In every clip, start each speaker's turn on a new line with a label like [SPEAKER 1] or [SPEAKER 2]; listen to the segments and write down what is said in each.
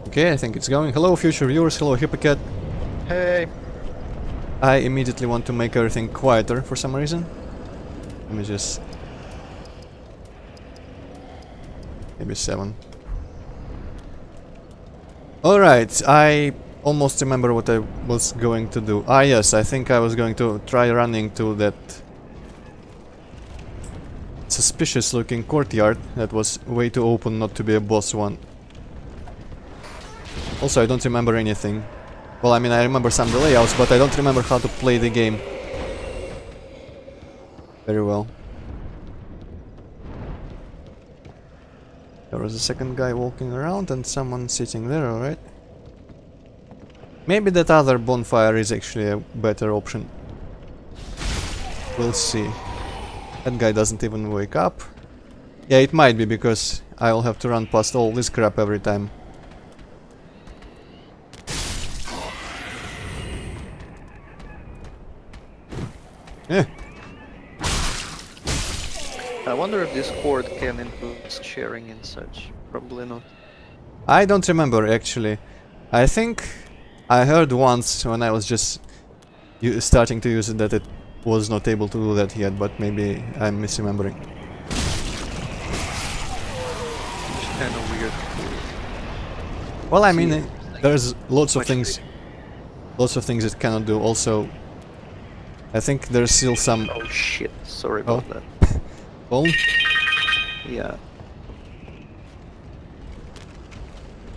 [SPEAKER 1] Okay, I think it's going. Hello, future viewers. Hello, Hippocat.
[SPEAKER 2] Hey.
[SPEAKER 1] I immediately want to make everything quieter for some reason. Let me just... maybe 7. Alright, I almost remember what I was going to do. Ah yes, I think I was going to try running to that suspicious looking courtyard that was way too open not to be a boss one. Also, I don't remember anything. Well, I mean, I remember some of the layouts, but I don't remember how to play the game very well. There was a second guy walking around and someone sitting there, alright? Maybe that other bonfire is actually a better option. We'll see. That guy doesn't even wake up. Yeah, it might be because I'll have to run past all this crap every time. Yeah.
[SPEAKER 2] I wonder if Discord can include sharing and such. Probably not.
[SPEAKER 1] I don't remember actually. I think I heard once when I was just starting to use it that it was not able to do that yet, but maybe I'm misremembering.
[SPEAKER 2] It's kind of weird.
[SPEAKER 1] Well, I mean, there's lots of things it cannot do. Also, I think there's still some...
[SPEAKER 2] Oh shit, sorry about that.
[SPEAKER 1] Phone?
[SPEAKER 2] Yeah.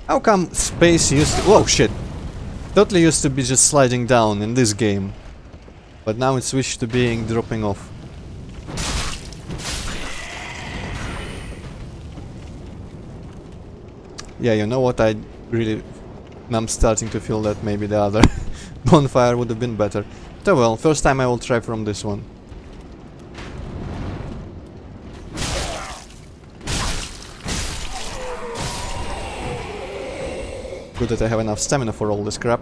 [SPEAKER 1] How come space used to... Whoa, shit! Totally used to be just sliding down in this game. But now it switched to being dropping off. Yeah, you know what, I'm starting to feel that maybe the other bonfire would have been better. So well, first time I will try from this one. Good that I have enough stamina for all this crap.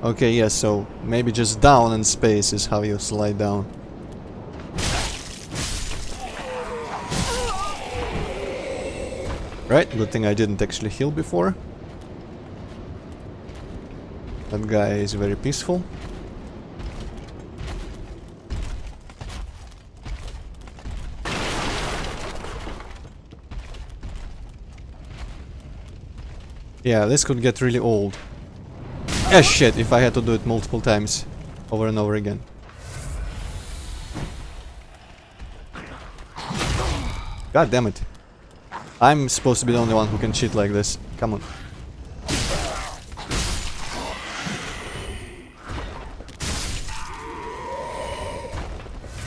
[SPEAKER 1] Okay, yeah, so maybe just down in space is how you slide down. Right, good thing I didn't actually heal before. That guy is very peaceful. Yeah, this could get really old. Ah shit, if I had to do it multiple times, over and over again. God damn it. I'm supposed to be the only one who can cheat like this. Come on.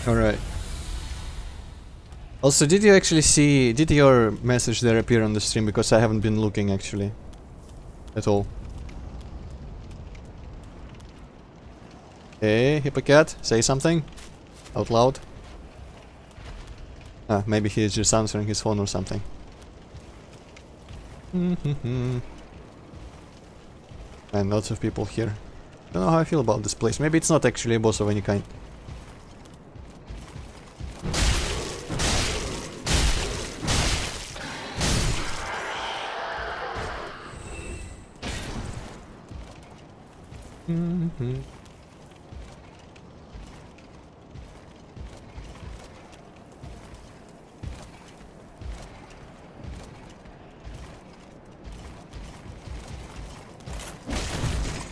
[SPEAKER 1] Alright. Also, did you actually see... did your message there appear on the stream? Because I haven't been looking actually. At all. Hey, Hippocat, say something. Out loud. Ah, maybe he is just answering his phone or something. And lots of people here. Don't know how I feel about this place. Maybe it's not actually a boss of any kind.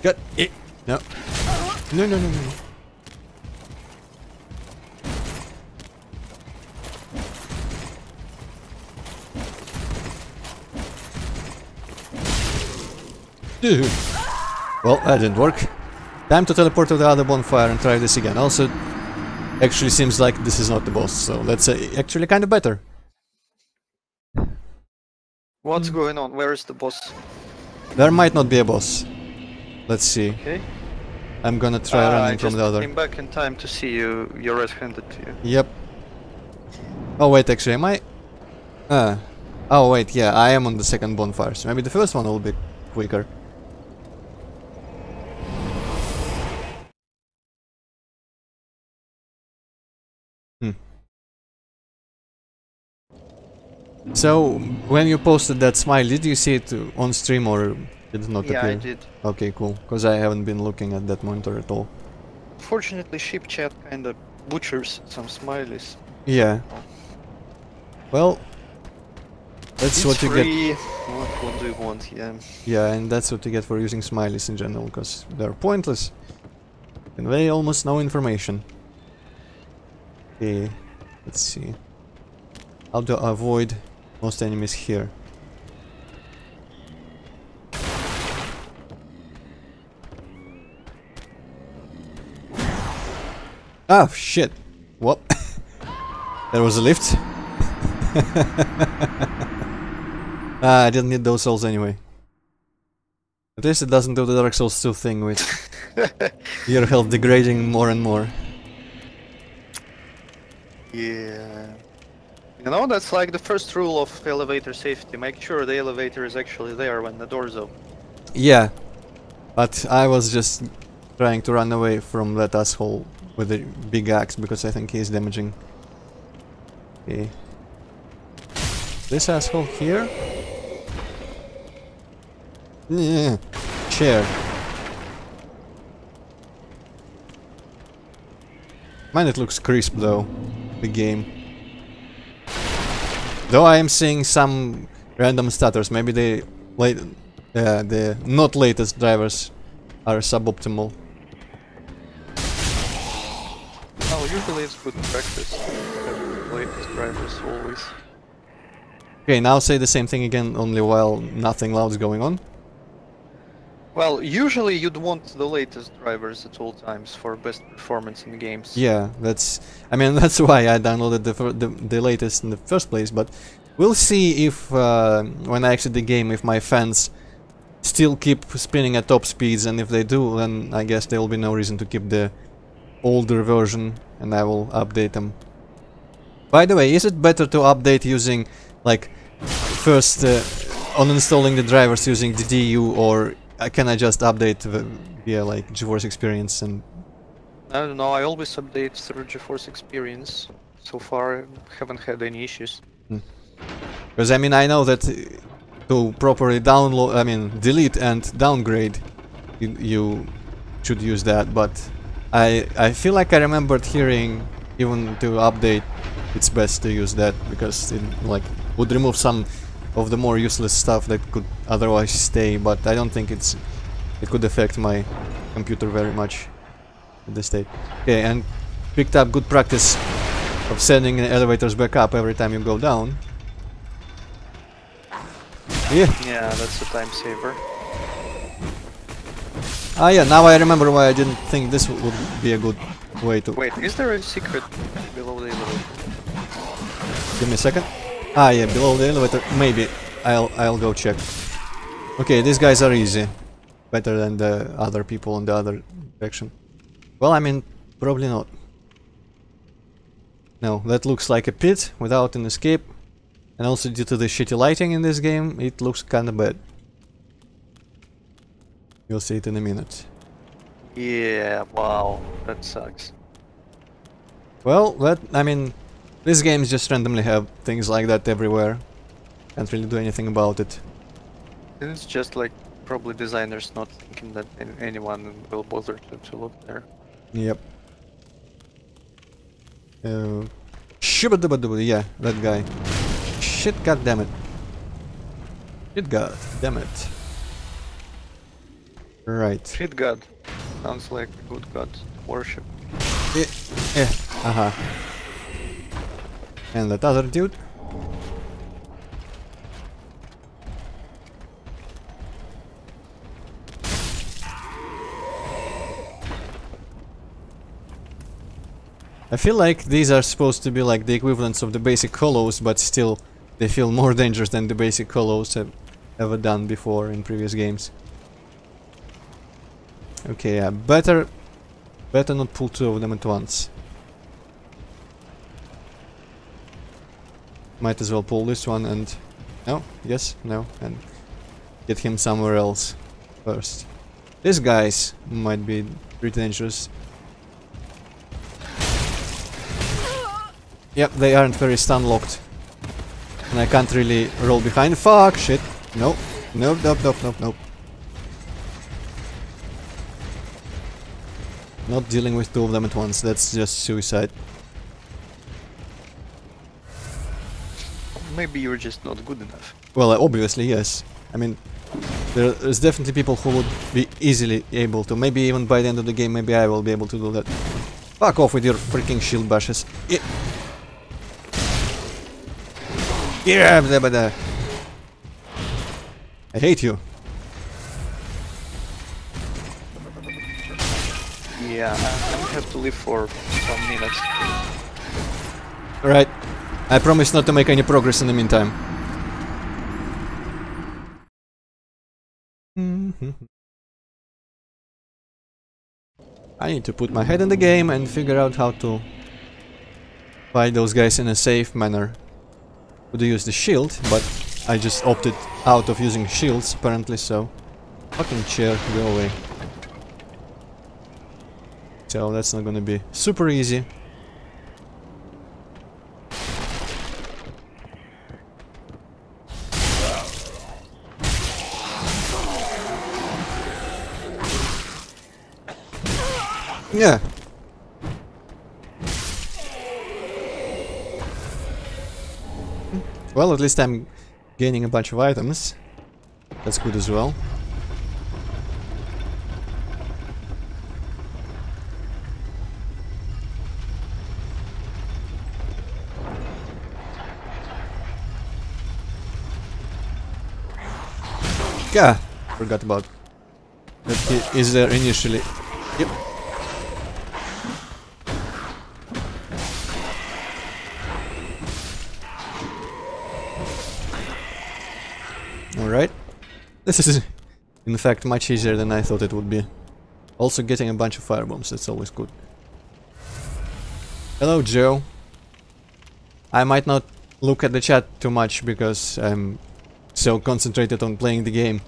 [SPEAKER 1] Got it. No. No, no, no, no. Dude. Well, that didn't work. Time to teleport to the other bonfire and try this again. Also, actually seems like this is not the boss, so that's actually kind of better.
[SPEAKER 2] What's going on? Where is the boss?
[SPEAKER 1] There might not be a boss. Let's see.
[SPEAKER 2] Okay.
[SPEAKER 1] I'm gonna try running from the other.
[SPEAKER 2] I just came back in time to see you. You're red-handed to you.
[SPEAKER 1] Yep. Oh wait, actually, am I? Oh wait, yeah, I am on the second bonfire, so maybe the first one will be quicker. So, when you posted that smile, did you see it on stream or did it not
[SPEAKER 2] Yeah,
[SPEAKER 1] appear?
[SPEAKER 2] I did.
[SPEAKER 1] Okay, cool. Because I haven't been looking at that monitor at all.
[SPEAKER 2] Fortunately, ship chat kinda butchers some smileys.
[SPEAKER 1] Yeah. Well, that's
[SPEAKER 2] It's
[SPEAKER 1] what you get.
[SPEAKER 2] free. What do you want? Yeah.
[SPEAKER 1] Yeah, and that's what you get for using smileys in general, because they're pointless. Convey almost no information. Okay, let's see. How to avoid most enemies here. Ah, shit. What? There was a lift? Ah, I didn't need those souls anyway. At least it doesn't do the Dark Souls 2 thing with your health degrading more and more.
[SPEAKER 2] Yeah. You know, that's like the first rule of elevator safety. Make sure the elevator is actually there when the door's open.
[SPEAKER 1] Yeah, but I was just trying to run away from that asshole with the big axe because I think he's damaging. Okay. This asshole here? Yeah. Chair. Man, it looks crisp though, the game. Though I am seeing some random stutters, maybe the not latest drivers are suboptimal.
[SPEAKER 2] Oh, usually it's good practice. Have latest drivers always.
[SPEAKER 1] Okay, now say the same thing again, only while nothing loud's going on.
[SPEAKER 2] Well, usually you'd want the latest drivers at all times for best performance in games.
[SPEAKER 1] Yeah, I mean, that's why I downloaded the latest in the first place, but we'll see if, when I exit the game, if my fans still keep spinning at top speeds, and if they do, then I guess there will be no reason to keep the older version, and I will update them. By the way, is it better to update using, like, first uninstalling the drivers using the DU, or can I just update via, like, GeForce Experience and...
[SPEAKER 2] I don't know, I always update through GeForce Experience. So far, I haven't had any issues.
[SPEAKER 1] Because, I mean, I know that to properly download, I mean, delete and downgrade, you should use that, but I feel like I remembered hearing, even to update, it's best to use that, because it, like, would remove some of the more useless stuff that could otherwise stay, but I don't think it could affect my computer very much at this state. Okay, and picked up good practice of sending elevators back up every time you go down. Yeah.
[SPEAKER 2] Yeah, that's a time saver.
[SPEAKER 1] Ah yeah, now I remember why I didn't think this would be a good way to...
[SPEAKER 2] Wait, is there a secret below the elevator?
[SPEAKER 1] Give me a second. Ah yeah, below the elevator. Maybe. I'll go check. Okay, these guys are easy. Better than the other people in the other direction. Well, I mean, probably not. No, that looks like a pit without an escape. And also due to the shitty lighting in this game, it looks kinda bad. You'll see it in a minute.
[SPEAKER 2] Yeah, wow, that sucks.
[SPEAKER 1] Well, I mean, these games just randomly have things like that everywhere. Can't really do anything about it.
[SPEAKER 2] And it's just like probably designers not thinking that anyone will bother to look there.
[SPEAKER 1] Yep. Yeah, that guy. Shit, god damn it. Shit, god damn it. Right.
[SPEAKER 2] Shit god. Sounds like a good god to worship.
[SPEAKER 1] Aha. And that other dude. I feel like these are supposed to be like the equivalents of the basic hollows, but still they feel more dangerous than the basic hollows have ever done before in previous games. Okay, yeah, better not pull two of them at once. Might as well pull this one and... No, yes, no, and get him somewhere else first. These guys might be pretty dangerous. Yep, they aren't very stun locked. And I can't really roll behind. Fuck, shit. Nope. Nope, nope, nope, nope, nope. Not dealing with two of them at once, that's just suicide.
[SPEAKER 2] Maybe you're just not good enough.
[SPEAKER 1] Well, obviously, yes. I mean, there's definitely people who would be easily able to. Maybe even by the end of the game, maybe I will be able to do that. Fuck off with your freaking shield bashes. Yeah, blah, blah, blah. I hate you.
[SPEAKER 2] Yeah, I have to leave for some minutes.
[SPEAKER 1] Alright. I promise not to make any progress in the meantime. I need to put my head in the game and figure out how to fight those guys in a safe manner. Could use the shield, but I just opted out of using shields apparently, so fucking chair, go away. So that's not gonna be super easy. Yeah. Well, at least I'm gaining a bunch of items. That's good as well. Yeah, forgot about that. He is there initially. Yep. Alright. This is in fact much easier than I thought it would be. Also getting a bunch of firebombs, that's always good. Hello Joe. I might not look at the chat too much because I'm so concentrated on playing the game.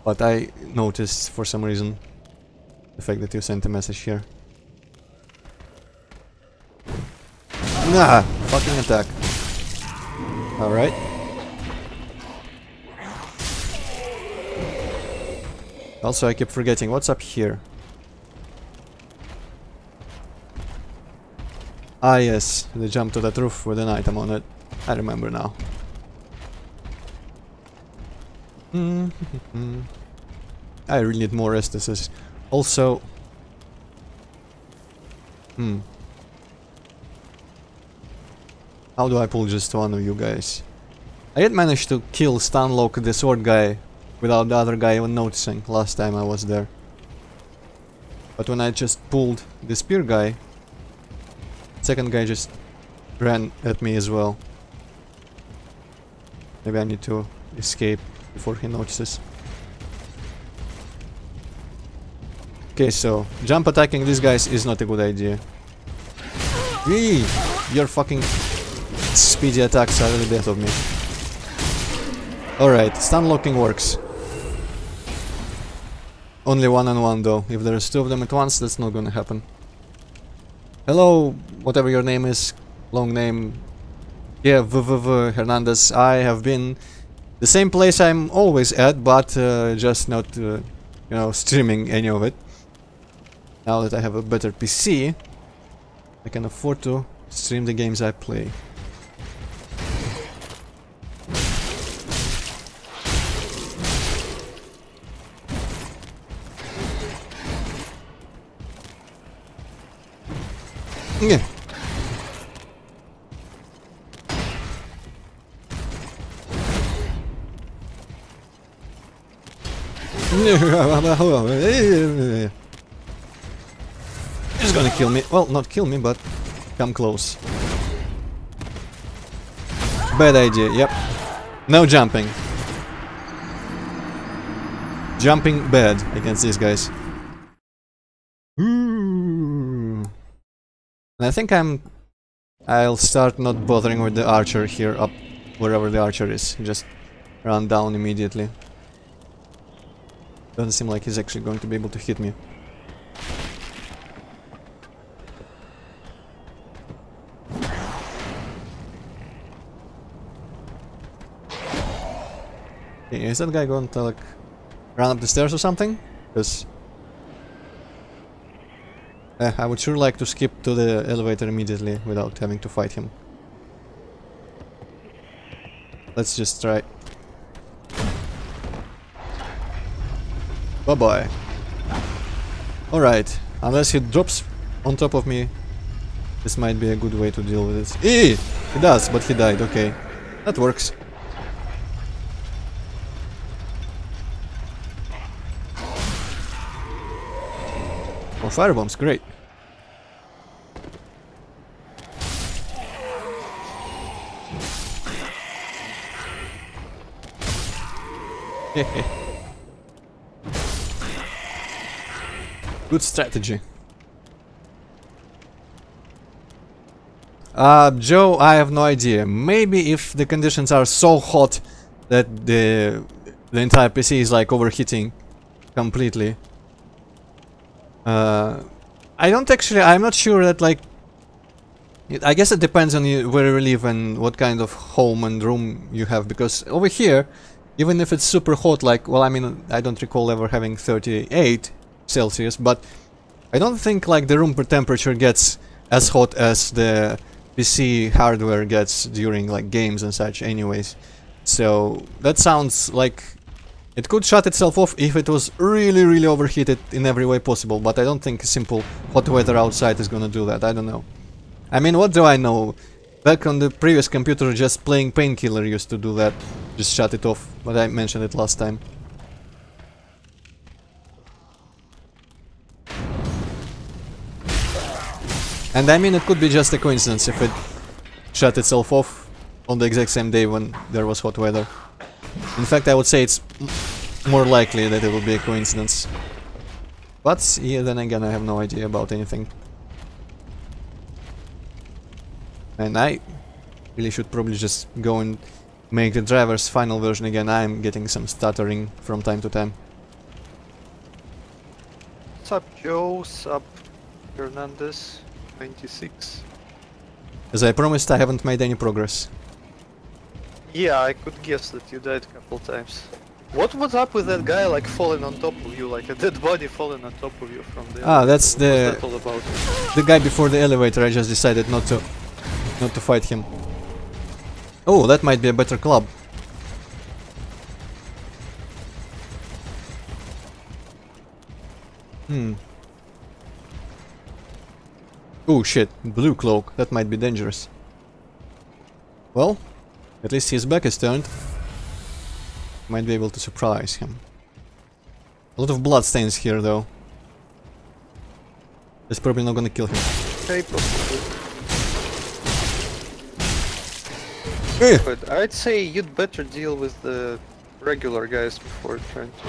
[SPEAKER 1] But I noticed for some reason the fact that you sent a message here. Nah! Fucking attack. Alright. Also, I keep forgetting, what's up here? Ah yes, the jump to that roof with an item on it. I remember now. I really need more restlesses. Also... How do I pull just one of you guys? I did manage to kill Stunlock the sword guy without the other guy even noticing last time I was there. But when I just pulled the spear guy, second guy just ran at me as well. Maybe I need to escape before he notices. Okay, so jump attacking these guys is not a good idea. Wee! Your fucking speedy attacks are really bad of me. Alright, stun locking works. Only one-on-one though. If there's two of them at once, that's not gonna happen. Hello, whatever your name is, long name. Yeah, Hernandez. I have been the same place I'm always at, but just not, you know, streaming any of it. Now that I have a better PC, I can afford to stream the games I play. Yeah. He's gonna kill me. Well, not kill me, but come close. Bad idea, yep. No jumping. Jumping bad against these guys. And I think I'll start not bothering with the archer here up wherever the archer is. Just run down immediately. Doesn't seem like he's actually going to be able to hit me. Okay, is that guy going to like run up the stairs or something? Because I would sure like to skip to the elevator immediately without having to fight him. Let's just try. Bye bye. Alright, unless he drops on top of me, this might be a good way to deal with it. He does, but he died, okay. That works. More firebombs, great. Good strategy. Joe, I have no idea. Maybe if the conditions are so hot that the entire PC is like overheating completely. I don't actually, I'm not sure that like, I guess it depends on you, where you live and what kind of home and room you have, because over here, even if it's super hot, like, well, I mean, I don't recall ever having 38 Celsius, but I don't think like the room temperature gets as hot as the PC hardware gets during like games and such anyways. So that sounds like it could shut itself off if it was really overheated in every way possible, but I don't think simple hot weather outside is gonna do that. I don't know. I mean, what do I know? Back on the previous computer, just playing Painkiller used to do that. Just shut it off, but I mentioned it last time. And I mean, it could be just a coincidence if it shut itself off on the exact same day when there was hot weather. In fact, I would say it's more likely that it will be a coincidence. But, yeah, then again, I have no idea about anything. And I really should probably just go and make the driver's final version again. I'm getting some stuttering from time to time.
[SPEAKER 2] Sup, Joe? Sup, Hernandez? 96.
[SPEAKER 1] As I promised, I haven't made any progress.
[SPEAKER 2] Yeah, I could guess that you died a couple times. What was up with that guy, like, falling on top of you, like a dead body falling on top of you from the...
[SPEAKER 1] Ah, that's the...
[SPEAKER 2] What's that all about?
[SPEAKER 1] The guy before the elevator. I just decided not to fight him. Oh, that might be a better club. Oh shit, blue cloak. That might be dangerous. Well, at least his back is turned. Might be able to surprise him. A lot of blood stains here, though. That's probably not gonna kill him.
[SPEAKER 2] Okay, possibly.
[SPEAKER 1] Eh.
[SPEAKER 2] But I'd say you'd better deal with the regular guys before trying to...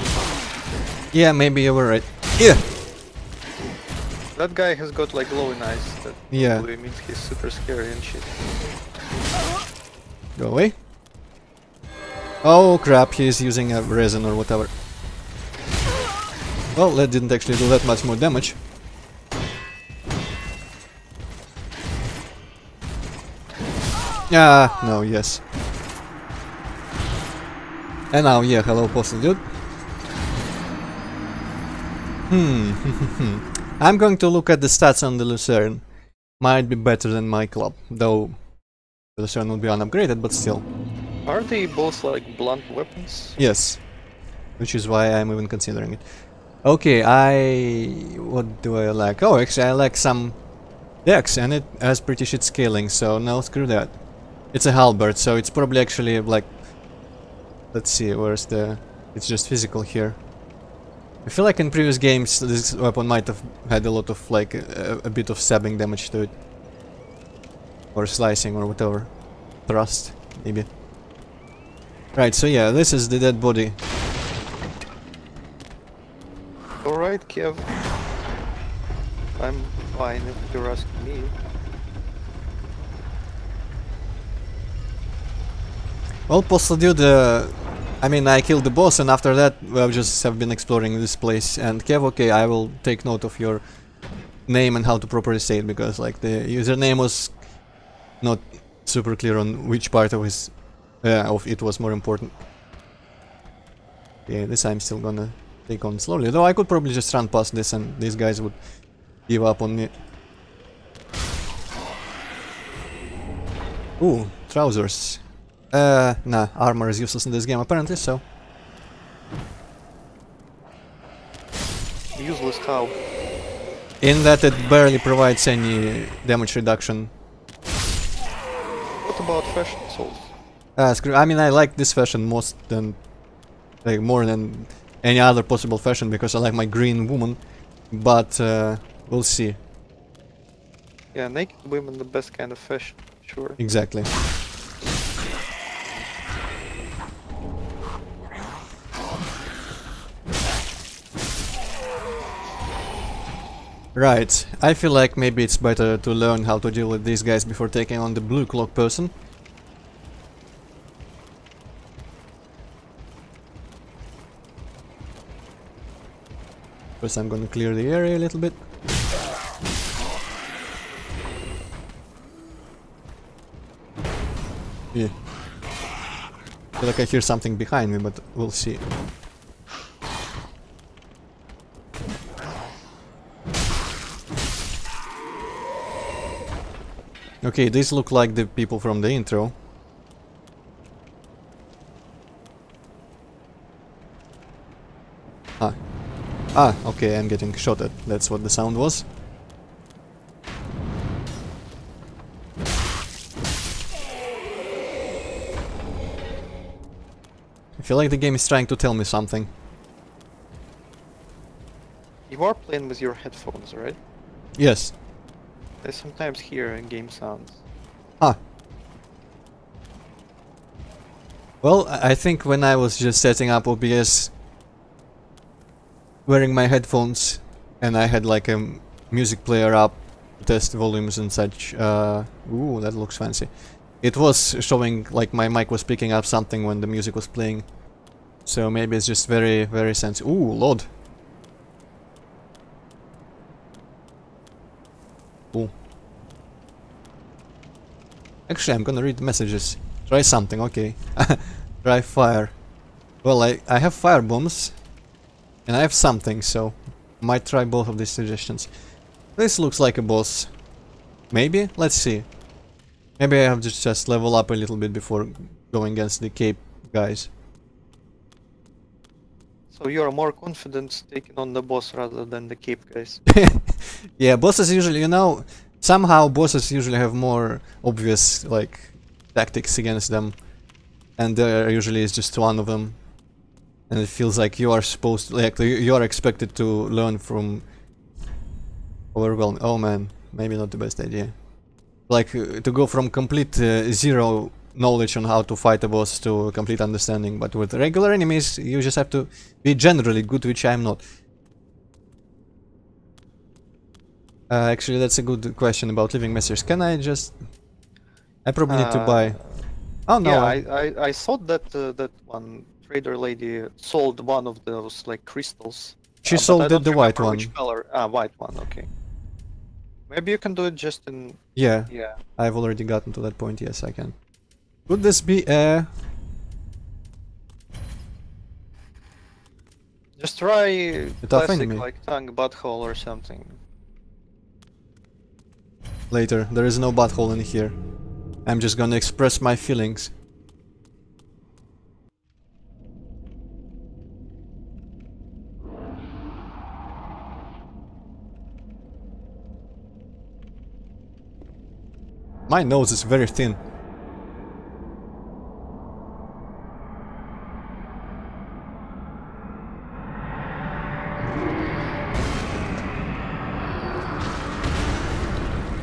[SPEAKER 1] Yeah, maybe you were right. Yeah.
[SPEAKER 2] That guy has got like glowing eyes. That probably means he's super scary and shit.
[SPEAKER 1] Go away. Oh crap, he's using a resin or whatever. Well, that didn't actually do that much more damage. Ah, no, yes. And now, yeah, hello, postal dude. I'm going to look at the stats on the Lucerne. Might be better than my club, though the Lucerne would be unupgraded, but still.
[SPEAKER 2] Are they both like blunt weapons?
[SPEAKER 1] Yes. Which is why I'm even considering it. Okay, what do I lack? Oh, actually I lack some dex, and it has pretty shit scaling, so no, screw that. It's a halberd, so it's probably actually like... Let's see, where's the... It's just physical here. I feel like in previous games this weapon might have had a lot of like a bit of stabbing damage to it. Or slicing or whatever. Thrust, maybe. Right, so yeah, this is the dead body.
[SPEAKER 2] Alright, Kev. I'm fine if you're asking me.
[SPEAKER 1] Well, postal dude, I mean, I killed the boss, and after that, I just have been exploring this place. And Kev, okay, I will take note of your name and how to properly say it, because like the username was not super clear on which part of his of it was more important. Okay, this I'm still gonna take on slowly. Though I could probably just run past this and these guys would give up on me. Ooh, trousers. Nah, armor is useless in this game apparently, so...
[SPEAKER 2] Useless how?
[SPEAKER 1] In that it barely provides any damage reduction.
[SPEAKER 2] What about fashion souls?
[SPEAKER 1] I mean, I like this fashion most than... like, more than any other possible fashion because I like my green woman. But, we'll see.
[SPEAKER 2] Yeah, naked women the best kind of fashion, sure.
[SPEAKER 1] Exactly. Right, I feel like maybe it's better to learn how to deal with these guys before taking on the blue cloak person. First I'm gonna clear the area a little bit. Yeah. I feel like I hear something behind me, but we'll see. Okay, these look like the people from the intro. Okay, I'm getting shot at. That's what the sound was. I feel like the game is trying to tell me something.
[SPEAKER 2] You are playing with your headphones, right?
[SPEAKER 1] Yes.
[SPEAKER 2] I sometimes hear game sounds.
[SPEAKER 1] Well, I think when I was just setting up OBS, wearing my headphones, and I had like a music player up, test volumes and such. Ooh, that looks fancy. It was showing like my mic was picking up something when the music was playing. So maybe it's just very, very sensitive. Ooh, Lord. Ooh. Actually, I'm gonna read the messages. Try something, okay. Try fire. Well, I have fire bombs. And I have something, so might try both of these suggestions. This looks like a boss. Maybe? Let's see. Maybe I have to just level up a little bit before going against the cape guys.
[SPEAKER 2] So you're more confident taking on the boss rather than the cape guys.
[SPEAKER 1] Yeah, bosses usually, you know, somehow bosses usually have more obvious, like, tactics against them. And there usually is just one of them. And it feels like you are supposed to, like, you are expected to learn from overwhelming. Oh man, maybe not the best idea. Like, to go from complete zero knowledge on how to fight a boss to complete understanding. But with regular enemies, you just have to be generally good, which I'm not. Actually, that's a good question about living messages. Can I just... I probably need to buy... Oh no.
[SPEAKER 2] Yeah, I thought that that one trader lady sold one of those like crystals.
[SPEAKER 1] She sold the white one.
[SPEAKER 2] Which color? Ah, white one. Okay. Maybe you can do it just in.
[SPEAKER 1] Yeah.
[SPEAKER 2] Yeah.
[SPEAKER 1] I've already gotten to that point. Yes, I can. Could this be a?
[SPEAKER 2] Just try
[SPEAKER 1] tough
[SPEAKER 2] classic
[SPEAKER 1] enemy.
[SPEAKER 2] like tongue butthole or something.
[SPEAKER 1] Later, there is no butthole in here. I'm just gonna express my feelings. My nose is very thin.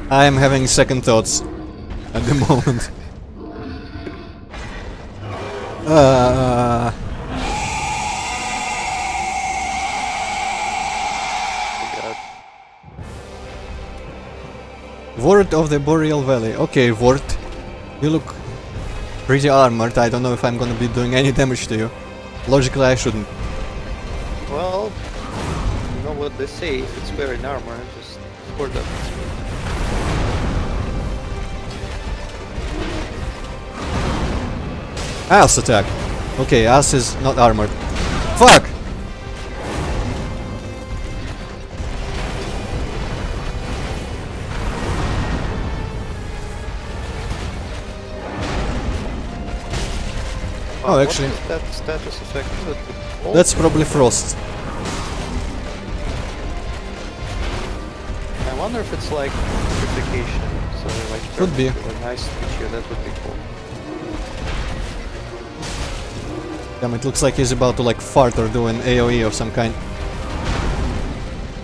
[SPEAKER 1] I am having second thoughts at the moment. Ward of the Boreal Valley. Okay, Ward. You look pretty armored. I don't know if I'm gonna be doing any damage to you. Logically, I shouldn't.
[SPEAKER 2] Well, you know what they say, if it's wearing armor, just score that.
[SPEAKER 1] Ass attack. Okay, Ass is not armored. Fuck! Oh, actually,
[SPEAKER 2] what is that status effect? Is it cold?
[SPEAKER 1] that's probably frost.
[SPEAKER 2] I wonder if it's like purification. So like
[SPEAKER 1] Could be.
[SPEAKER 2] a nice feature, that would be cool.
[SPEAKER 1] Damn, it looks like he's about to like fart or do an AoE of some kind.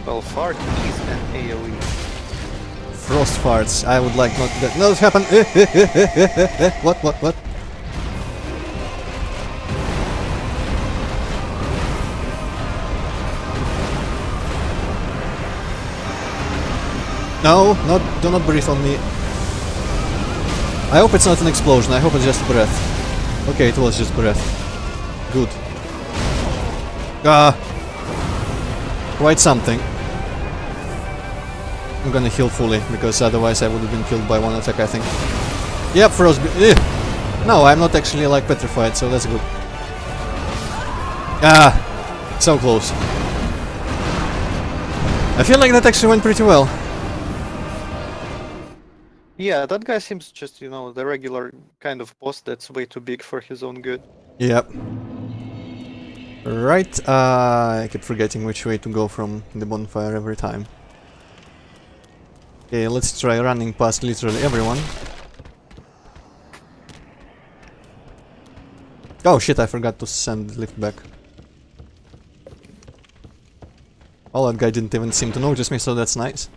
[SPEAKER 2] Well, fart is an AoE.
[SPEAKER 1] Frost farts. I would like not that. No, it happened. What? No, do not breathe on me. I hope it's not an explosion. I hope it's just breath. Okay, it was just breath. Good. Quite something. I'm gonna heal fully, because otherwise I would have been killed by one attack, I think. Yep, frostbite. No, I'm not actually like petrified, so that's good. So close. I feel like that actually went pretty well.
[SPEAKER 2] Yeah, that guy seems just, you know, the regular kind of boss that's way too big for his own good.
[SPEAKER 1] Yep. Right, I keep forgetting which way to go from the bonfire every time. Okay, let's try running past literally everyone. Oh shit, I forgot to send the lift back. Oh, that guy didn't even seem to notice me, so that's nice.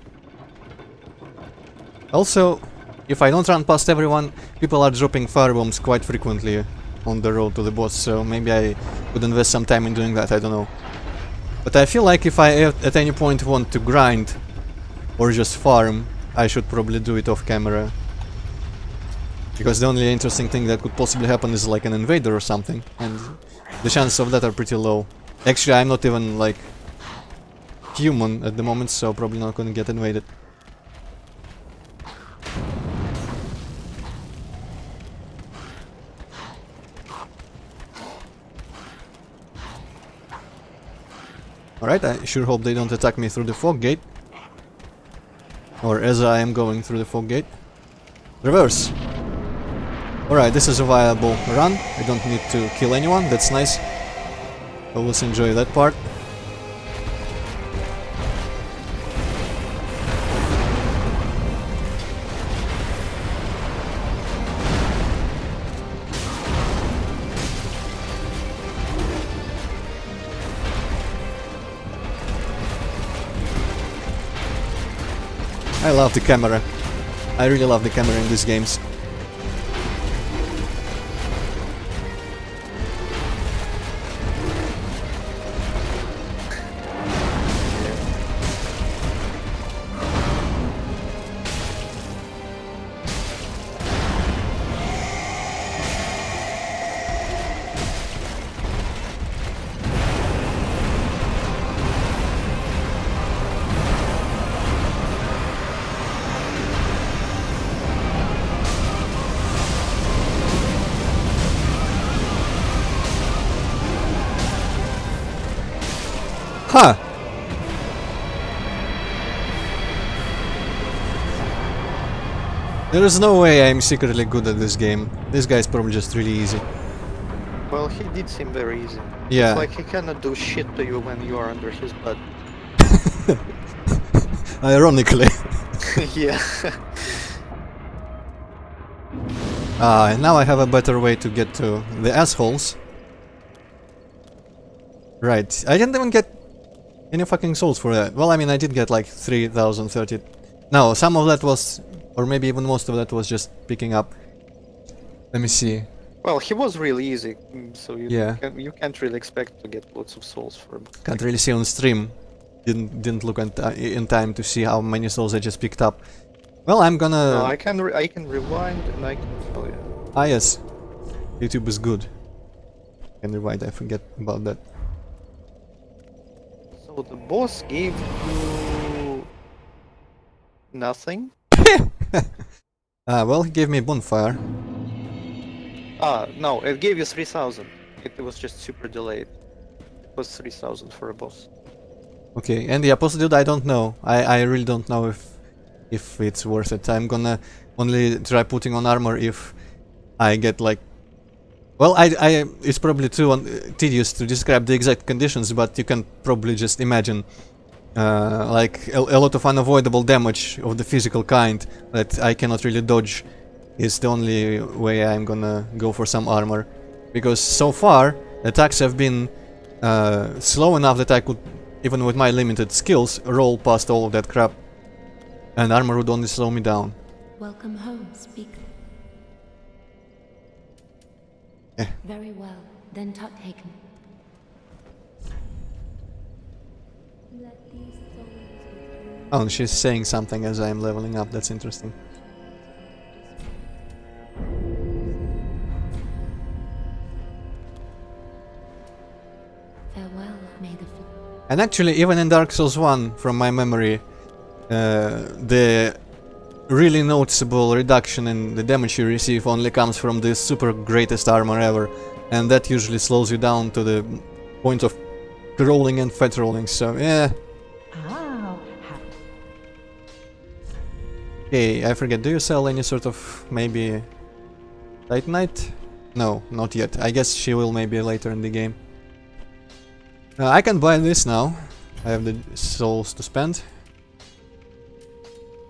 [SPEAKER 1] Also, if I don't run past everyone, people are dropping firebombs quite frequently on the road to the boss, so maybe I could invest some time in doing that, I don't know. But I feel like if I at any point want to grind or just farm, I should probably do it off camera. Because the only interesting thing that could possibly happen is like an invader or something, and the chances of that are pretty low. Actually, I'm not even like human at the moment, so probably not gonna get invaded. Alright, I sure hope they don't attack me through the fog gate. Or as I am going through the fog gate. Reverse! Alright, this is a viable run. I don't need to kill anyone, that's nice. Always enjoy that part. I love the camera. I really love the camera in these games. Huh! There is no way I'm secretly good at this game. This guy's probably just really easy.
[SPEAKER 2] Well, he did seem very easy.
[SPEAKER 1] Yeah.
[SPEAKER 2] It's like he cannot do shit to you when you are under his blood.
[SPEAKER 1] Ironically.
[SPEAKER 2] Yeah.
[SPEAKER 1] And now I have a better way to get to the assholes. Right, I didn't even get any fucking souls for that. Well, I mean, I did get like 3030. No, some of that was, or maybe even most of that was just picking up. Let me see.
[SPEAKER 2] Well, he was really easy, so you,
[SPEAKER 1] Yeah.
[SPEAKER 2] you can't really expect to get lots of souls for him.
[SPEAKER 1] Can't really see on stream. Didn't look in time to see how many souls I just picked up. Well, I'm gonna...
[SPEAKER 2] No, I can rewind and I can... Oh yeah.
[SPEAKER 1] Ah yes, YouTube is good. I can rewind, I forget about that.
[SPEAKER 2] So the boss gave you... nothing?
[SPEAKER 1] Well, he gave me a bonfire.
[SPEAKER 2] Ah, no, it gave you 3000. It was just super delayed. was 3000 for a boss.
[SPEAKER 1] Okay, and the Apostle Dude, I don't know. I really don't know if it's worth it. I'm gonna only try putting on armor if I get like... Well, it's probably too tedious to describe the exact conditions, but you can probably just imagine like a lot of unavoidable damage of the physical kind that I cannot really dodge is the only way I'm gonna go for some armor. Because so far, attacks have been slow enough that I could, even with my limited skills, roll past all of that crap. And armor would only slow me down.
[SPEAKER 3] Welcome home, speak. Very well, then Tut taken.
[SPEAKER 1] Oh, and she's saying something as I'm leveling up, that's interesting.
[SPEAKER 3] Farewell, may the...
[SPEAKER 1] And actually, even in Dark Souls 1, from my memory, the really noticeable reduction in the damage you receive only comes from the super greatest armor ever, and that usually slows you down to the point of rolling and fat rolling, so yeah. Okay, I forget, do you sell any sort of, maybe, Titanite? No, not yet. I guess she will maybe later in the game. I can buy this now. I have the souls to spend.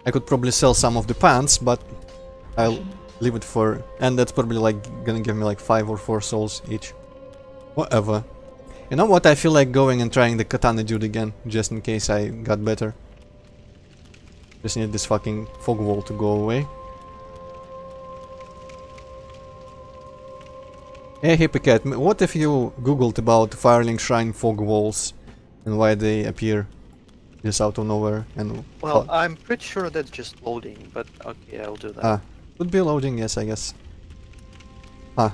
[SPEAKER 1] I could probably sell some of the pants, but I'll leave it for... And that's probably like gonna give me like 5 or 4 souls each. Whatever. You know what? I feel like going and trying the katana dude again, just in case I got better. Just need this fucking fog wall to go away. Hey Hippycat, what if you googled about Firelink Shrine fog walls and why they appear just out of nowhere? And
[SPEAKER 2] well, I'm pretty sure that's just loading, but okay, I'll do that.
[SPEAKER 1] Ah, would be loading, yes, I guess. Ah.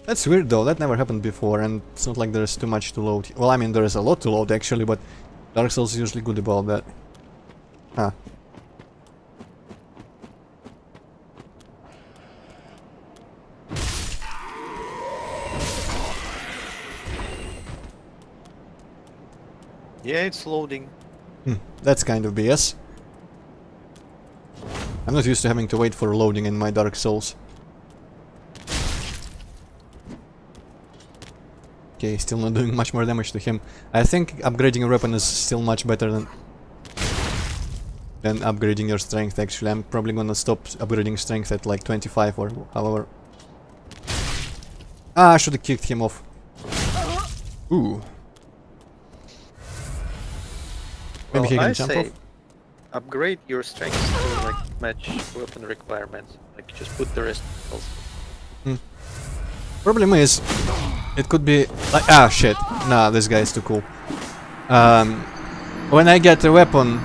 [SPEAKER 1] That's weird though, that never happened before, and it's not like there's too much to load. Well, I mean, there is a lot to load actually, but Dark Souls is usually good about that. Ah.
[SPEAKER 2] Yeah, it's loading.
[SPEAKER 1] That's kind of BS. I'm not used to having to wait for loading in my Dark Souls. Okay, still not doing much more damage to him. I think upgrading a weapon is still much better than upgrading your strength, actually. I'm probably gonna stop upgrading strength at like 25 or however. Ah, I should have kicked him off. Ooh. Maybe he can jump off?
[SPEAKER 2] Upgrade your strength to like match weapon requirements. Like just put the rest also.
[SPEAKER 1] Problem is, it could be like, ah shit, nah, this guy is too cool. When I get a weapon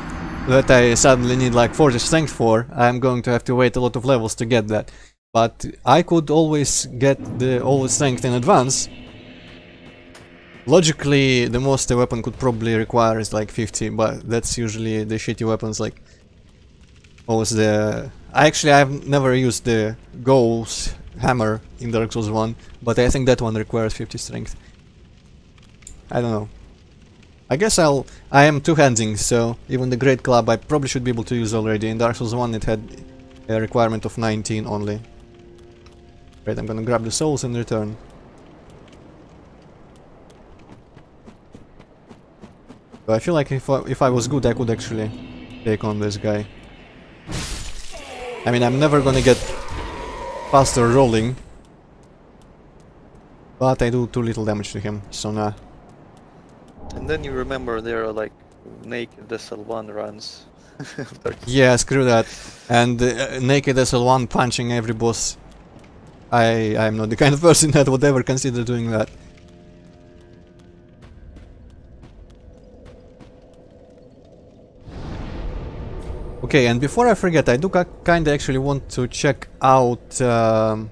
[SPEAKER 1] that I suddenly need like 40 strength for, I'm going to have to wait a lot of levels to get that. But I could always get all the strength in advance. Logically, the most a weapon could probably require is like 50, but that's usually the shitty weapons like... What was the... I've never used the Ghost hammer in Dark Souls 1, but I think that one requires 50 strength. I don't know. I guess I am two-handing, so even the Great Club I probably should be able to use already. In Dark Souls 1 it had a requirement of 19 only. Right, I'm gonna grab the souls and return. So I feel like if I was good I could actually take on this guy. I mean, I'm never gonna get faster rolling, but I do too little damage to him, so nah.
[SPEAKER 2] And then you remember there are like naked SL1 runs.
[SPEAKER 1] Yeah, screw that. And naked SL1 punching every boss. I'm not the kind of person that would ever consider doing that. Okay, and before I forget, I do kinda actually want to check out the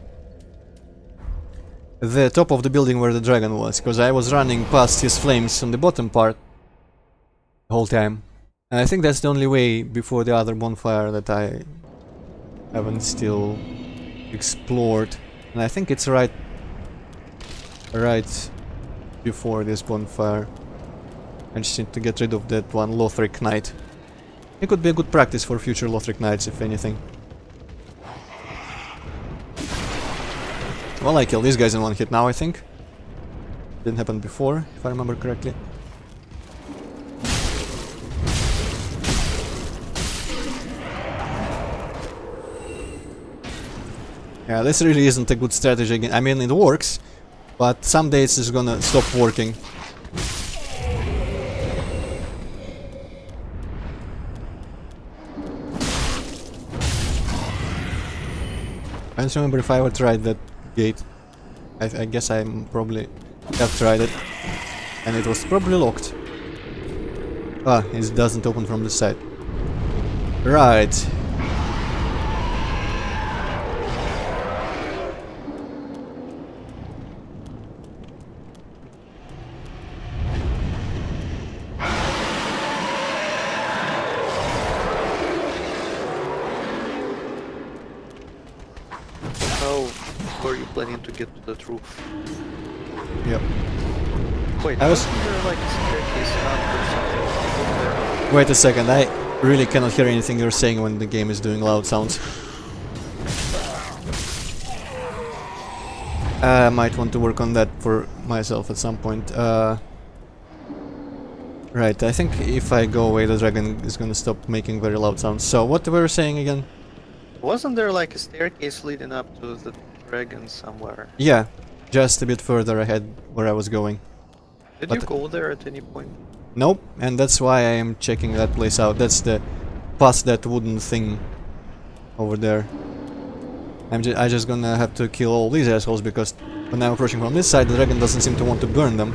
[SPEAKER 1] top of the building where the dragon was, because I was running past his flames on the bottom part the whole time. And I think that's the only way before the other bonfire that I haven't still explored. And I think it's right before this bonfire. I just need to get rid of that one Lothric Knight. It could be a good practice for future Lothric Knights, if anything. Well, I killed these guys in one hit now, I think. Didn't happen before, if I remember correctly. Yeah, this really isn't a good strategy again. I mean, it works, but some days it's gonna stop working. I don't remember if I ever tried that gate. I guess I probably have tried it. And it was probably locked. Ah, it doesn't open from the side. Right.
[SPEAKER 2] How are you planning to get to the roof?
[SPEAKER 1] Yep.
[SPEAKER 2] Wait,
[SPEAKER 1] I was...
[SPEAKER 2] wasn't there like a staircase up or something over there?
[SPEAKER 1] Wait a second, I really cannot hear anything you're saying when the game is doing loud sounds. I might want to work on that for myself at some point. Right, I think if I go away the dragon is gonna stop making very loud sounds. So, what were you saying again?
[SPEAKER 2] Wasn't there like a staircase leading up to the dragon somewhere?
[SPEAKER 1] Yeah, just a bit further ahead where I was going.
[SPEAKER 2] Did
[SPEAKER 1] But
[SPEAKER 2] you go there at any point?
[SPEAKER 1] Nope, and that's why I am checking that place out. That's the past that wooden thing over there. I just gonna have to kill all these assholes because when I'm approaching from this side, the dragon doesn't seem to want to burn them.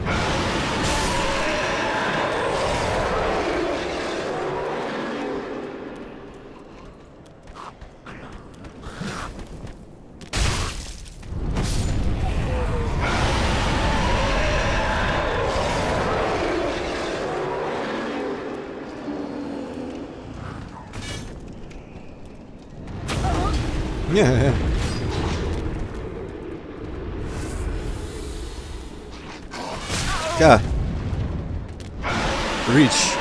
[SPEAKER 1] Yeah. Yeah. Reach.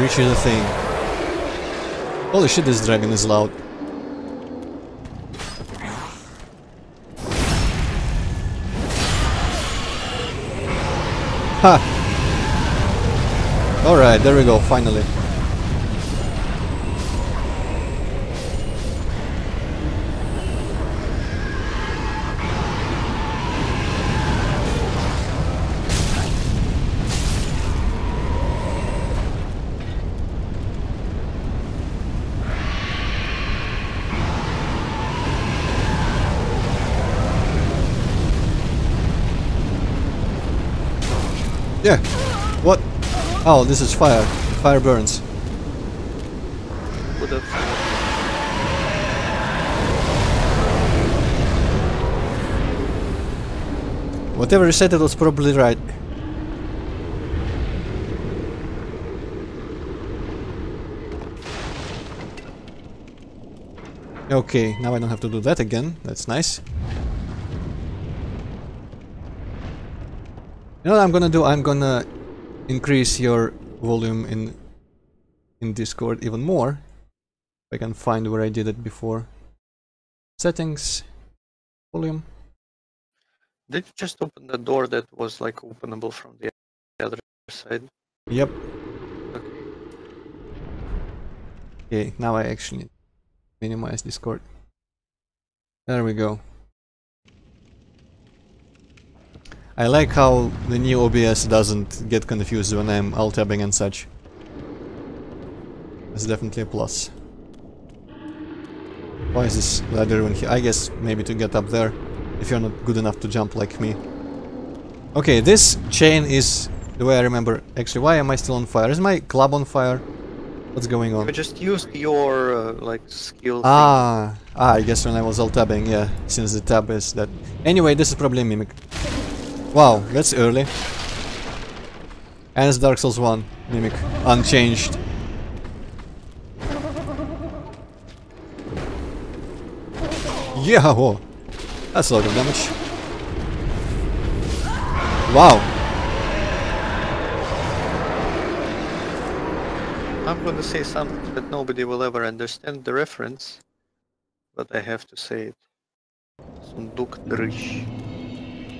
[SPEAKER 1] Reach is a thing. Holy shit, this dragon is loud. Ha! Alright, there we go, finally. Yeah. What? Oh, this is fire. Fire burns.
[SPEAKER 2] Would have.
[SPEAKER 1] Whatever you said, it was probably right. Okay, now I don't have to do that again. That's nice. You know what I'm gonna do? I'm gonna increase your volume in Discord even more. If I can find where I did it before. Settings, volume.
[SPEAKER 2] Did you just open the door that was like openable from the other side?
[SPEAKER 1] Yep.
[SPEAKER 2] Okay.
[SPEAKER 1] Okay, now I actually minimize Discord. There we go. I like how the new OBS doesn't get confused when I'm alt-tabbing and such. It's definitely a plus. Why is this ladder even here? I guess maybe to get up there, if you're not good enough to jump like me. Okay, this chain is the way I remember. Actually, why am I still on fire? Is my club on fire? What's going on?
[SPEAKER 2] You just used your like skill.
[SPEAKER 1] I guess when I was alt-tabbing, yeah, since the tab is that. Anyway, this is probably a mimic. Wow, that's early. And it's Dark Souls 1 mimic, unchanged. Yeah, whoa. That's a lot of damage. Wow.
[SPEAKER 2] I'm gonna say something that nobody will ever understand the reference, but I have to say it. Сундук дрыщ.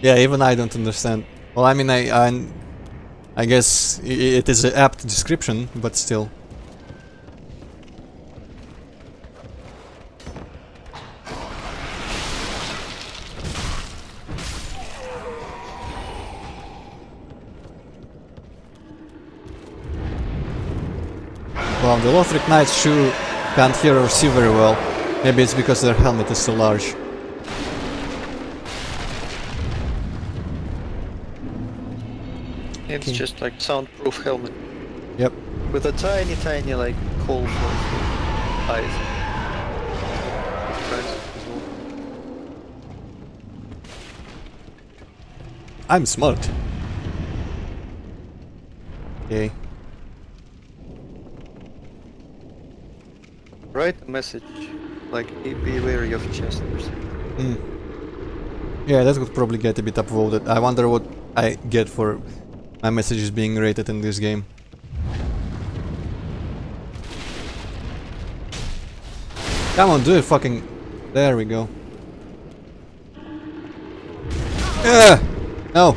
[SPEAKER 1] Yeah, even I don't understand. Well, I mean, I guess it is an apt description, but still. Well, the Lothric Knights sure can't hear or see very well. Maybe it's because their helmet is so large.
[SPEAKER 2] It's just like soundproof helmet.
[SPEAKER 1] Yep.
[SPEAKER 2] With a tiny like hole for eyes.
[SPEAKER 1] I'm smart. Okay.
[SPEAKER 2] Write a message, like be wary of chest or something.
[SPEAKER 1] Yeah, that would probably get a bit upvoted. I wonder what I get for my messages being rated in this game. Come on, do it fucking... There we go. No!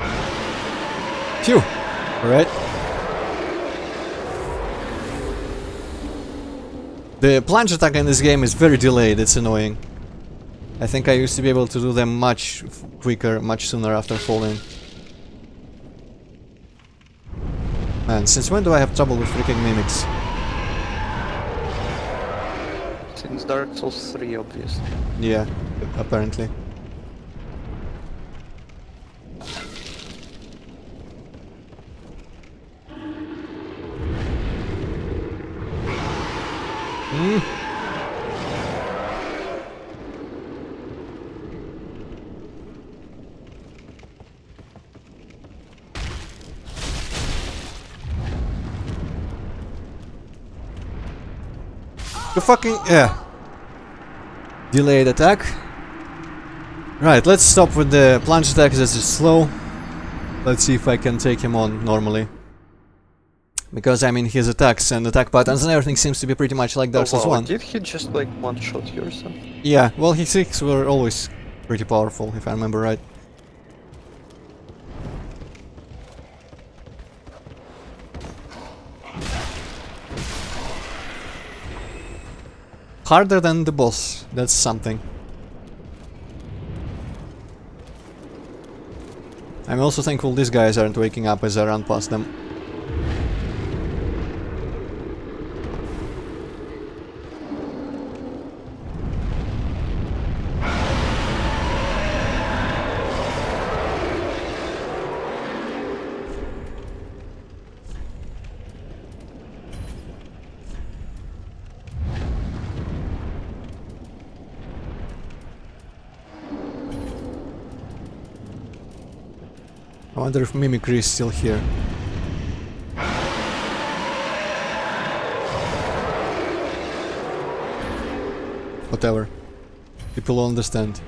[SPEAKER 1] Phew! Alright. The plunge attack in this game is very delayed, it's annoying. I think I used to be able to do them much quicker, much sooner after falling. Man, since when do I have trouble with freaking mimics?
[SPEAKER 2] Since Dark Souls 3, obviously.
[SPEAKER 1] Yeah, apparently. The fucking... yeah. Delayed attack. Right, let's stop with the plunge attack, this is slow. Let's see if I can take him on normally. Because I mean his attacks and attack patterns and everything seems to be pretty much like Dark Souls 1.
[SPEAKER 2] Did he just like one-shot you or something?
[SPEAKER 1] Yeah, well his hits were always pretty powerful, if I remember right. Harder than the boss, that's something. I'm also thankful these guys aren't waking up as I run past them. I wonder if Mimicry is still here. Whatever. People will understand.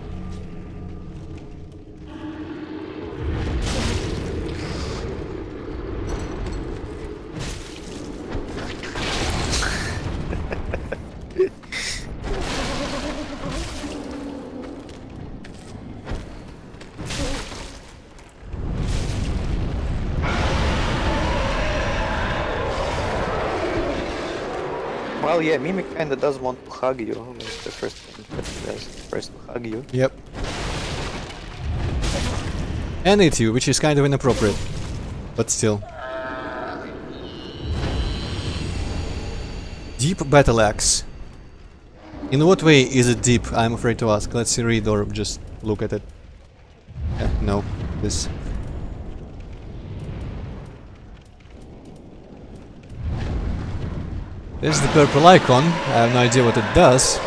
[SPEAKER 2] Well, yeah, Mimic kinda does want to hug you. It's the first thing that he does. First to hug you.
[SPEAKER 1] Yep. And eat you, which is kind of inappropriate. But still. Deep Battle Axe. In what way is it deep? I'm afraid to ask. Let's see, read or just look at it. No. This. There's the purple icon. I have no idea what it does.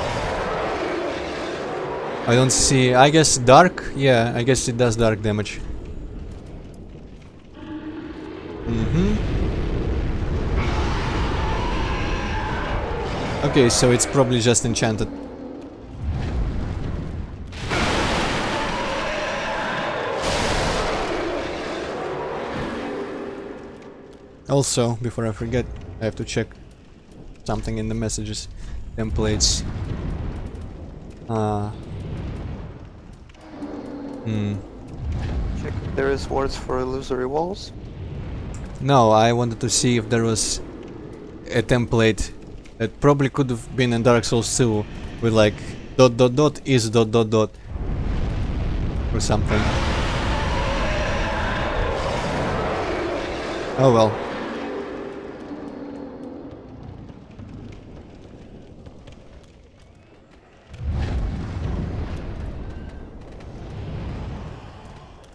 [SPEAKER 1] I don't see... I guess dark? Yeah, I guess it does dark damage. Okay, so it's probably just enchanted. Also, before I forget, I have to check something in the messages. Templates.
[SPEAKER 2] Check if there is words for illusory walls.
[SPEAKER 1] No, I wanted to see if there was a template that probably could have been in Dark Souls 2 with like ... is ... or something. Oh well.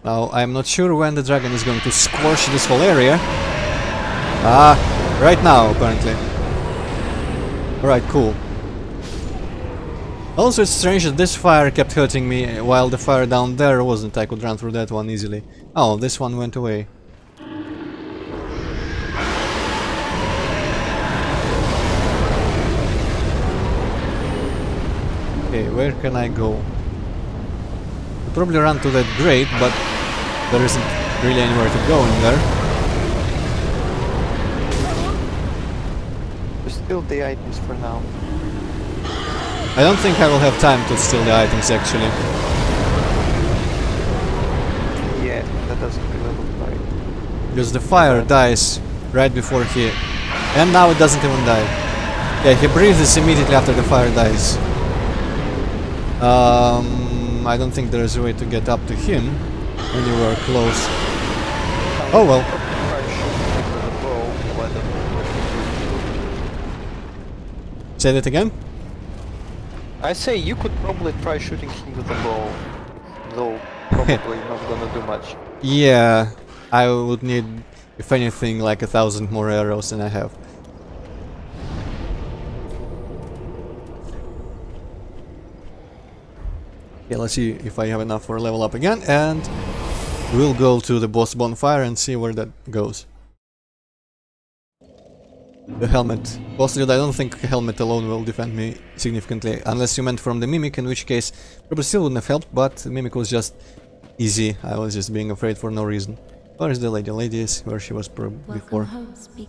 [SPEAKER 1] Now, I'm not sure when the dragon is going to squash this whole area. Ah, right now, apparently. Alright, cool. Also, it's strange that this fire kept hurting me while the fire down there wasn't. I could run through that one easily. Oh, this one went away. Okay, where can I go? I'll probably run to that grate, but there isn't really anywhere to go in there.
[SPEAKER 2] Just steal the items for now.
[SPEAKER 1] I don't think I will have time to steal the items, actually.
[SPEAKER 2] Yeah, that doesn't really look right.
[SPEAKER 1] Because the fire dies right before he... And now it doesn't even die. Yeah, he breathes immediately after the fire dies. I don't think there is a way to get up to him anywhere close. Oh well. Say that again?
[SPEAKER 2] I say you could probably try shooting him with a bow, though probably not gonna do much.
[SPEAKER 1] Yeah, I would need, if anything, like 1,000 more arrows than I have. Yeah, let's see if I have enough for a level up again, and we'll go to the boss bonfire and see where that goes. The helmet. Possibly, I don't think a helmet alone will defend me significantly, unless you meant from the mimic, in which case probably still wouldn't have helped, but the mimic was just easy. I was just being afraid for no reason. Where is the lady? The lady is where she was before.
[SPEAKER 3] Home, speak.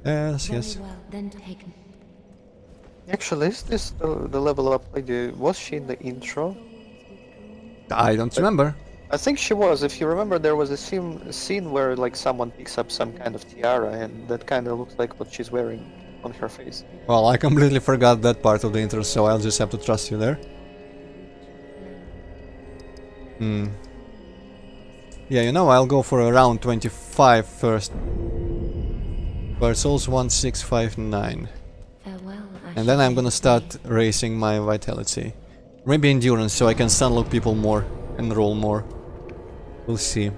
[SPEAKER 1] Yes,
[SPEAKER 3] Very
[SPEAKER 1] yes.
[SPEAKER 3] well, then taken.
[SPEAKER 2] Actually, is this the level up lady? Was she in the intro?
[SPEAKER 1] I don't remember.
[SPEAKER 2] I think she was. If you remember, there was a scene where like someone picks up some kind of tiara, and that kind of looks like what she's wearing on her face.
[SPEAKER 1] Well, I completely forgot that part of the intro, so I'll just have to trust you there. Yeah, you know, I'll go for around 25 first. But Souls 1659.
[SPEAKER 3] Farewell,
[SPEAKER 1] And then I'm gonna start raising my vitality. Maybe endurance, so I can stun-lock people more and roll more. We'll see.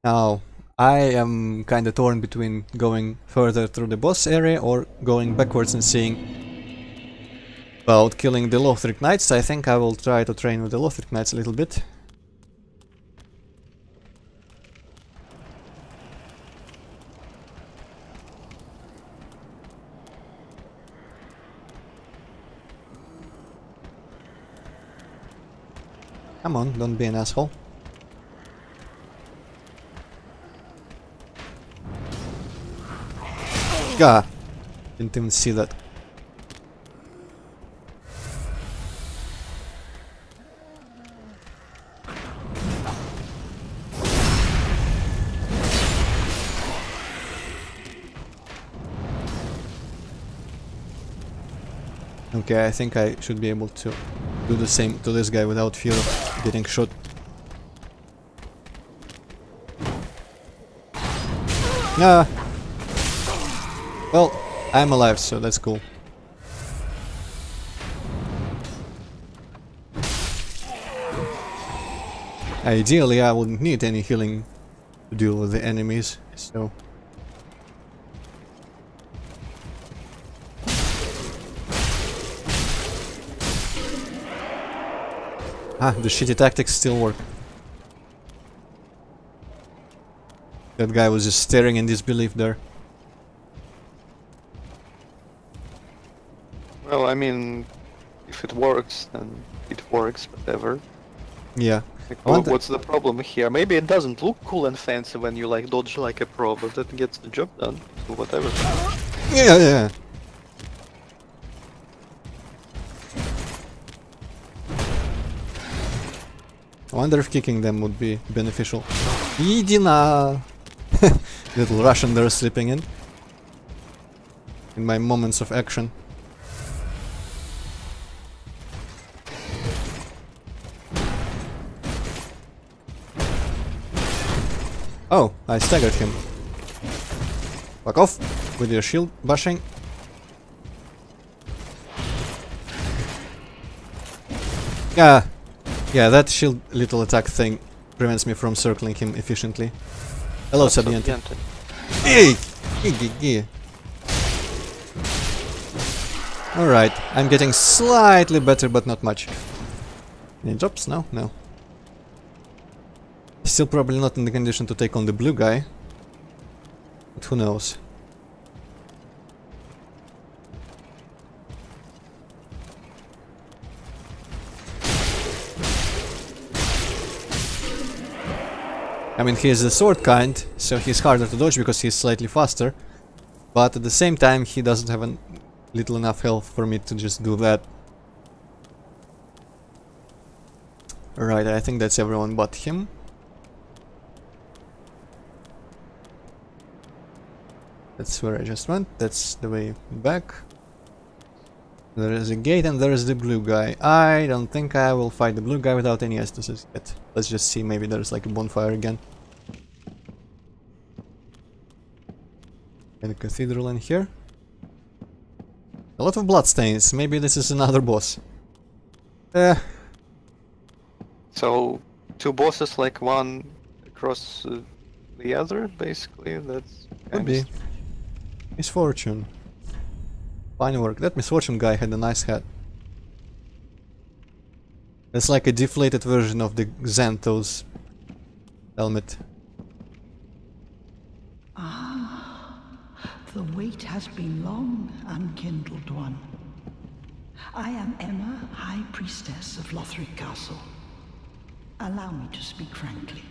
[SPEAKER 1] Now, I am kinda torn between going further through the boss area or going backwards and seeing about killing the Lothric Knights. I think I will try to train with the Lothric Knights a little bit. Come on, don't be an asshole. Gah! Didn't even see that. Okay, I think I should be able to do the same to this guy without fear of getting shot. Ah! Well, I'm alive, so that's cool. Ideally, I wouldn't need any healing to deal with the enemies, so... Ah, the shitty tactics still work. That guy was just staring in disbelief there.
[SPEAKER 2] Well, I mean, if it works, then it works, whatever.
[SPEAKER 1] Yeah.
[SPEAKER 2] Like,
[SPEAKER 1] I want
[SPEAKER 2] what's the problem here? Maybe it doesn't look cool and fancy when you like dodge like a pro, but that gets the job done. So whatever.
[SPEAKER 1] Yeah, yeah. I wonder if kicking them would be beneficial. Yedina! Little Russian there slipping in my moments of action. Oh, I staggered him. Fuck off with your shield bashing. Yeah, that shield little attack thing prevents me from circling him efficiently. Hello, Sabiente. Hey! Alright, I'm getting slightly better, but not much. Any drops? No? No. Still probably not in the condition to take on the blue guy. But who knows? I mean, he is the sword kind, so he's harder to dodge because he's slightly faster. But at the same time, he doesn't have a little enough health for me to just do that. Right, I think that's everyone but him. That's where I just went, that's the way back. There is a gate and there is the blue guy. I don't think I will fight the blue guy without any essences yet. Let's just see, maybe there's like a bonfire again. And a cathedral in here. A lot of bloodstains, maybe this is another boss.
[SPEAKER 2] So, two bosses like one across the other, basically, that's...
[SPEAKER 1] Could be. Misfortune. Fine work. That Misfortune guy had a nice hat. It's like a deflated version of the Xanthos helmet.
[SPEAKER 4] Ah, the wait has been long, unkindled one. I am Emma, High Priestess of Lothric Castle. Allow me to speak frankly.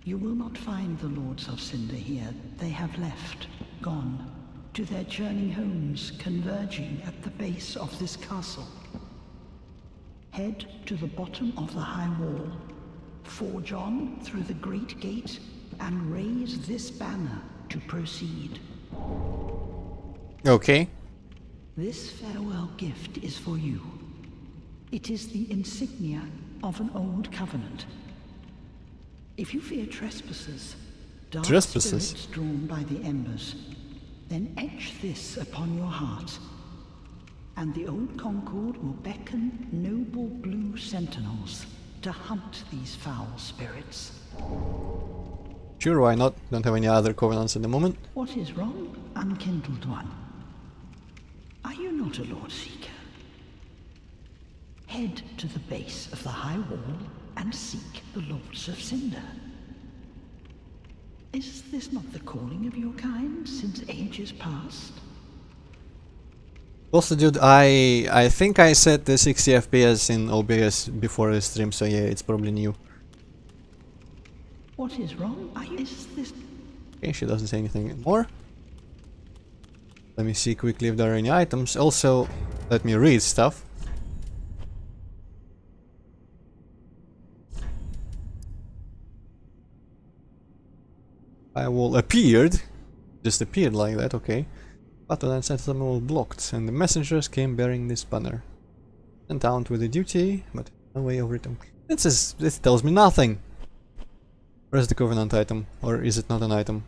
[SPEAKER 4] You will not find the Lords of Cinder here. They have left, gone, to their churning homes, converging at the base of this castle. Head to the bottom of the high wall, forge on through the great gate, and raise this banner to proceed.
[SPEAKER 1] Okay.
[SPEAKER 4] This farewell gift is for you. It is the insignia of an old covenant. If you fear trespassers, dark spirits drawn by the embers, then etch this upon your heart, and the old Concord will beckon noble blue sentinels to hunt these foul spirits.
[SPEAKER 1] Sure, why not? Don't have any other covenants at the moment.
[SPEAKER 4] What is wrong, unkindled one? Are you not a Lord Seeker? Head to the base of the high wall and seek the Lords of Cinder. Is this not the calling of your kind since ages past?
[SPEAKER 1] Also, dude, I think I set the 60 FPS in OBS before the stream, so yeah, it's probably new.
[SPEAKER 4] What is wrong? Is this...
[SPEAKER 1] Okay, she doesn't say anything more. Let me see quickly if there are any items. Also, let me read stuff. Firewall appeared. Just appeared like that, okay. Undead Settlement was blocked, and the messengers came bearing this banner. Sent out with a duty, but no way of return. This tells me nothing! Where's the Covenant item? Or is it not an item?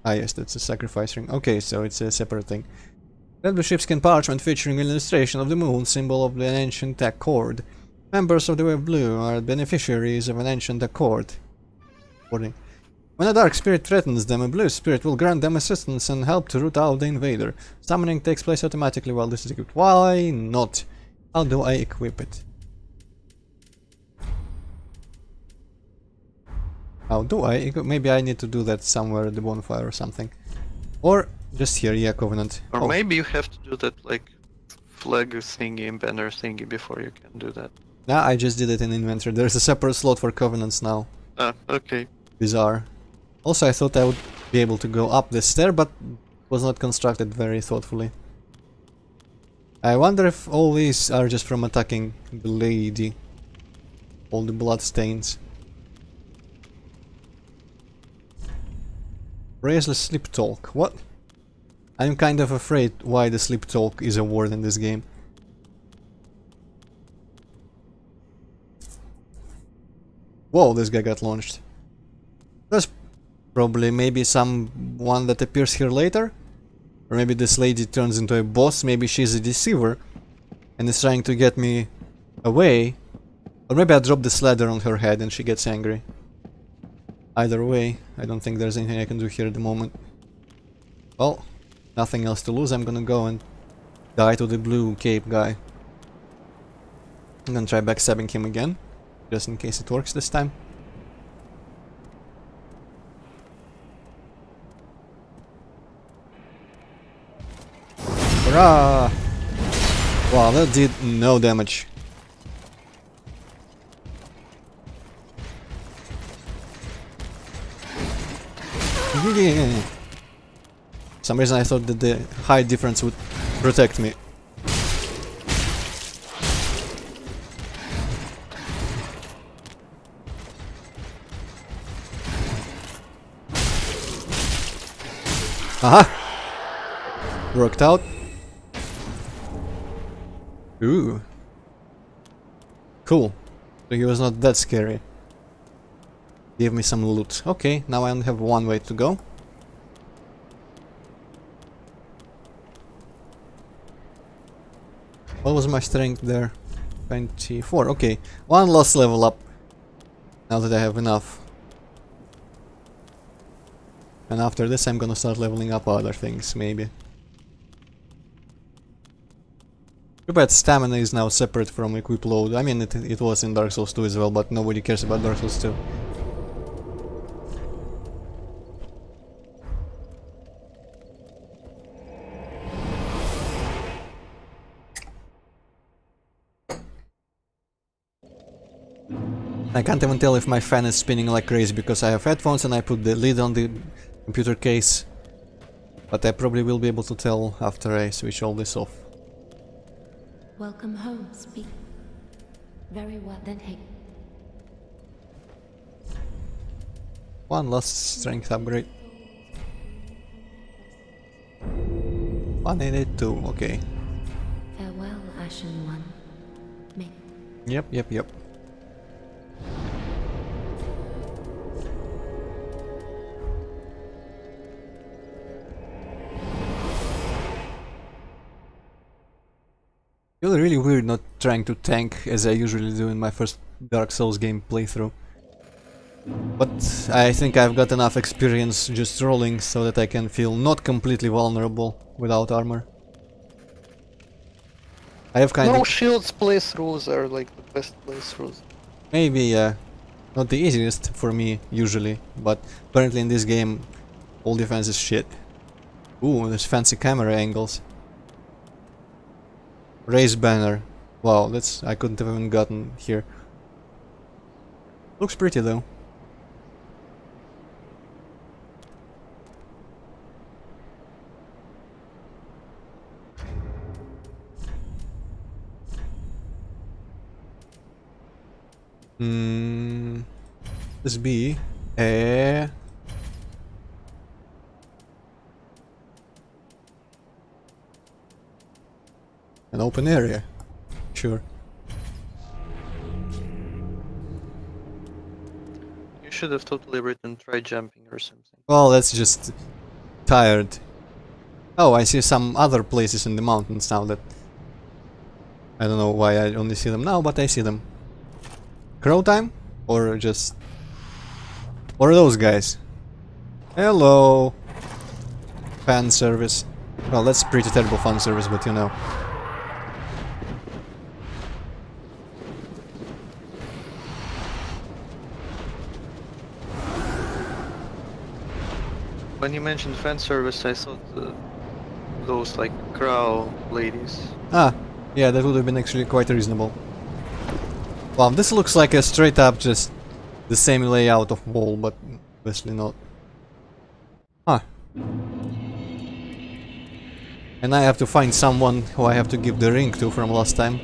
[SPEAKER 1] Ah yes, that's a sacrifice ring. Okay, so it's a separate thing. Red blue sheepskin parchment featuring an illustration of the moon, symbol of an ancient accord. Members of the Way of Blue are beneficiaries of an ancient accord. When a dark spirit threatens them, a blue spirit will grant them assistance and help to root out the invader. Summoning takes place automatically while this is equipped. Why not? How do I equip it? How do I? Maybe I need to do that somewhere at the bonfire or something. Or just here, yeah, Covenant.
[SPEAKER 2] Or
[SPEAKER 1] Oh,
[SPEAKER 2] maybe you have to do that like flag thingy and banner thingy before you can do that.
[SPEAKER 1] nah, I just did it in inventory. There's a separate slot for Covenants now.
[SPEAKER 2] Ah, okay.
[SPEAKER 1] Bizarre. Also, I thought I would be able to go up this stair, but was not constructed very thoughtfully. I wonder if all these are just from attacking the lady. All the blood stains. Raise the sleep talk. What? I'm kind of afraid why the sleep talk is a word in this game. Whoa, this guy got launched. That's probably maybe someone that appears here later? Or maybe this lady turns into a boss, maybe she's a deceiver and is trying to get me away. Or maybe I drop this ladder on her head and she gets angry. Either way, I don't think there's anything I can do here at the moment. Well, nothing else to lose, I'm gonna go and die to the blue cape guy. I'm gonna try backstabbing him again, just in case it works this time. Hurrah! Wow, that did no damage. For some reason I thought that the height difference would protect me. Aha! Worked out. Ooh. Cool. So he was not that scary. Give me some loot. Okay, now I only have one way to go. What was my strength there? 24. Okay, one last level up. Now that I have enough. And after this I'm gonna start leveling up other things, maybe. Too bad stamina is now separate from equip load. I mean, it was in Dark Souls 2 as well, but nobody cares about Dark Souls 2. I can't even tell if my fan is spinning like crazy because I have headphones and I put the lid on the computer case. But I probably will be able to tell after I switch all this off.
[SPEAKER 3] Welcome home, speak. Very well, then hey.
[SPEAKER 1] One last strength upgrade. 182, okay.
[SPEAKER 3] Farewell, Ashen One. May
[SPEAKER 1] Yep. Feel really weird not trying to tank as I usually do in my first Dark Souls game playthrough. But I think I've got enough experience just rolling so that I can feel not completely vulnerable without armor. I have kind
[SPEAKER 2] No
[SPEAKER 1] of...
[SPEAKER 2] shields playthroughs are like the best playthroughs.
[SPEAKER 1] Maybe, yeah. Not the easiest for me, usually, but apparently in this game all defense is shit. Ooh, there's fancy camera angles. Raise banner. Wow, that's... I couldn't have even gotten here. Looks pretty though. This be a... an open area. Sure.
[SPEAKER 2] You should have totally written try jumping or something.
[SPEAKER 1] Well, that's just tired. Oh, I see some other places in the mountains now that... I don't know why I only see them now, but I see them. Crow time? Or just... Or those guys? Hello! Fan service. Well, that's pretty terrible fan service, but you know.
[SPEAKER 2] When you mentioned fan service, I thought those like crow ladies.
[SPEAKER 1] Ah, yeah, that would have been actually quite reasonable. Wow, this looks like a straight up just the same layout of wall, but obviously not. Huh. And I have to find someone who I have to give the ring to from last time.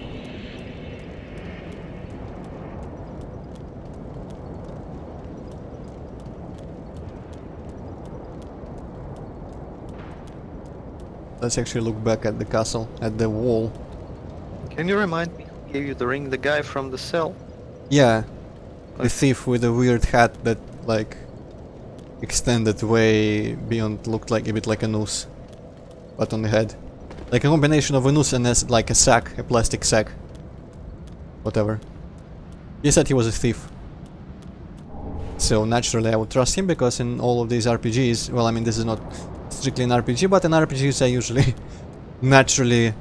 [SPEAKER 1] Let's actually look back at the castle, at the wall.
[SPEAKER 2] Can you remind me who gave you the ring? The guy from the cell?
[SPEAKER 1] Yeah, the thief with a weird hat that like extended way beyond, looked like a bit like a noose, but on the head. Like a combination of a noose and like a sack, a plastic sack. Whatever. He said he was a thief. So naturally I would trust him, because in all of these RPGs, well, I mean, this is not strictly an RPG, but in RPGs I usually naturally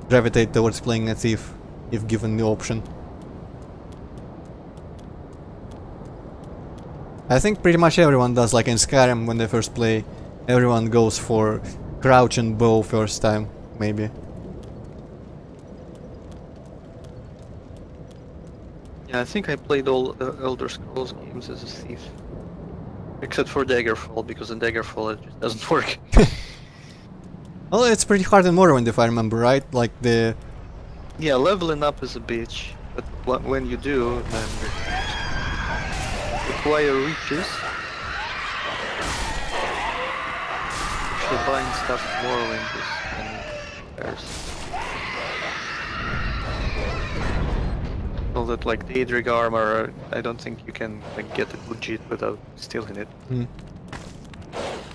[SPEAKER 1] gravitate towards playing a thief if given the option. I think pretty much everyone does, like in Skyrim when they first play, everyone goes for crouch and bow first time, maybe.
[SPEAKER 2] Yeah, I think I played all Elder Scrolls games as a thief. Except for Daggerfall, because in Daggerfall it just doesn't work.
[SPEAKER 1] Well, it's pretty hard in Morrowind if I remember right, like the...
[SPEAKER 2] Yeah, leveling up is a bitch, but when you do, then acquire riches. Actually buying stuff in Morrowind is embarrassing. All that like Daedric armor, I don't think you can like get it legit without stealing it.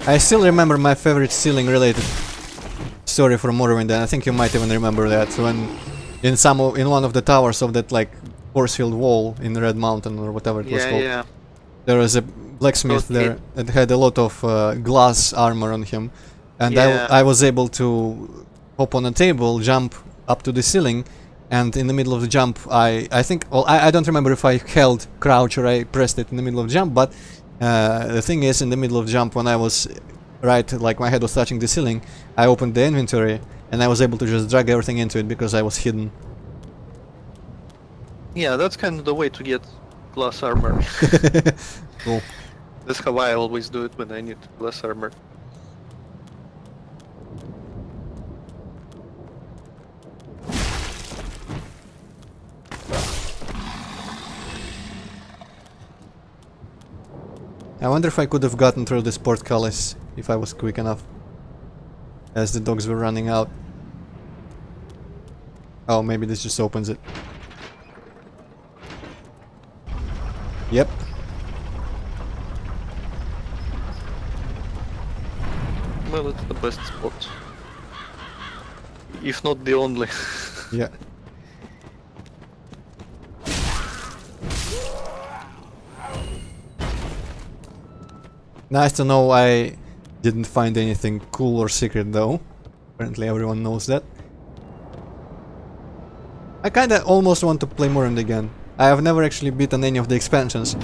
[SPEAKER 1] I still remember my favorite stealing related story from Morrowind, and I think you might even remember that, when in one of the towers of that like force-filled wall in Red Mountain or whatever it was called.
[SPEAKER 2] Yeah.
[SPEAKER 1] There was a blacksmith there that had a lot of glass armor on him, and
[SPEAKER 2] Yeah.
[SPEAKER 1] I was able to hop on a table, jump up to the ceiling, and in the middle of the jump I think, well, I don't remember if I held crouch or I pressed it in the middle of the jump, but the thing is, in the middle of the jump, when I was right, like my head was touching the ceiling, I opened the inventory and I was able to just drag everything into it because I was hidden.
[SPEAKER 2] Yeah, that's kind of the way to get glass armor.
[SPEAKER 1] Cool.
[SPEAKER 2] That's how I always do it when I need glass armor.
[SPEAKER 1] I wonder if I could have gotten through this portcullis if I was quick enough, as the dogs were running out. Oh, maybe this just opens it. Yep.
[SPEAKER 2] Well, it's the best spot. If not the only.
[SPEAKER 1] Yeah. Nice to know I didn't find anything cool or secret though. Apparently everyone knows that. I kinda almost want to play Morrowind again. I have never actually beaten any of the expansions.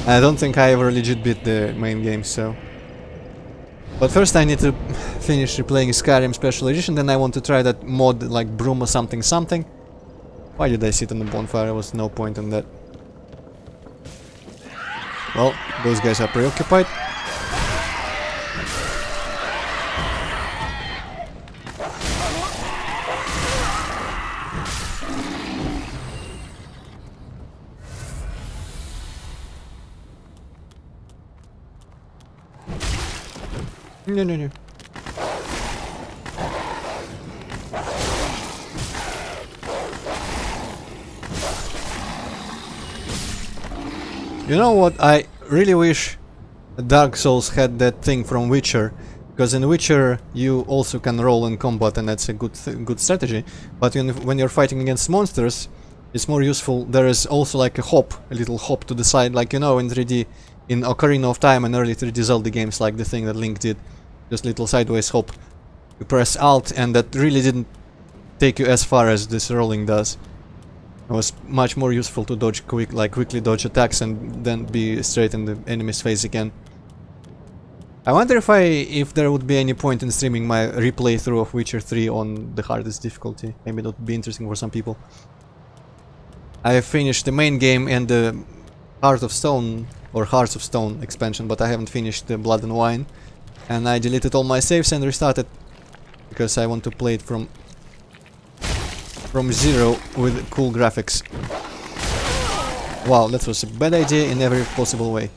[SPEAKER 1] I don't think I ever legit beat the main game, so... But first I need to finish replaying Skyrim Special Edition, then I want to try that mod like Broom or something something. Why did I sit on the bonfire? There was no point in that. Well, those guys are preoccupied. No. You know what? I really wish Dark Souls had that thing from Witcher, because in Witcher you also can roll in combat, and that's a good strategy. But when you're fighting against monsters, it's more useful. There is also like a little hop to the side, like you know in 3D, in Ocarina of Time and early 3D Zelda games, like the thing that Link did. Just little sideways hop. You press Alt, and that really didn't take you as far as this rolling does. It was much more useful to dodge quickly dodge attacks and then be straight in the enemy's face again. I wonder if there would be any point in streaming my replay through of Witcher 3 on the hardest difficulty. Maybe that would be interesting for some people. I have finished the main game and the Heart of Stone or Hearts of Stone expansion, but I haven't finished the Blood and Wine. And I deleted all my saves and restarted because I want to play it from zero with cool graphics. Wow, that was a bad idea in every possible way.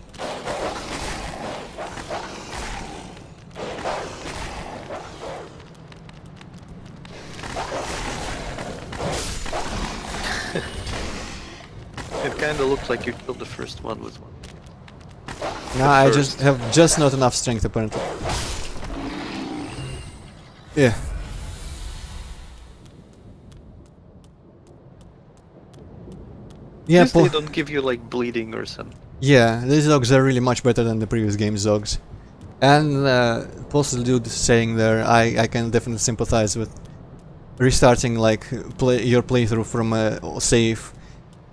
[SPEAKER 2] It kinda looks like you killed the first one with one.
[SPEAKER 1] Nah, I just have not enough strength apparently. Yeah. Yeah,
[SPEAKER 2] They don't give you like bleeding or something.
[SPEAKER 1] yeah, these dogs are really much better than the previous game's dogs. And Postal Dude saying there, I can definitely sympathize with restarting like your playthrough from a save.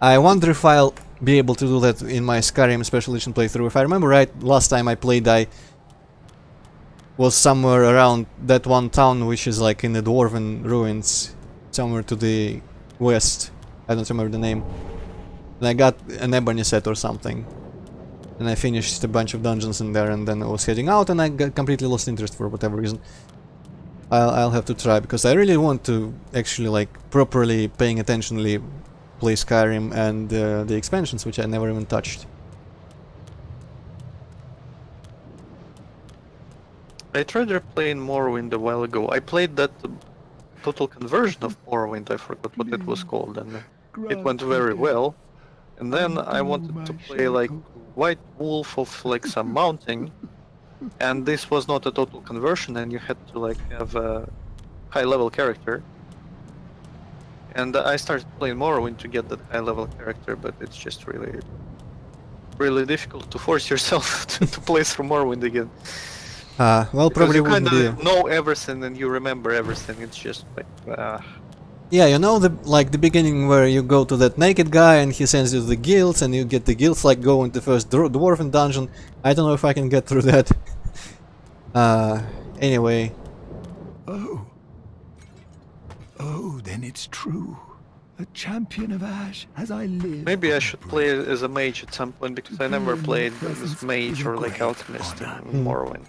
[SPEAKER 1] I wonder if I'll be able to do that in my Skyrim Special Edition playthrough. If I remember right, last time I played I was somewhere around that one town which is like in the Dwarven ruins, somewhere to the west. I don't remember the name. And I got an ebony set or something. And I finished a bunch of dungeons in there and then I was heading out and I got completely lost interest for whatever reason. I'll have to try because I really want to actually like properly paying attentionally play Skyrim and the expansions, which I never even touched.
[SPEAKER 2] I tried replaying Morrowind a while ago. I played that total conversion of Morrowind, I forgot what it was called, and it went very well. And then I wanted to play like White Wolf of like some mountain, and this was not a total conversion, and you had to like have a high-level character. And I started playing Morrowind to get that high-level character, but it's just really difficult to force yourself to play through Morrowind again.
[SPEAKER 1] Well, probably wouldn't be.
[SPEAKER 2] You kind of know everything and you remember everything. It's just like.
[SPEAKER 1] Yeah, you know the beginning where you go to that naked guy and he sends you the guilds and you get the guilds like go into the first dwarven dungeon. I don't know if I can get through that. Anyway.
[SPEAKER 5] Oh, then it's true. A champion of Ash, as I live.
[SPEAKER 2] Maybe I should play as a mage at some point because I never played as mage or like alchemist in Morrowind.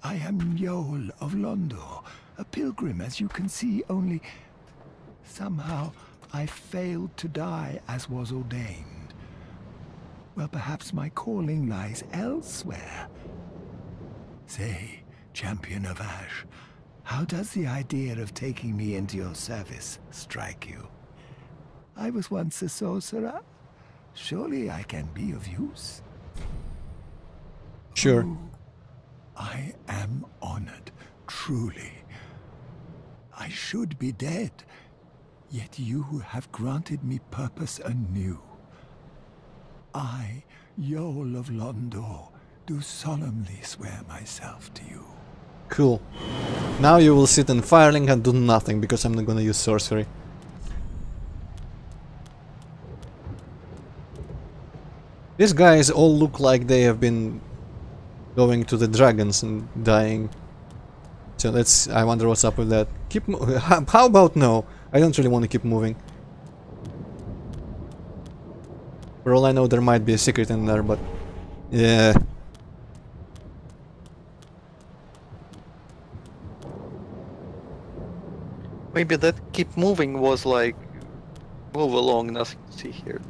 [SPEAKER 5] I am Yol of Londor, a pilgrim, as you can see, only somehow I failed to die as was ordained. Well, perhaps my calling lies elsewhere. Say, champion of Ash, how does the idea of taking me into your service strike you? I was once a sorcerer. Surely I can be of use.
[SPEAKER 1] Sure.
[SPEAKER 5] Oh, I am honored, truly. I should be dead, yet you have granted me purpose anew. I, Yol of Londor, do solemnly swear myself to you.
[SPEAKER 1] Cool. Now you will sit in Firelink and do nothing because I'm not gonna use sorcery. These guys all look like they have been going to the dragons and dying. So I wonder what's up with that. How about no? I don't really want to keep moving. For all I know there might be a secret in there, but yeah.
[SPEAKER 2] Maybe that keep moving was like move along, nothing to see here.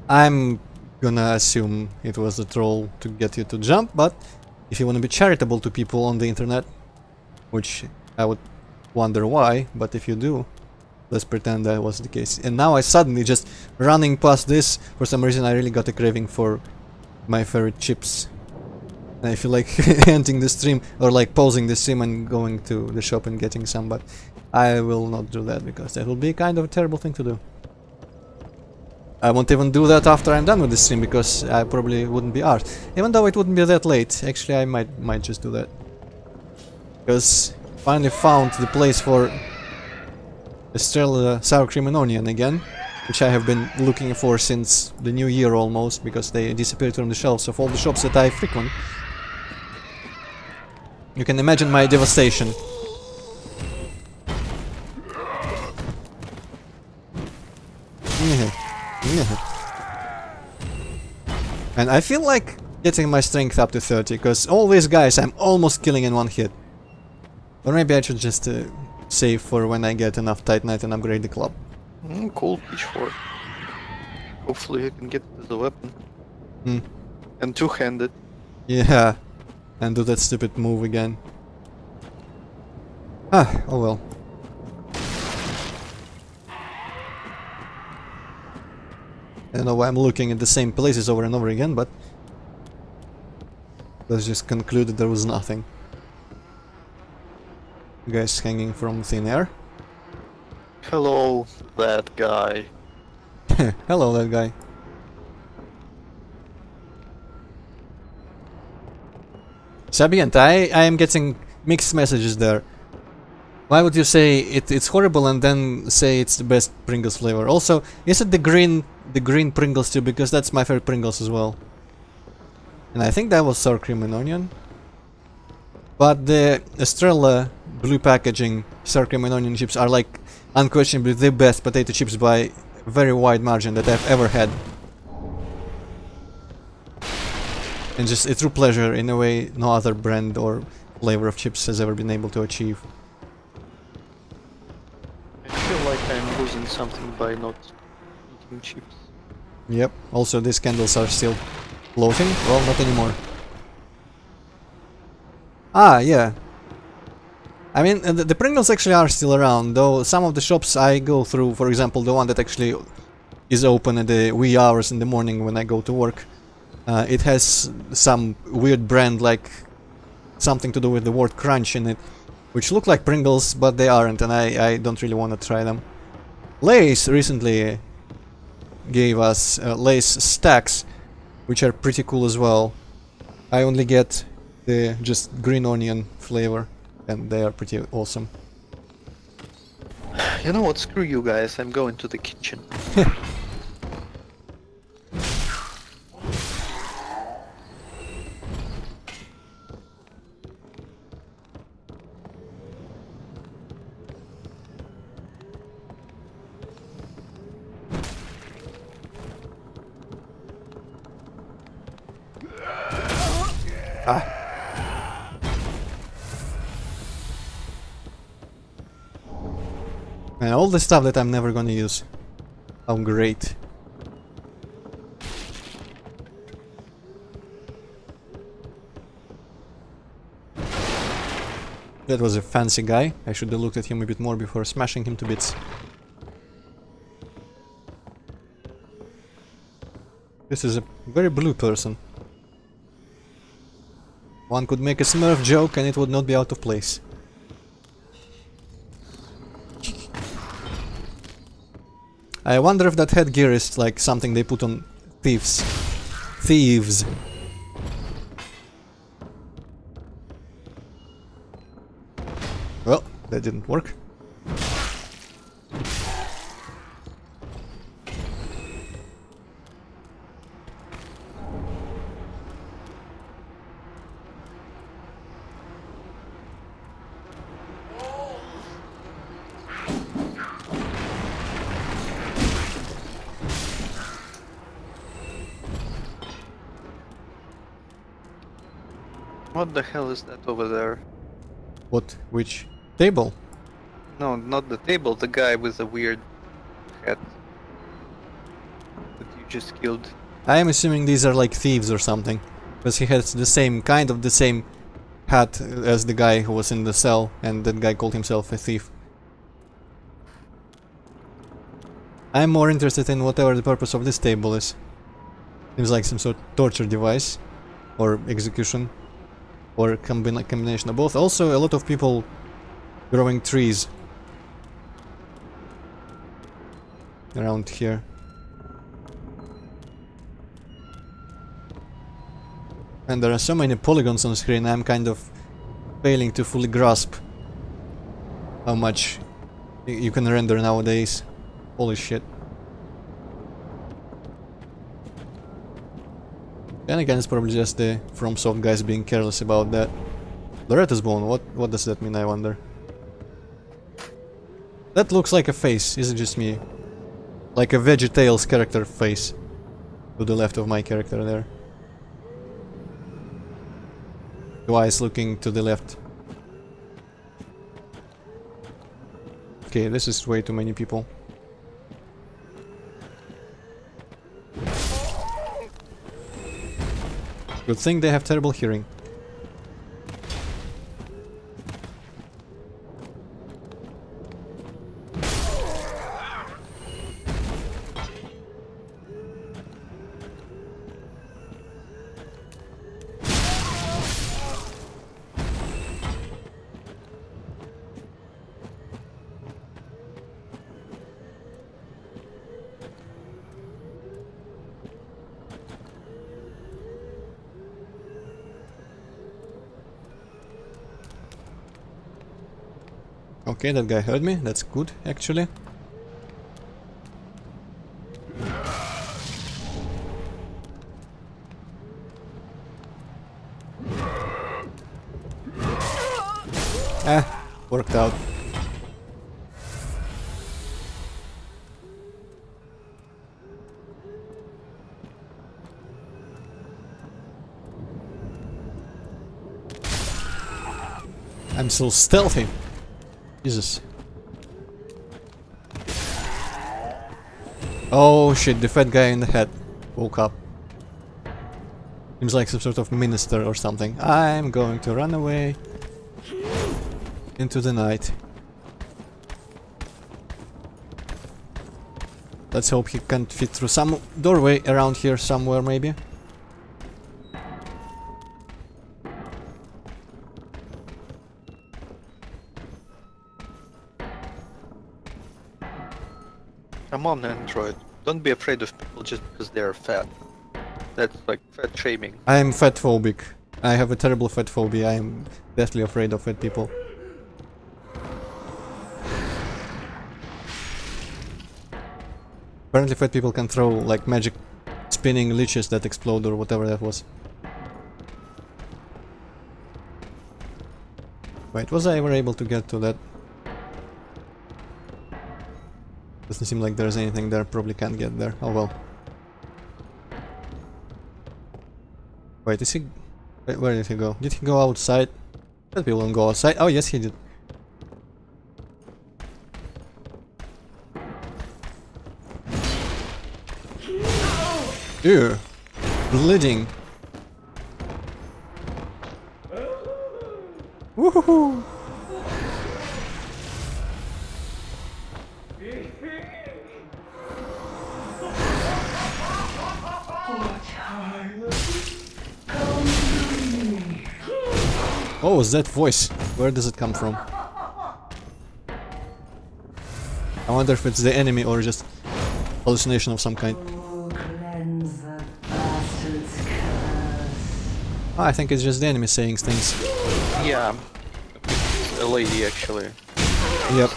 [SPEAKER 1] I'm gonna assume it was a troll to get you to jump, but if you want to be charitable to people on the internet, which I would wonder why, but if you do, let's pretend that was the case. And now I suddenly just running past this, for some reason I really got a craving for my favorite chips. And I feel like ending the stream, or like pausing the stream and going to the shop and getting some, but I will not do that because that will be kind of a terrible thing to do. I won't even do that after I'm done with the stream because I probably wouldn't be arsed. Even though it wouldn't be that late, actually I might just do that. Because finally found the place for Estrella Sour Cream and Onion again, which I have been looking for since the new year almost, because they disappeared from the shelves of all the shops that I frequent. You can imagine my devastation. And I feel like getting my strength up to 30, because all these guys I'm almost killing in one hit. Or maybe I should just save for when I get enough Titanite and upgrade the club.
[SPEAKER 2] Cool pitchfork. Hopefully I can get it as a weapon.
[SPEAKER 1] Hmm.
[SPEAKER 2] And two-handed.
[SPEAKER 1] Yeah, and do that stupid move again. Ah, oh well. I don't know why I'm looking at the same places over and over again, but let's just conclude that there was nothing. Guys hanging from thin air.
[SPEAKER 2] Hello, that guy.
[SPEAKER 1] Hello, that guy. Sabient, I am getting mixed messages there. Why would you say it's horrible and then say it's the best Pringles flavor? Also, is it the green Pringles too? Because that's my favorite Pringles as well. And I think that was sour cream and onion. But the Estrella blue packaging sour cream and onion chips are like unquestionably the best potato chips by a very wide margin that I've ever had. And just a true pleasure in a way no other brand or flavor of chips has ever been able to achieve.
[SPEAKER 2] I feel like I'm losing something by not eating chips.
[SPEAKER 1] Yep, also these candles are still floating. Well, not anymore. Ah, yeah. I mean, the Pringles actually are still around, though some of the shops I go through, for example, the one that actually is open at the wee hours in the morning when I go to work, it has some weird brand, like something to do with the word crunch in it, which look like Pringles, but they aren't, and I don't really want to try them. Lay's recently gave us Lay's stacks, which are pretty cool as well. I only get the just green onion flavor, and they are pretty awesome.
[SPEAKER 2] You know what, screw you guys, I'm going to the kitchen.
[SPEAKER 1] And all the stuff that I'm never gonna use. How great. That was a fancy guy. I should have looked at him a bit more before smashing him to bits. This is a very blue person. One could make a Smurf joke and it would not be out of place. I wonder if that headgear is like something they put on thieves. Thieves. Well, that didn't work.
[SPEAKER 2] What the hell is that over there?
[SPEAKER 1] What? Which? Table?
[SPEAKER 2] No, not the table, the guy with the weird hat that you just killed.
[SPEAKER 1] I am assuming these are like thieves or something, because he has the same, kind of the same hat as the guy who was in the cell, and that guy called himself a thief. I'm more interested in whatever the purpose of this table is. Seems like some sort of torture device, or execution, or a combination of both. Also, a lot of people growing trees around here. And there are so many polygons on the screen, I'm kind of failing to fully grasp how much you can render nowadays. Holy shit. Then again, it's probably just the FromSoft guys being careless about that. Loretta's bone, what does that mean, I wonder? That looks like a face, is it just me? Like a VeggieTales character face. To the left of my character there. Two eyes looking to the left. Okay, this is way too many people. Good thing they have terrible hearing. Okay, that guy heard me. That's good, actually. Worked out. I'm so stealthy. Jesus. Oh shit, the fat guy in the head woke up. Seems like some sort of minister or something. I'm going to run away into the night. Let's hope he can't fit through some doorway around here somewhere, maybe.
[SPEAKER 2] Come on, Antroid. Don't be afraid of people just because they're fat. That's like fat shaming.
[SPEAKER 1] I am fat phobic. I have a terrible fat phobia. I am deathly afraid of fat people. Apparently fat people can throw like magic spinning leeches that explode or whatever that was. Wait, was I ever able to get to that? Doesn't seem like there's anything there, probably can't get there. Oh well. Wait, is he... Wait, where did he go? Did he go outside? That people don't go outside. Oh yes, he did. Ew. Bleeding. Woohoo! Oh, was that voice? Where does it come from? I wonder if it's the enemy or just hallucination of some kind. Oh, I think it's just the enemy saying things.
[SPEAKER 2] Yeah. A lady, actually.
[SPEAKER 1] Yep.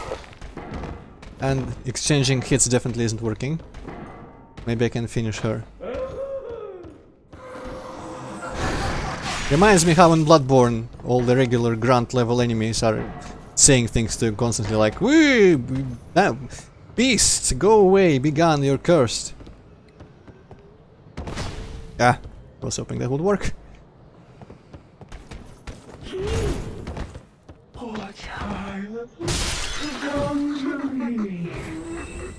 [SPEAKER 1] And exchanging hits definitely isn't working. Maybe I can finish her. Reminds me how in Bloodborne all the regular grunt level enemies are saying things to you constantly like, "Wee, beasts, go away, be gone, you're cursed." Yeah, I was hoping that would work.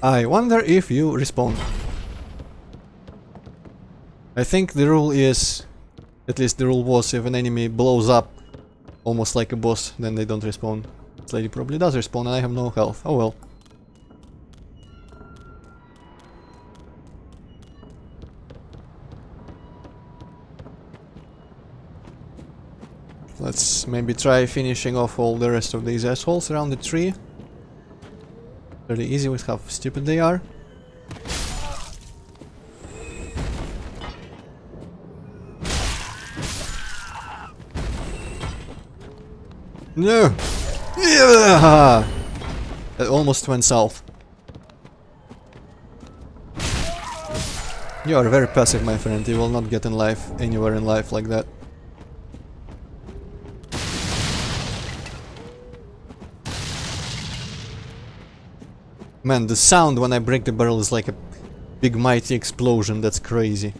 [SPEAKER 1] I wonder if you respawn. I think the rule is, at least the rule was, if an enemy blows up almost like a boss, then they don't respawn. This lady probably does respawn and I have no health. Oh well. Let's maybe try finishing off all the rest of these assholes around the tree. Fairly easy with how stupid they are. No! Yeah! That almost went south. You are very passive, my friend. You will not get in life, anywhere in life like that. Man, the sound when I break the barrel is like a big mighty explosion. That's crazy.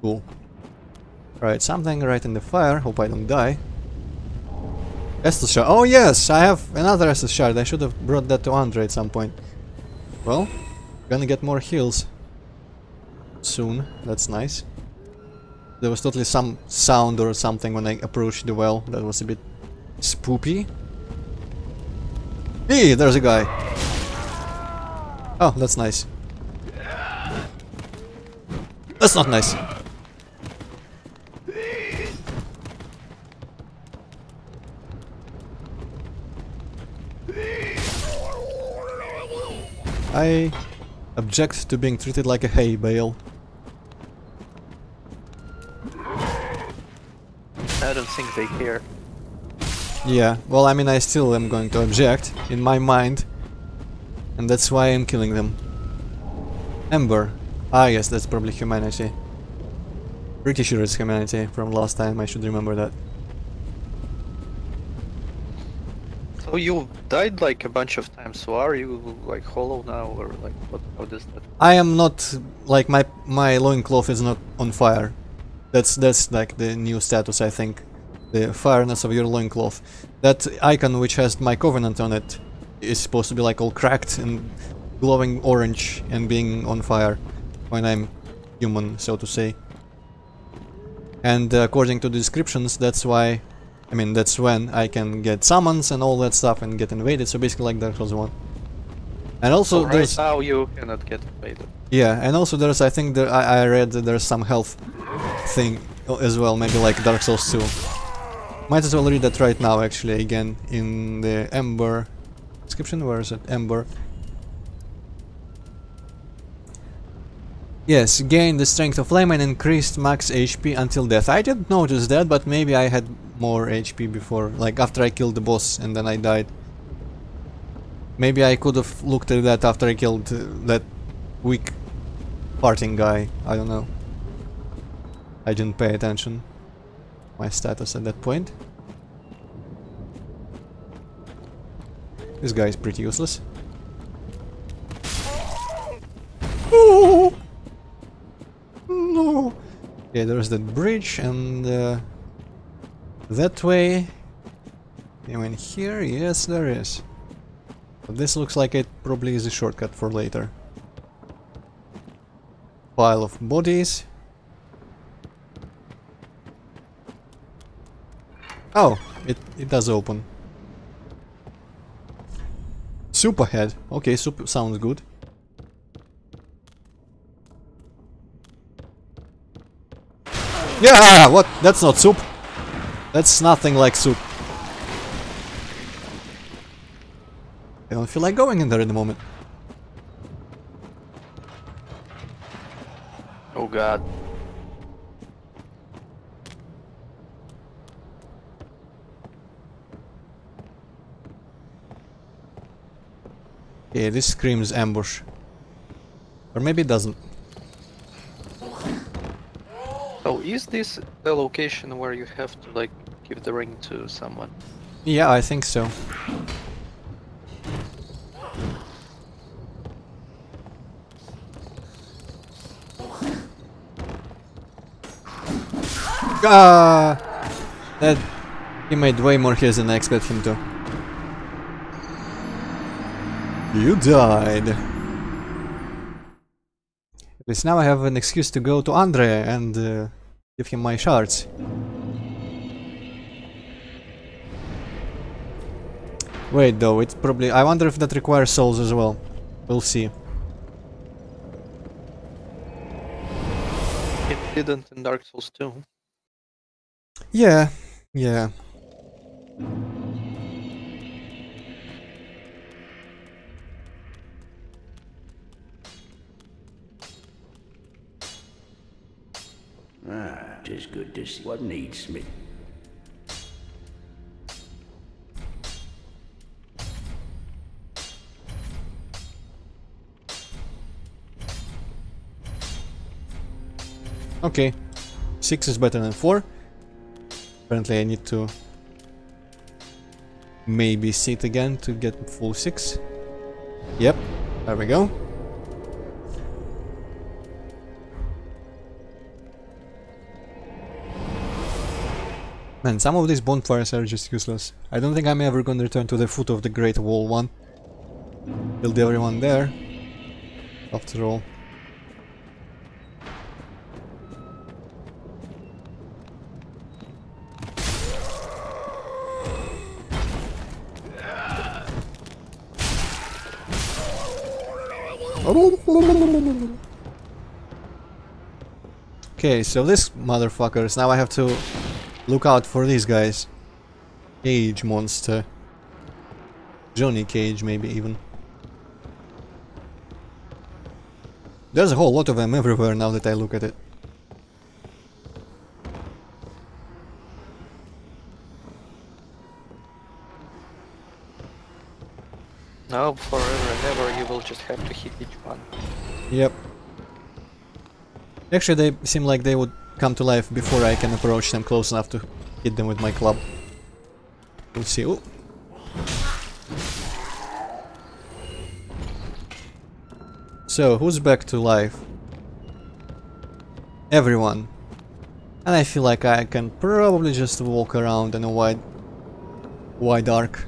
[SPEAKER 1] Cool. Right, something right in the fire. Hope I don't die. Estus shard. Oh yes, I have another Estus shard. I should have brought that to Andre at some point. Well, gonna get more heals soon. That's nice. There was totally some sound or something when I approached the well. That was a bit spoopy. Hey, there's a guy. Oh, that's nice. That's not nice. I object to being treated like a hay bale.
[SPEAKER 2] I don't think they care.
[SPEAKER 1] Yeah, well, I mean, I still am going to object in my mind, and that's why I'm killing them. Ember. Ah, yes, that's probably humanity. Pretty sure it's humanity from last time. I should remember that.
[SPEAKER 2] So you died like a bunch of times. So are you like hollow now, or like what? How does that?
[SPEAKER 1] I am not like my loincloth is not on fire. That's like the new status, I think. The fireness of your loincloth. That icon which has my covenant on it is supposed to be like all cracked and glowing orange and being on fire when I'm human, so to say. And according to the descriptions, that's why, I mean, that's when I can get summons and all that stuff and get invaded, so basically like Dark Souls 1. And also
[SPEAKER 2] right
[SPEAKER 1] there's...
[SPEAKER 2] now you cannot get invaded.
[SPEAKER 1] Yeah, and also there's, I think, I read that there's some health thing as well, maybe like Dark Souls 2. Might as well read that right now, actually, again, in the Ember description. Where is it? Ember. Yes, gain the strength of flame and increased max HP until death. I didn't notice that, but maybe I had more HP before, like after I killed the boss and then I died. Maybe I could have looked at that after I killed that weak parting guy. I don't know. I didn't pay attention. My status at that point. This guy is pretty useless. Oh! No! Yeah, there's that bridge and that way. And in here, yes, there is. But this looks like it probably is a shortcut for later. Pile of bodies. Oh, it does open. Soup ahead. Okay, soup sounds good. Yeah, what? That's not soup. That's nothing like soup. I don't feel like going in there in the moment.
[SPEAKER 2] Oh god.
[SPEAKER 1] Yeah, this screams ambush. Or maybe it doesn't.
[SPEAKER 2] So is this the location where you have to like give the ring to someone?
[SPEAKER 1] Yeah, I think so. Ah! That... He made way more hits than I expected him to. You died. At least now I have an excuse to go to Andre and give him my shards. Wait though, it's probably... I wonder if that requires souls as well. We'll see.
[SPEAKER 2] It didn't in Dark Souls 2.
[SPEAKER 1] Yeah, yeah.
[SPEAKER 6] Ah, 'tis good to see what needs me.
[SPEAKER 1] Okay. 6 is better than 4. Apparently I need to maybe sit again to get full 6. Yep, there we go. Man, some of these bonfires are just useless. I don't think I'm ever gonna return to the foot of the Great Wall one. Killed everyone there, after all. Okay, so this motherfuckers, now I have to look out for these guys. Cage monster. Johnny Cage, maybe even. There's a whole lot of them everywhere now that I look at it.
[SPEAKER 2] Now, forever and ever, you will just have to hit each one.
[SPEAKER 1] Yep. Actually, they seem like they would come to life before I can approach them close enough to hit them with my club. We'll see. Ooh. So, who's back to life? Everyone. And I feel like I can probably just walk around in a wide arc.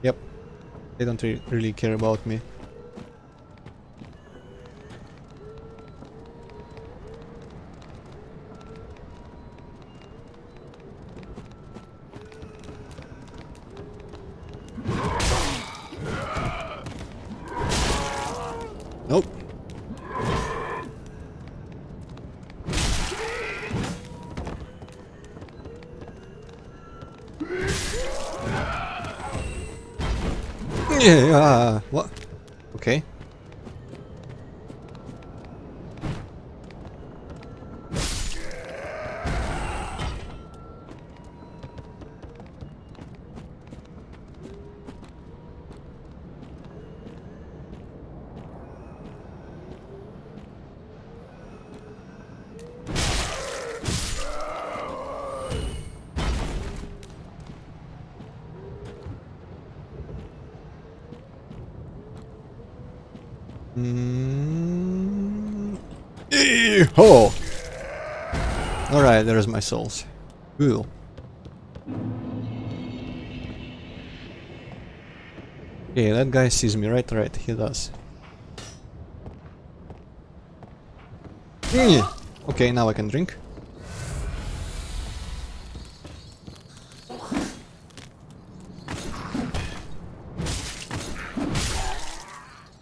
[SPEAKER 1] Yep. They don't really care about me. Nope. Yeah, what? Okay. Oh! Alright, there's my souls. Cool. Okay, that guy sees me, right? Right, he does. Okay, now I can drink.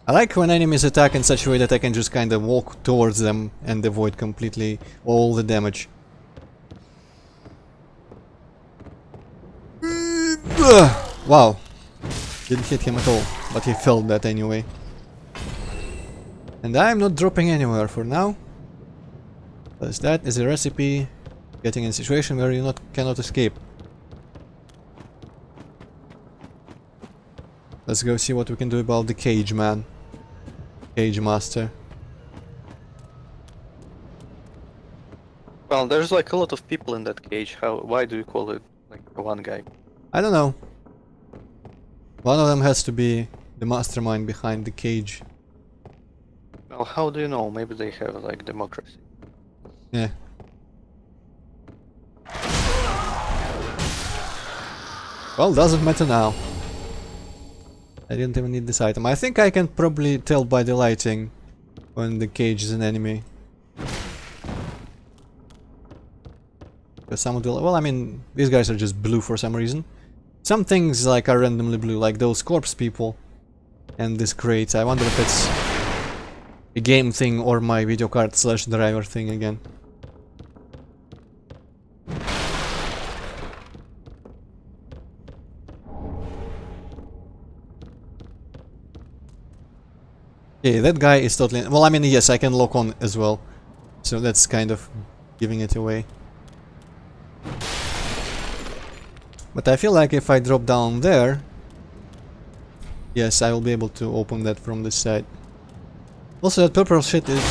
[SPEAKER 1] I like when enemies attack in such a way that I can just kind of walk towards them and avoid completely all the damage. Wow. Didn't hit him at all, but he felt that anyway. And I'm not dropping anywhere for now. Because that is a recipe getting in a situation where you cannot escape. Let's go see what we can do about the cage man. Cage master.
[SPEAKER 2] Well, there's like a lot of people in that cage. Why do you call it like one guy?
[SPEAKER 1] I don't know. One of them has to be the mastermind behind the cage.
[SPEAKER 2] Well, how do you know? Maybe they have like democracy.
[SPEAKER 1] Yeah. Well, doesn't matter now. I didn't even need this item. I think I can probably tell by the lighting when the cage is an enemy. Because some of the... well, I mean, these guys are just blue for some reason. Some things like are randomly blue, like those corpse people. And this crate. I wonder if it's a game thing or my video card / driver thing again. Okay, that guy is totally... well, I mean, yes, I can lock on as well. So that's kind of giving it away. But I feel like if I drop down there... yes, I will be able to open that from this side. Also, that purple shit is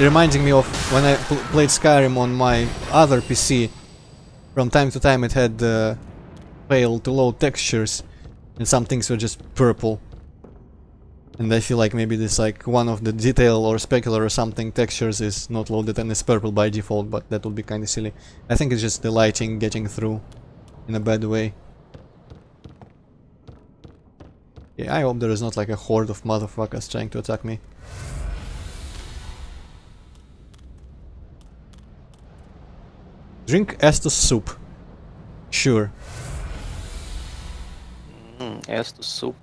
[SPEAKER 1] reminding me of when I played Skyrim on my other PC. From time to time it had pale to low textures, and some things were just purple. And I feel like maybe this like one of the detail or specular or something textures is not loaded and it's purple by default, but that would be kind of silly. I think it's just the lighting getting through in a bad way. Yeah, I hope there is not like a horde of motherfuckers trying to attack me. Drink Estus soup. Sure.
[SPEAKER 2] Estus soup.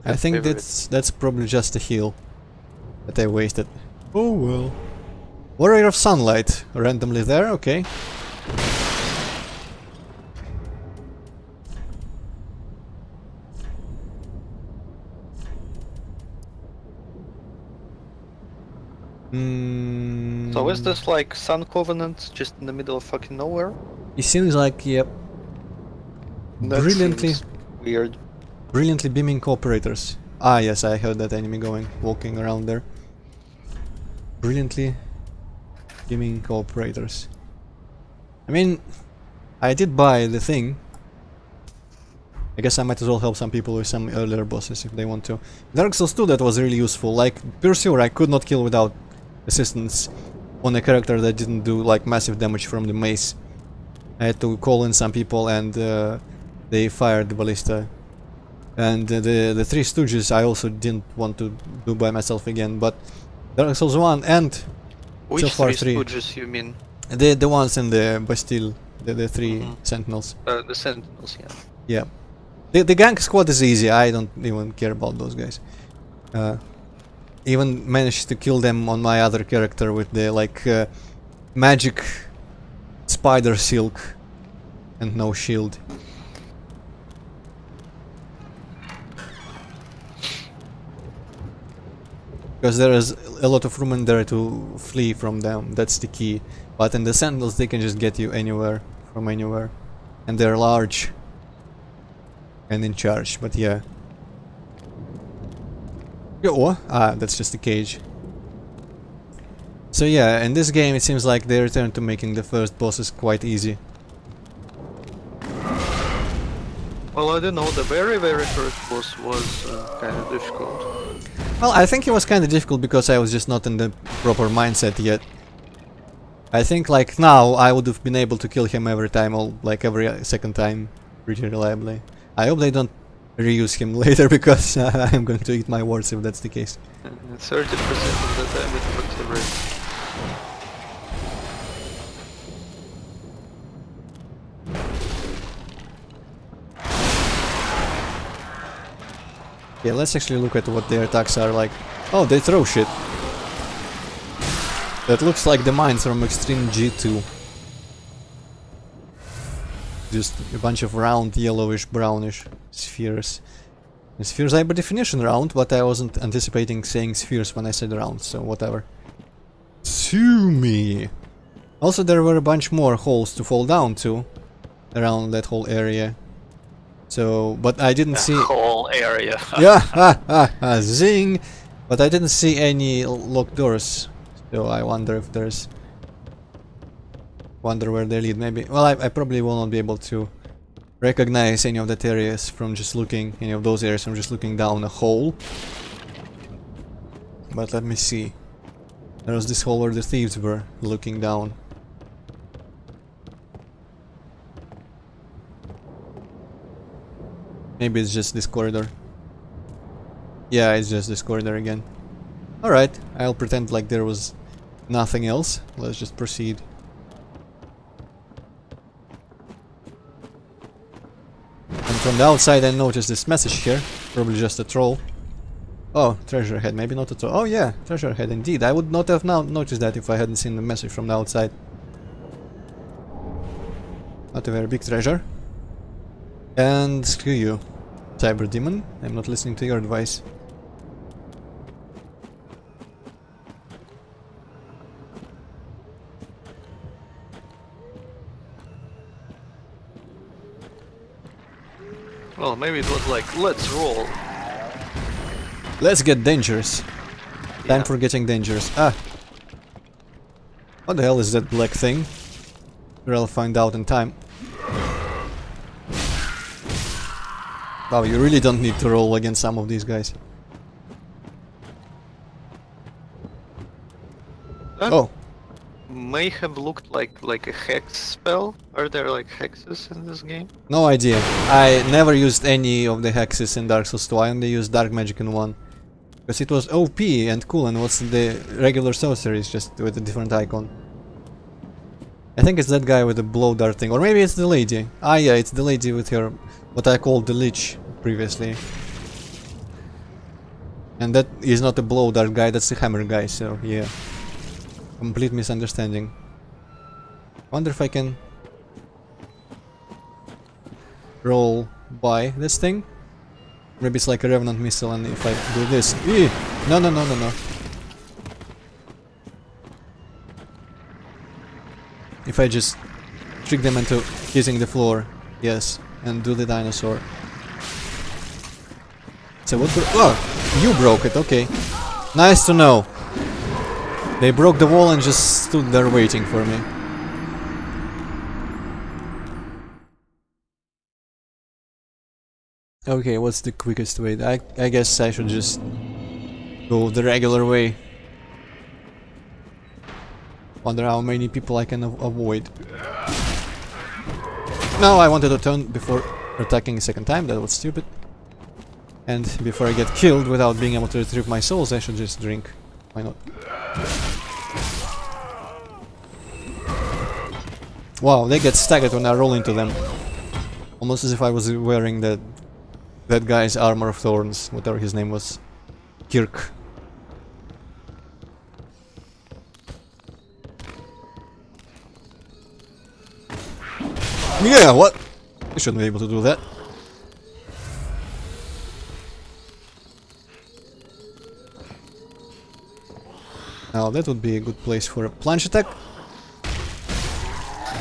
[SPEAKER 1] I think that's probably just a heal that I wasted. Oh well. Warrior of Sunlight. Randomly there, okay.
[SPEAKER 2] So is this like Sun Covenant just in the middle of fucking nowhere?
[SPEAKER 1] It seems like, yep.
[SPEAKER 2] That
[SPEAKER 1] Brilliantly
[SPEAKER 2] seems weird.
[SPEAKER 1] Brilliantly beaming cooperators. Ah yes, I heard that enemy walking around there. Brilliantly beaming cooperators. I mean, I did buy the thing. I guess I might as well help some people with some earlier bosses if they want to. Dark Souls 2, that was really useful. Like, Pursuer I could not kill without assistance on a character that didn't do like massive damage from the mace. I had to call in some people and they fired the ballista. And the Three Stooges I also didn't want to do by myself again, but Dark Souls 1 and
[SPEAKER 2] Which
[SPEAKER 1] so far
[SPEAKER 2] Three
[SPEAKER 1] 3.
[SPEAKER 2] Stooges you mean?
[SPEAKER 1] The ones in the Bastille, the three sentinels.
[SPEAKER 2] The Sentinels, yeah.
[SPEAKER 1] Yeah. The gang squad is easy, I don't even care about those guys. Even managed to kill them on my other character with the like magic spider silk and no shield. Because there is a lot of room in there to flee from them, that's the key. But in the Sentinels they can just get you anywhere, from anywhere. And they're large. And in charge, but yeah. Oh, that's just a cage. So yeah, in this game it seems like they returned to making the first bosses quite easy.
[SPEAKER 2] Well, I don't know, the very first boss was kind of difficult.
[SPEAKER 1] Well, I think it was kind of difficult because I was just not in the proper mindset yet. I think like now I would have been able to kill him every time, or like every second time, pretty reliably. I hope they don't reuse him later because I'm going to eat my words if that's the case.
[SPEAKER 2] 30% of the time it works every.
[SPEAKER 1] Yeah, let's actually look at what their attacks are like. Oh, they throw shit. That looks like the mines from Extreme G2. Just a bunch of round, yellowish, brownish spheres. And spheres are by definition round, but I wasn't anticipating saying spheres when I said round, so whatever. Sue me! Also, there were a bunch more holes to fall down to around that whole area. So, but I didn't see...
[SPEAKER 2] whole area.
[SPEAKER 1] Yeah, zing! But I didn't see any locked doors, so I wonder if there's... Wonder where they lead, maybe... Well, I probably will not be able to recognize any of that areas from just looking... Any of those areas from just looking down a hole. But let me see. There was this hole where the thieves were looking down. Maybe it's just this corridor. Yeah, it's just this corridor again. Alright, I'll pretend like there was nothing else. Let's just proceed. And from the outside I noticed this message here. Probably just a troll. Oh, treasure head, maybe not a troll. Oh yeah, treasure head indeed. I would not have now noticed that if I hadn't seen the message from the outside. Not a very big treasure. And screw you, Cyber Demon. I'm not listening to your advice.
[SPEAKER 2] Well, maybe it was like, let's roll.
[SPEAKER 1] Let's get dangerous. Time
[SPEAKER 2] Yeah.
[SPEAKER 1] for getting dangerous. Ah. What the hell is that black thing? I'll find out in time. Wow, you really don't need to roll against some of these guys.
[SPEAKER 2] That
[SPEAKER 1] Oh,
[SPEAKER 2] may have looked like a hex spell. Are there like hexes in this game?
[SPEAKER 1] no idea. I never used any of the hexes in Dark Souls 2. I only used Dark Magic in 1. Because it was OP and cool, and what's the regular sorceries just with a different icon. I think it's that guy with the blow dart thing, or maybe it's the lady. Ah yeah, it's the lady with her, what I called the Lich previously. And that is not a blow dart guy, that's the hammer guy, so yeah. Complete misunderstanding. Wonder if I can roll by this thing? Maybe it's like a revenant missile, and if I do this... No, no, no, no, no. If I just trick them into hitting the floor, yes, and do the dinosaur. So what? Oh, you broke it. Okay, nice to know. They broke the wall and just stood there waiting for me. Okay, what's the quickest way? I guess I should just go the regular way. Wonder how many people I can avoid. No, I wanted to turn before attacking a second time, that was stupid. And before I get killed without being able to retrieve my souls, I should just drink. Why not? Wow, they get staggered when I roll into them. Almost as if I was wearing that guy's armor of thorns, whatever his name was. Kirk. Yeah, what? You shouldn't be able to do that. Now that would be a good place for a plunge attack.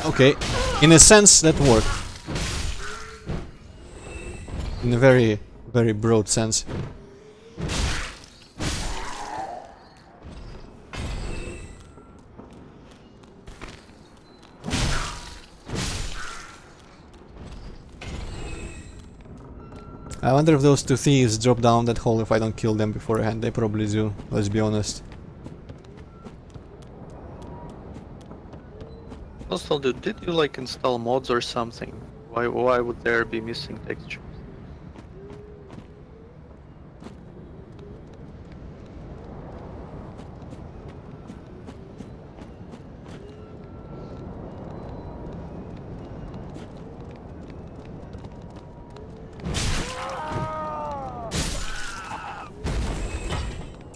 [SPEAKER 1] Okay, in a sense that worked. In a very, very broad sense. I wonder if those two thieves drop down that hole if I don't kill them beforehand. They probably do, let's be honest.
[SPEAKER 2] Also, did you like install mods or something? Why would there be missing textures?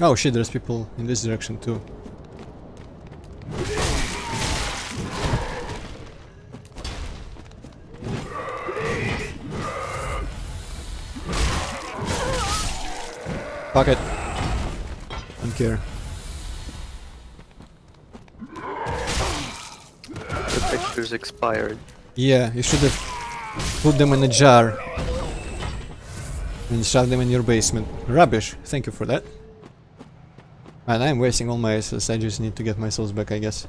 [SPEAKER 1] Oh shit, there's people in this direction too. Fuck it. Don't care.
[SPEAKER 2] The textures expired.
[SPEAKER 1] Yeah, you should have put them in a jar and shove them in your basement. Rubbish. Thank you for that. And I'm wasting all my assets. I just need to get my souls back, I guess.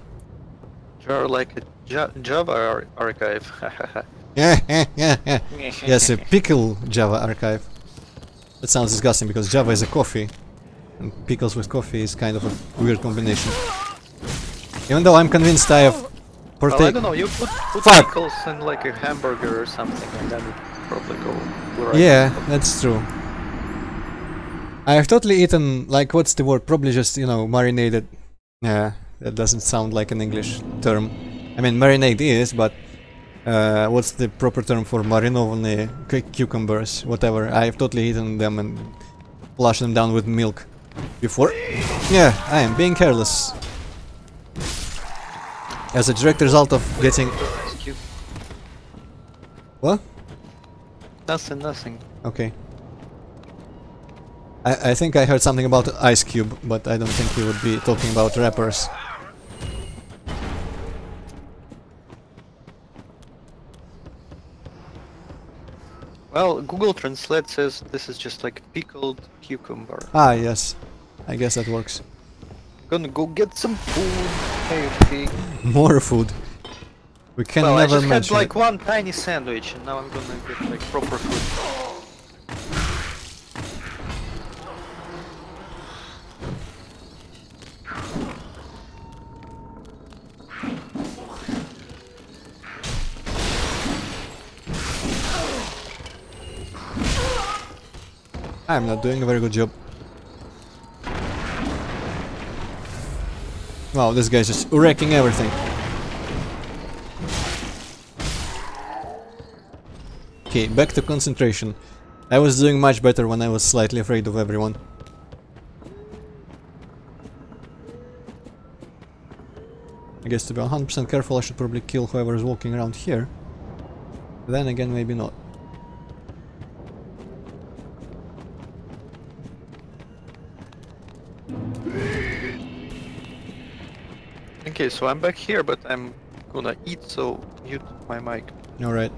[SPEAKER 2] Jar like a Java archive.
[SPEAKER 1] Yes, a pickle Java archive. That sounds disgusting because Java is a coffee. And pickles with coffee is kind of a weird combination. Even though I'm convinced I have
[SPEAKER 2] Well, I don't know, you put pickles in like a hamburger or something and then it probably go right.
[SPEAKER 1] Yeah, that's true. I have totally eaten, like, what's the word? Probably just, you know, marinated. Yeah, that doesn't sound like an English term. I mean, marinade is, but what's the proper term for marinovanные cucumbers? Whatever. I have totally eaten them and flushed them down with milk before. Yeah, I am being careless. As a direct result of getting... What?
[SPEAKER 2] Nothing.
[SPEAKER 1] Okay. I think I heard something about Ice Cube, but I don't think we would be talking about rappers.
[SPEAKER 2] Well, Google Translate says this is just like pickled cucumber.
[SPEAKER 1] Ah, yes. I guess that works.
[SPEAKER 2] Gonna go get some food. Hey, pig.
[SPEAKER 1] More food. We can
[SPEAKER 2] Well, I
[SPEAKER 1] never
[SPEAKER 2] just had
[SPEAKER 1] mention
[SPEAKER 2] like
[SPEAKER 1] it.
[SPEAKER 2] one tiny sandwich, and now I'm gonna get like proper food.
[SPEAKER 1] I'm not doing a very good job. Wow, this guy's just wrecking everything. Okay, back to concentration. I was doing much better when I was slightly afraid of everyone. I guess to be 100% careful I should probably kill whoever is walking around here. Then again, maybe not.
[SPEAKER 2] Okay, so I'm back here, but I'm gonna eat, so mute my mic.
[SPEAKER 1] Alright.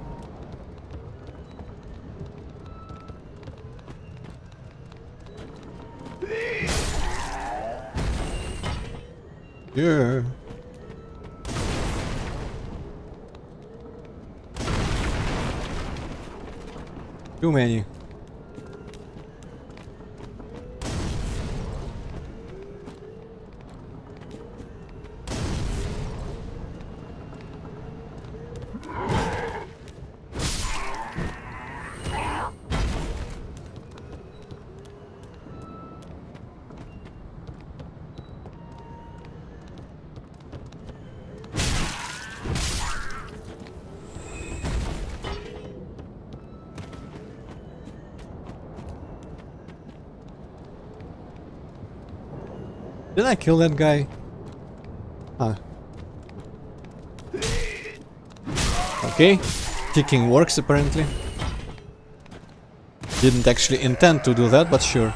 [SPEAKER 1] Yeah. Too many. Did I kill that guy? Huh. Okay. Kicking works apparently. Didn't actually intend to do that, but sure.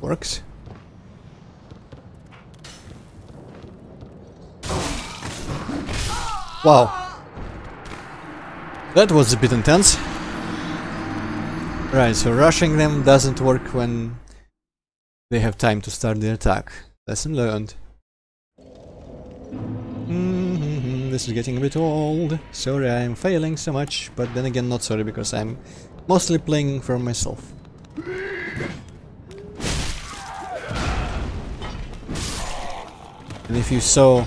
[SPEAKER 1] Works. Wow. That was a bit intense. Right, so rushing them doesn't work when they have time to start the attack. Lesson learned. This is getting a bit old. Sorry I'm failing so much, but then again not sorry because I'm mostly playing for myself. And if you saw,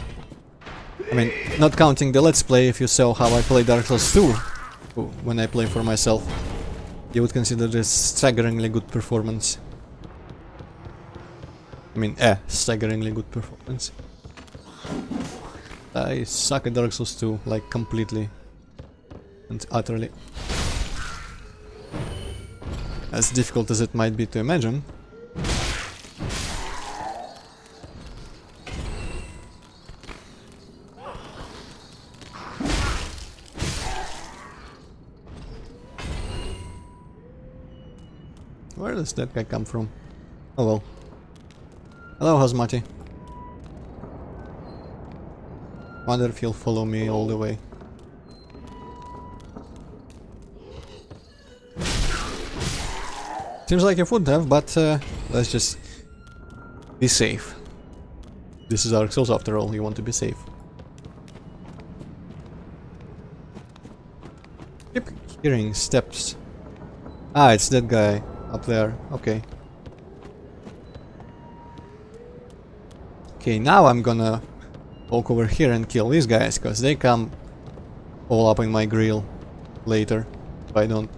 [SPEAKER 1] I mean, not counting the Let's Play, if you saw how I play Dark Souls 2 when I play for myself, you would consider this staggeringly good performance. I mean, staggeringly good performance. I suck at Dark Souls 2, like completely and utterly. As difficult as it might be to imagine. Where does that guy come from? Oh well. Hello, Hazmati. Wonder if he'll follow me all the way. Seems like he would have, but let's just be safe. This is Dark Souls after all, you want to be safe. Keep hearing steps. Ah, it's that guy up there, okay. Okay, now I'm gonna walk over here and kill these guys, because they come all up in my grill later, if I don't.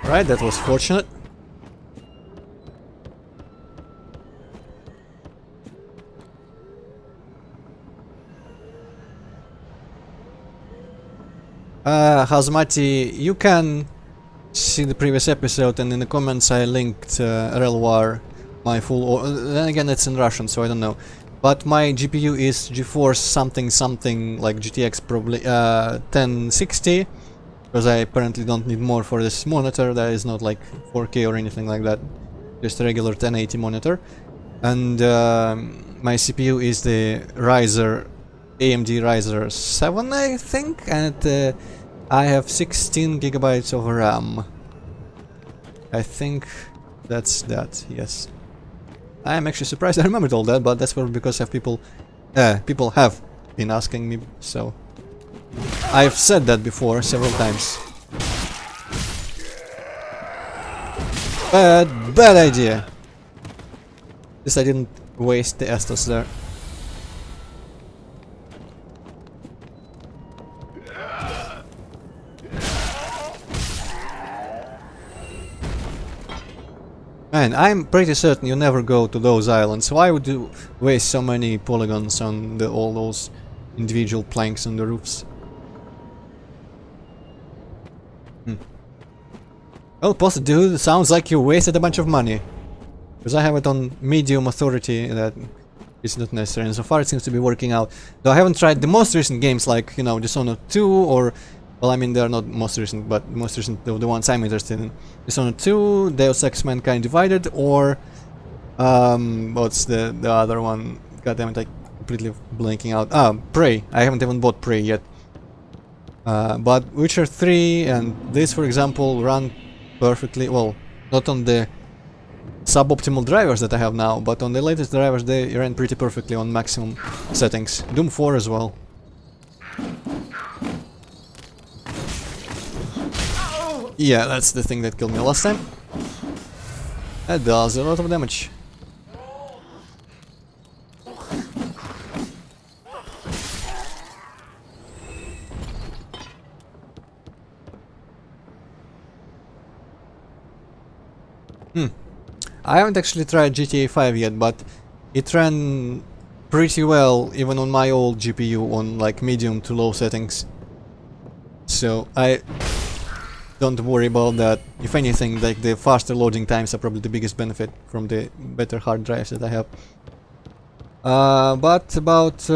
[SPEAKER 1] Right, that was fortunate. Hazmati, you can see the previous episode, and in the comments I linked Relwar my full, or then again it's in Russian, so I don't know. But my GPU is GeForce something like GTX probably 1060, because I apparently don't need more for this monitor. That is not like 4K or anything like that, just a regular 1080 monitor. And my CPU is the AMD Ryzen 7, I think, and I have 16 gigabytes of RAM. I think that's that, yes. I am actually surprised I remembered all that, but that's probably because of people have been asking me, so I've said that before several times. Bad idea. At least I didn't waste the Estus there. Man, I'm pretty certain you never go to those islands. Why would you waste so many polygons on all those individual planks on the roofs? Well, Post dude, sounds like you wasted a bunch of money. Because I have it on medium authority, that is not necessary, and so far it seems to be working out. Though I haven't tried the most recent games like, you know, Dishonored 2 or... Well, I mean, they are not most recent, but most recent of the ones I'm interested in. Dishonored 2, Deus Ex Mankind Divided, or... what's the other one? God damn it, I'm completely blanking out. Ah, Prey. I haven't even bought Prey yet. But Witcher 3 and this, for example, run perfectly... Well, not on the suboptimal drivers that I have now, but on the latest drivers they ran pretty perfectly on maximum settings. Doom 4 as well. Yeah, that's the thing that killed me last time. That does a lot of damage. I haven't actually tried GTA 5 yet, but it ran pretty well even on my old GPU on like medium to low settings. So I don't worry about that. If anything, like the faster loading times are probably the biggest benefit from the better hard drives that I have. But about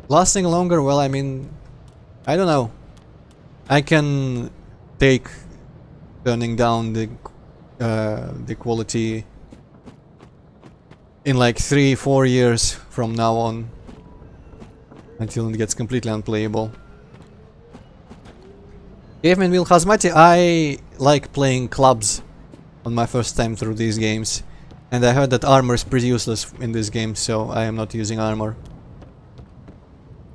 [SPEAKER 1] lasting longer, well, I mean, I don't know. I can take turning down the quality in like 3-4 years from now on, until it gets completely unplayable. Caveman Will Hazmati, I like playing clubs on my first time through these games, and I heard that armor is pretty useless in this game, so I am not using armor.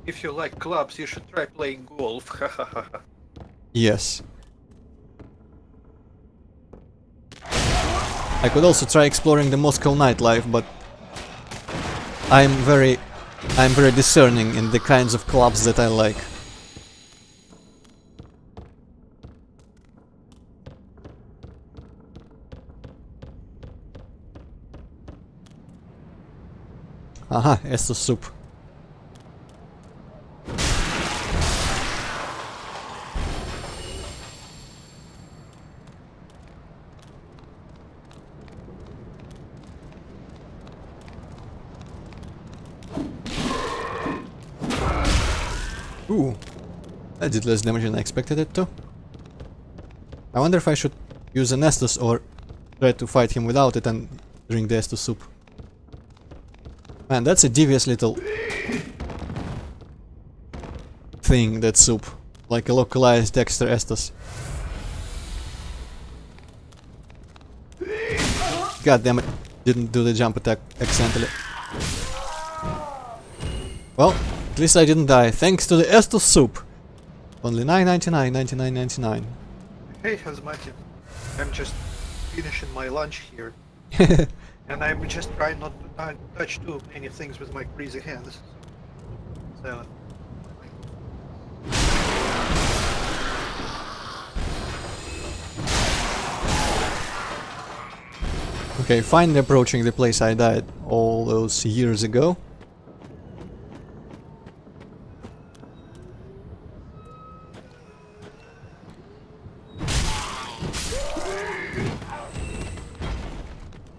[SPEAKER 2] If you like clubs, you should try playing golf.
[SPEAKER 1] Yes. I could also try exploring the Moscow nightlife, but I'm very discerning in the kinds of clubs that I like. Aha, Estus soup. Ooh, that did less damage than I expected it to. I wonder if I should use an Estus or try to fight him without it and drink the Estus soup. Man, that's a devious little thing, that soup. Like a localized extra Estus. God damn it, didn't do the jump attack accidentally. Well, at least I didn't die, thanks to the Estus soup. Only $9.99, $99.99.
[SPEAKER 2] Hey Hazmati, I'm just finishing my lunch here. And I'm just trying not to touch too many things with my greasy hands. So...
[SPEAKER 1] Okay, finally approaching the place I died all those years ago.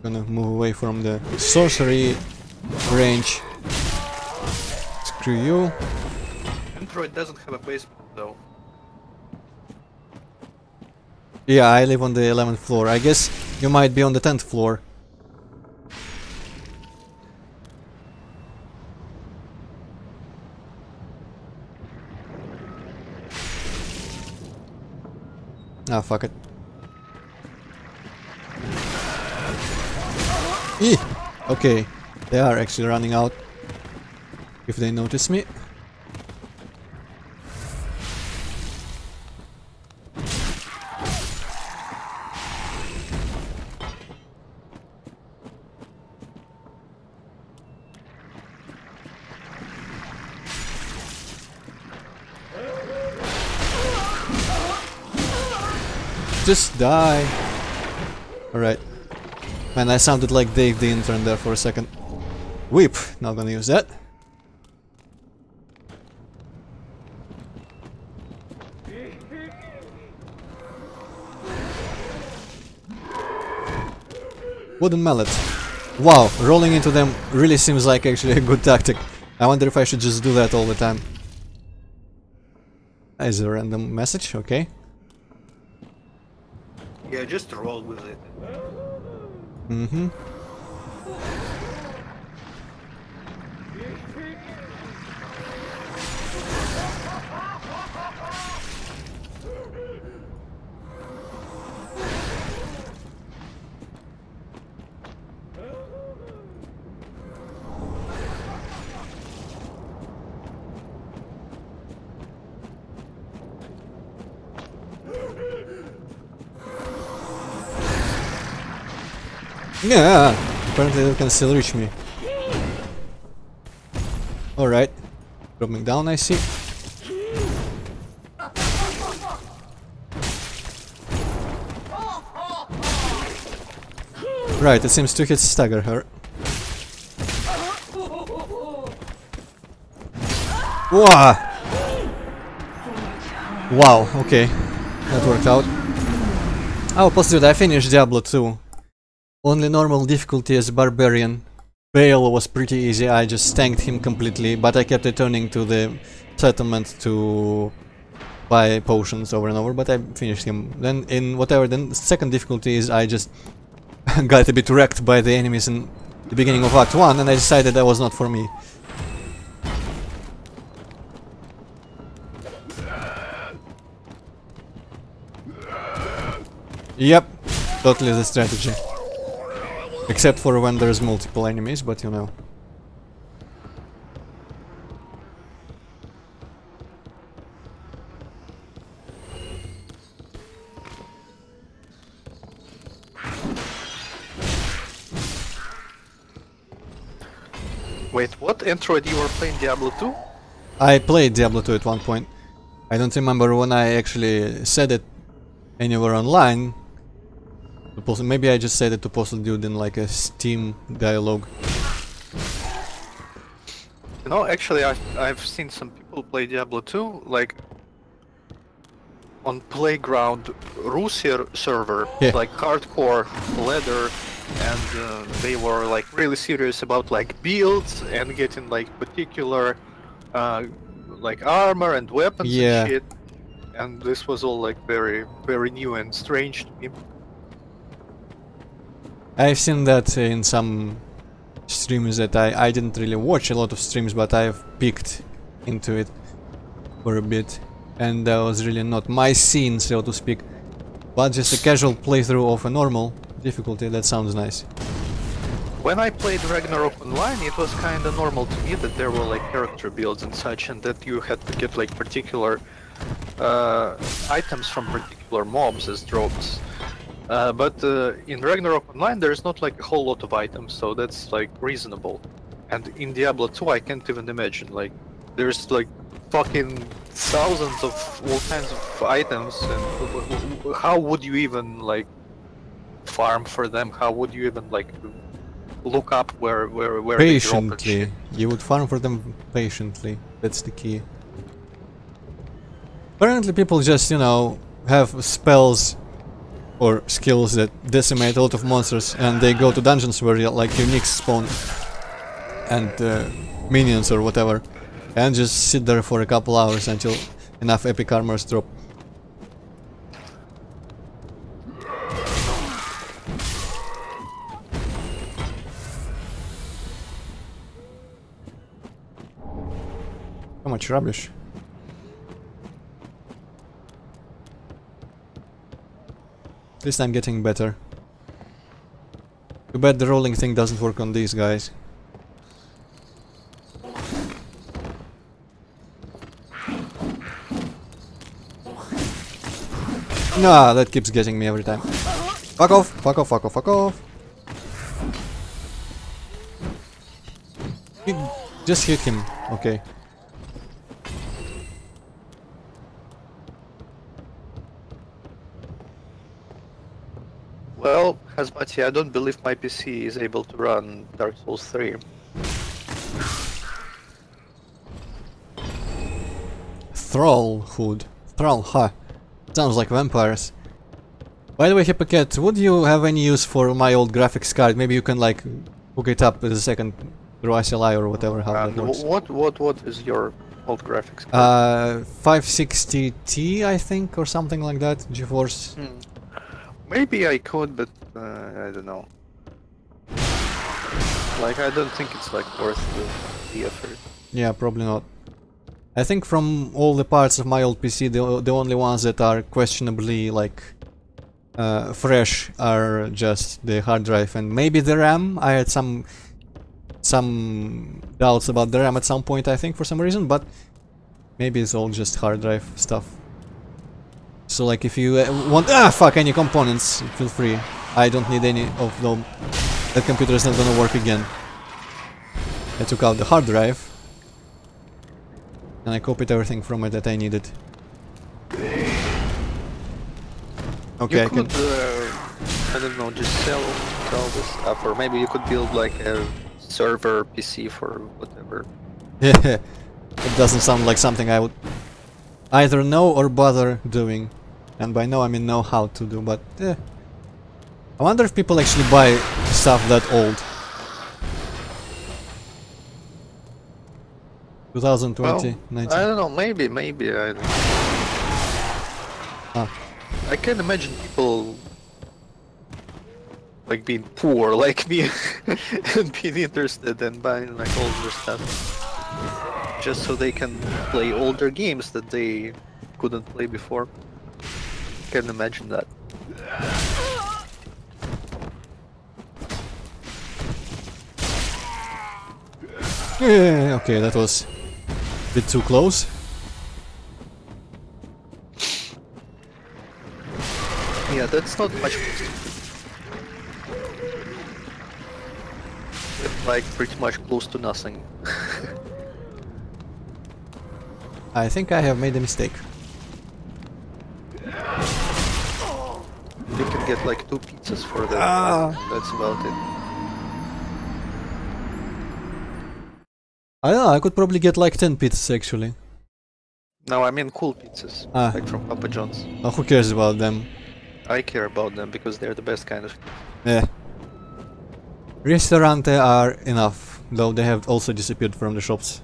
[SPEAKER 1] Gonna move away from the sorcery range. Screw you.
[SPEAKER 2] Antroid doesn't have a basement though.
[SPEAKER 1] Yeah, I live on the 11th floor. I guess you might be on the 10th floor. Ah, fuck it. Eeh! Okay, they are actually running out. If they notice me. Just die. Alright. Man, I sounded like Dave the intern there for a second. Whip! Not gonna use that. Wooden mallet. Wow, rolling into them really seems like actually a good tactic. I wonder if I should just do that all the time. That is a random message, okay.
[SPEAKER 2] Yeah, just roll with it.
[SPEAKER 1] Mm-hmm. Yeah, apparently they can still reach me. Alright. Dropping down, I see. Right, it seems 2 hits stagger her. Wow! Wow, okay. That worked out. Oh, positive, I finished Diablo 2. Only normal difficulty as Barbarian. Bale was pretty easy, I just tanked him completely, but I kept returning to the settlement to buy potions over and over, but I finished him. Then in whatever, then second difficulty is I just got a bit wrecked by the enemies in the beginning of Act 1 and I decided that was not for me. Yep, totally the strategy. Except for when there's multiple enemies, but you know.
[SPEAKER 2] Wait, what? Antroid, you were playing Diablo 2?
[SPEAKER 1] I played Diablo 2 at one point. I don't remember when I actually said it anywhere online. Maybe I just said it to Postal Dude in like a Steam dialogue.
[SPEAKER 2] You know, actually I've seen some people play Diablo 2, like on Playground Russia server,
[SPEAKER 1] Yeah.
[SPEAKER 2] like hardcore leather, and they were like really serious about like builds and getting like particular like armor and weapons
[SPEAKER 1] Yeah.
[SPEAKER 2] and shit. And this was all like very new and strange to me.
[SPEAKER 1] I've seen that in some streams that I didn't really watch a lot of streams, but I've peeked into it for a bit. And that was really not my scene, so to speak. But just a casual playthrough of a normal difficulty, that sounds nice.
[SPEAKER 2] When I played Ragnarok Online, it was kinda normal to me that there were like character builds and such, and that you had to get like particular items from particular mobs as drops. But in Ragnarok Online there's not like a whole lot of items, so that's like reasonable. And in Diablo 2 I can't even imagine, like there's like fucking thousands of all kinds of items, and how would you even like farm for them? How would you even like look up where they drop and
[SPEAKER 1] Patiently.
[SPEAKER 2] shit?
[SPEAKER 1] You would farm for them patiently. That's the key. Apparently people just, you know, have spells or skills that decimate a lot of monsters, and they go to dungeons where like uniques spawn and minions or whatever, and just sit there for a couple hours until enough epic armors drop. How much rubbish. At least I'm getting better. Too bad the rolling thing doesn't work on these guys. Nah, that keeps getting me every time. Fuck off, fuck off, fuck off, fuck off. Just hit him, okay.
[SPEAKER 2] Well, Hazmati, I don't believe my PC is able to run Dark Souls 3.
[SPEAKER 1] Thrallhood. Thrall, huh. Sounds like vampires. By the way, Hippocat, would you have any use for my old graphics card? Maybe you can like hook it up with a second through SLI or whatever, how that works.
[SPEAKER 2] What is your old graphics card?
[SPEAKER 1] 560T, I think, or something like that. GeForce.
[SPEAKER 2] Maybe I could, but I don't know. Like, I don't think it's like worth the effort.
[SPEAKER 1] Yeah, probably not. I think from all the parts of my old PC, the only ones that are questionably like fresh are just the hard drive and maybe the RAM. I had some doubts about the RAM at some point, I think, for some reason, but maybe it's all just hard drive stuff. So like if you want any components, feel free. I don't need any of them. That computer is not gonna work again. I took out the hard drive and I copied everything from it that I needed. Okay,
[SPEAKER 2] you could, I don't know, just sell this stuff, or maybe you could build like a server PC for whatever.
[SPEAKER 1] Yeah, it doesn't sound like something I would either know or bother doing. And by know I mean know how to do, but I wonder if people actually buy stuff that old. 2020,
[SPEAKER 2] well,
[SPEAKER 1] 19.
[SPEAKER 2] I don't know, maybe, I don't know. I can imagine people like being poor like me and being interested in buying like older stuff just so they can play older games that they couldn't play before. Can imagine that.
[SPEAKER 1] Yeah, okay, that was a bit too close.
[SPEAKER 2] Yeah, that's not much. It's like pretty much close to nothing.
[SPEAKER 1] I think I have made a mistake.
[SPEAKER 2] You can get like 2 pizzas for that. That's about it.
[SPEAKER 1] I don't know, I could probably get like 10 pizzas actually.
[SPEAKER 2] No, I mean cool pizzas, like from Papa John's.
[SPEAKER 1] Oh, who cares about them?
[SPEAKER 2] I care about them because they're the best kind of.
[SPEAKER 1] Yeah. Ristorante are enough, though they have also disappeared from the shops.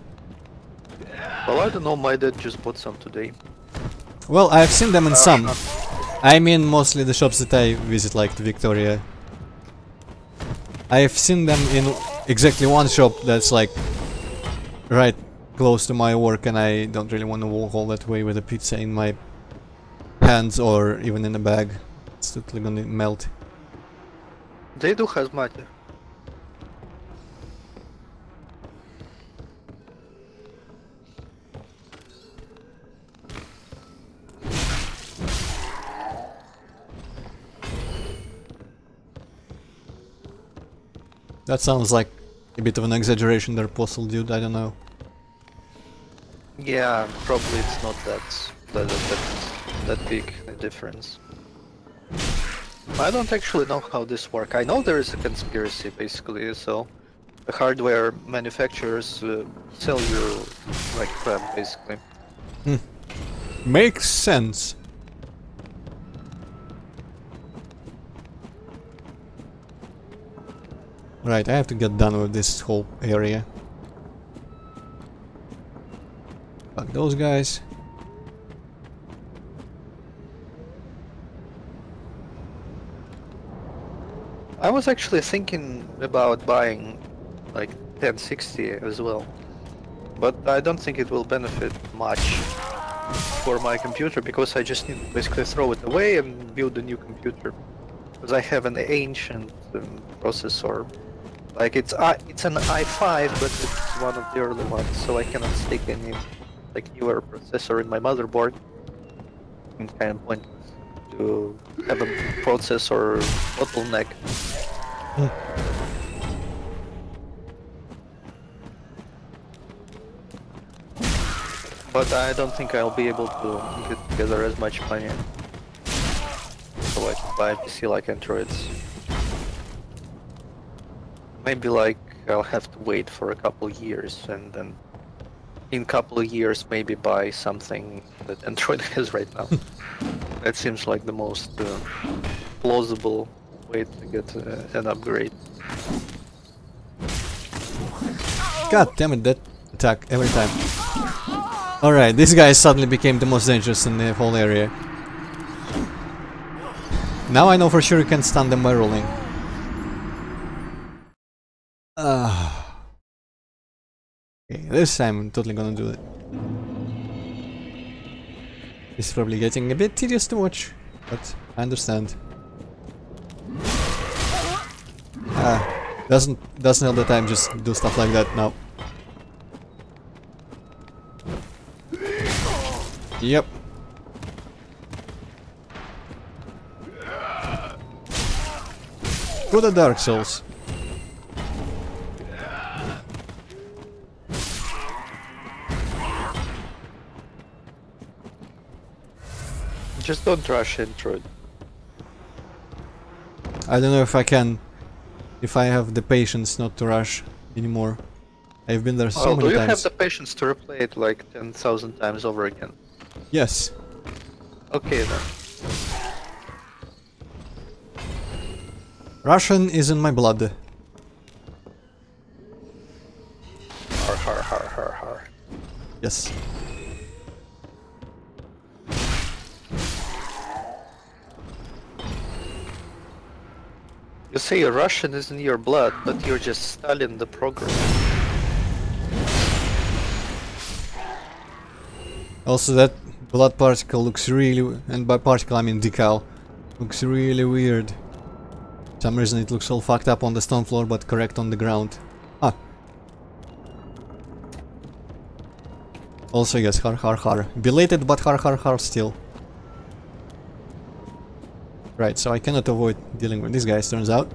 [SPEAKER 2] Well, I don't know, my dad just bought some today.
[SPEAKER 1] Well, I've seen them in some. I mean mostly the shops that I visit, like the Victoria. I've seen them in exactly one shop that's like right close to my work, and I don't really want to walk all that way with a pizza in my hands or even in a bag. It's totally gonna melt.
[SPEAKER 2] They do hazmat.
[SPEAKER 1] That sounds like a bit of an exaggeration there, Postal dude, I don't know.
[SPEAKER 2] Yeah, probably it's not that big a difference. I don't actually know how this works. I know there is a conspiracy, basically, so the hardware manufacturers sell you like crap, basically.
[SPEAKER 1] Makes sense. Right, I have to get done with this whole area. Fuck those guys.
[SPEAKER 2] I was actually thinking about buying like 1060 as well, but I don't think it will benefit much for my computer because I just need to basically throw it away and build a new computer. Because I have an ancient processor. Like it's an i5, but it's one of the early ones, so I cannot stick any like newer processor in my motherboard. It's kind of pointless to have a processor bottleneck. But I don't think I'll be able to get together as much money so I can buy a PC like Antroids. Maybe like I'll have to wait for a couple years and then in a couple of years maybe buy something that Antroid has right now. That seems like the most plausible way to get an upgrade.
[SPEAKER 1] God damn it, that attack every time. Alright, this guy suddenly became the most dangerous in the whole area. Now I know for sure you can stun them by rolling. Okay, this time I'm totally gonna do it. It's probably getting a bit tedious to watch, but I understand. Doesn't help that time just do stuff like that now. Yep. To the Dark Souls.
[SPEAKER 2] Just don't rush Antroid.
[SPEAKER 1] I don't know if I can, if I have the patience not to rush anymore. I've been there so many
[SPEAKER 2] do you
[SPEAKER 1] times.
[SPEAKER 2] have the patience to replay it like 10,000 times over again?
[SPEAKER 1] Yes.
[SPEAKER 2] Okay then.
[SPEAKER 1] Russian is in my blood.
[SPEAKER 2] Har har har har har.
[SPEAKER 1] Yes.
[SPEAKER 2] You say Russian is in your blood, but you're just Stalin the program.
[SPEAKER 1] Also, that blood particle looks really, and by particle I mean decal, looks really weird. For some reason it looks all fucked up on the stone floor, but correct on the ground. Ah. Also, yes, har har har. Belated, but har har har still. Right, so I cannot avoid dealing with these guys, turns out.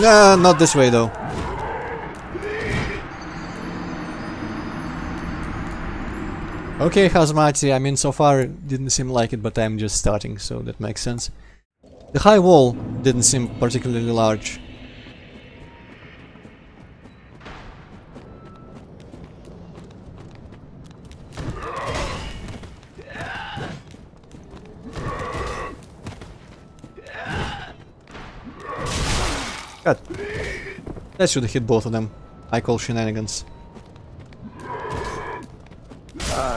[SPEAKER 1] Nah, not this way though. Okay, Hazmati, I mean so far it didn't seem like it, but I'm just starting, so that makes sense. The high wall didn't seem particularly large. God. That should have hit both of them. I call shenanigans.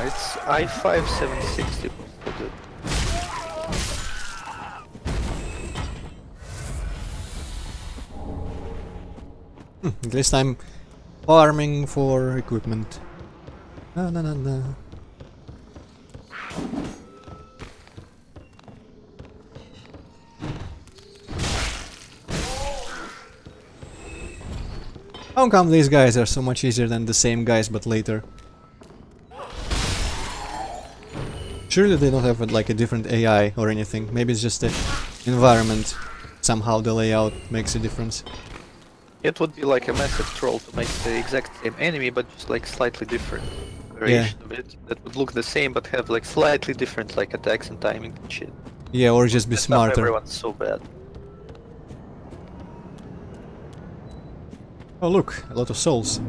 [SPEAKER 2] It's i5 760.
[SPEAKER 1] At least I'm farming for equipment. Na na na na. How come these guys are so much easier than the same guys but later? Surely they don't have like a different AI or anything. Maybe it's just the environment. Somehow the layout makes a difference.
[SPEAKER 2] It would be like a massive troll to make the exact same enemy, but just like slightly different variation of it. That would look the same, but have like slightly different like attacks and timing and shit.
[SPEAKER 1] Yeah, or just be
[SPEAKER 2] That's not
[SPEAKER 1] smarter.
[SPEAKER 2] everyone's so bad.
[SPEAKER 1] Oh look, a lot of souls.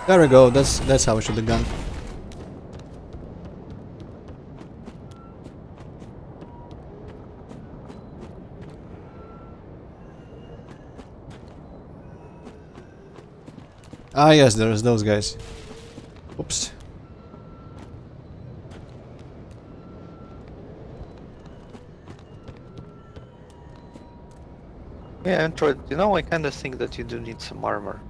[SPEAKER 1] There we go, that's how I should have gone. Ah yes, there's those guys. Oops.
[SPEAKER 2] Yeah, Antroid, you know, I kinda think that you do need some armor.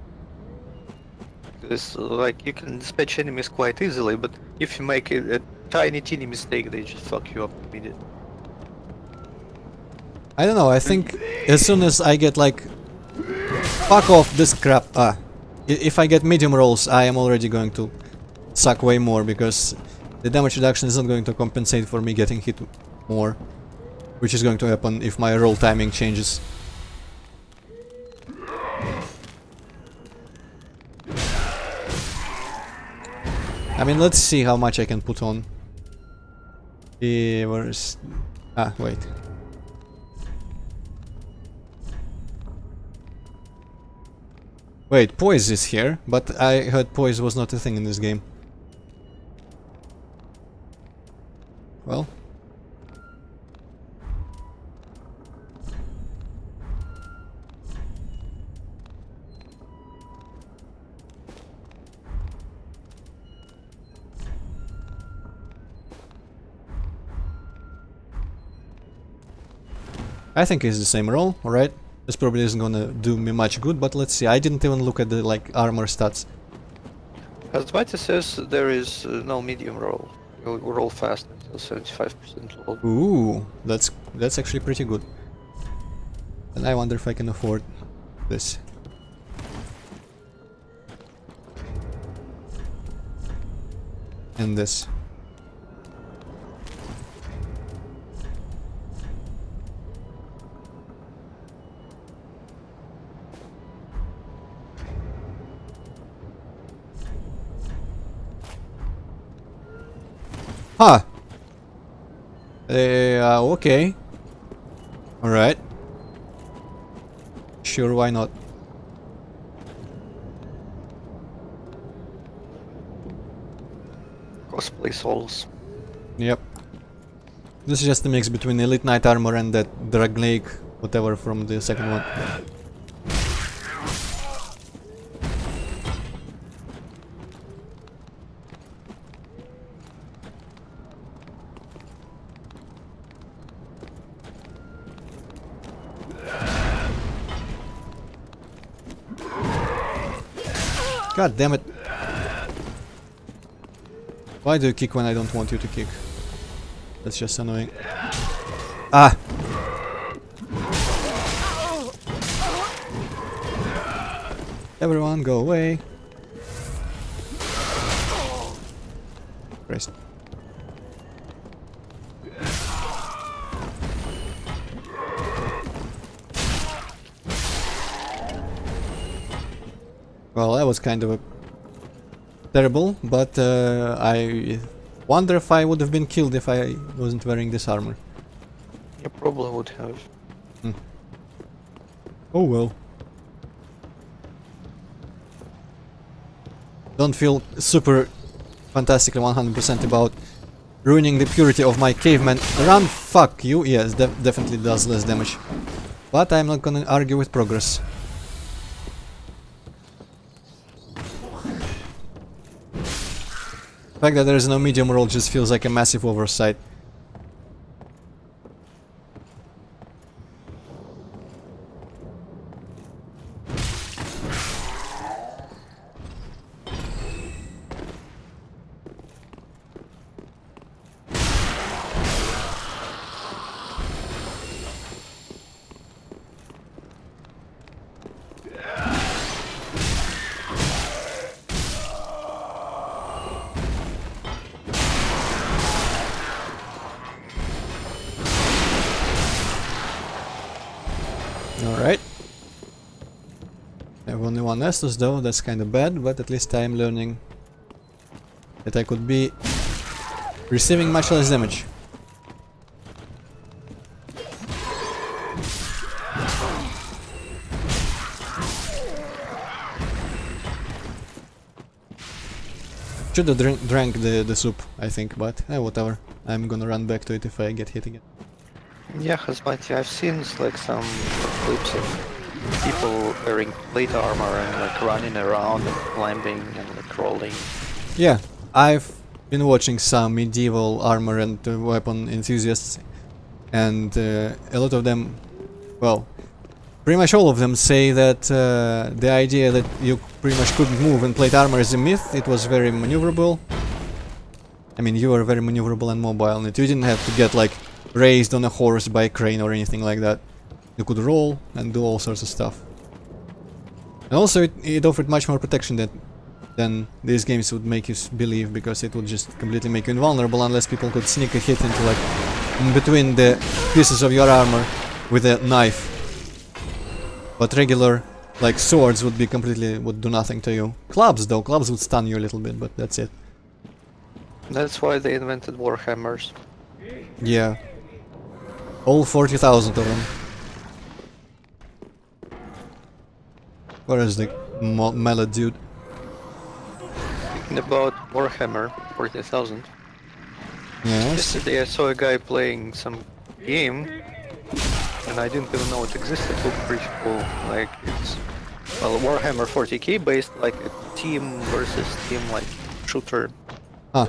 [SPEAKER 2] Because, like, you can dispatch enemies quite easily, but if you make a tiny teeny mistake, they just fuck you up immediately.
[SPEAKER 1] I don't know, I think as soon as I get like... Fuck off this crap. If I get medium rolls, I am already going to suck way more, because the damage reduction is not going to compensate for me getting hit more. Which is going to happen if my roll timing changes. I mean, let's see how much I can put on. Where's... Ah, wait. Wait, poise is here, but I heard poise was not a thing in this game. Well. I think it's the same roll, alright? This probably isn't gonna do me much good, but let's see. I didn't even look at the like armor stats.
[SPEAKER 2] As Dvaita says, there is no medium roll. You roll fast until 75% roll.
[SPEAKER 1] Ooh, that's actually pretty good. And I wonder if I can afford this. And this. Huh. Okay. Alright. Sure, why not?
[SPEAKER 2] Cosplay souls.
[SPEAKER 1] Yep. This is just a mix between Elite Knight armor and that Drag Lake, whatever from the second one. God damn it. Why do you kick when I don't want you to kick? That's just annoying. Ah! Everyone go away. Christ. Well, that was kind of terrible, but I wonder if I would have been killed if I wasn't wearing this armor.
[SPEAKER 2] You probably would have.
[SPEAKER 1] Oh well. Don't feel super fantastically 100% about ruining the purity of my caveman run. Fuck you. Yes, definitely does less damage. But I'm not gonna argue with progress. The fact that there is no medium roll just feels like a massive oversight. Alright. I have only one Estus though, that's kinda bad, but at least I am learning that I could be receiving much less damage. should have drank the soup, I think, but whatever. I'm gonna run back to it if I get hit again.
[SPEAKER 2] Yeah, Hazmati, I've seen like some clips of people wearing plate armor and like running around and climbing and like crawling.
[SPEAKER 1] Yeah, I've been watching some medieval armor and weapon enthusiasts, and a lot of them, well, pretty much all of them say that the idea that you pretty much couldn't move in plate armor is a myth. It was very maneuverable. I mean, you were very maneuverable and mobile, and you didn't have to get like raised on a horse by a crane or anything like that. You could roll and do all sorts of stuff. And also it offered much more protection than these games would make you believe, because it would just completely make you invulnerable unless people could sneak a hit into like in between the pieces of your armor with a knife. But regular like swords would do nothing to you. Clubs though, clubs would stun you a little bit, but that's it.
[SPEAKER 2] That's why they invented warhammers.
[SPEAKER 1] Yeah. All 40,000 of them. Where is the mallet dude?
[SPEAKER 2] Speaking about Warhammer 40,000.
[SPEAKER 1] Yes.
[SPEAKER 2] Yesterday I saw a guy playing some game, and I didn't even know it existed. It looked pretty cool. Like it's well Warhammer 40k based, like a team versus team like shooter.
[SPEAKER 1] Huh.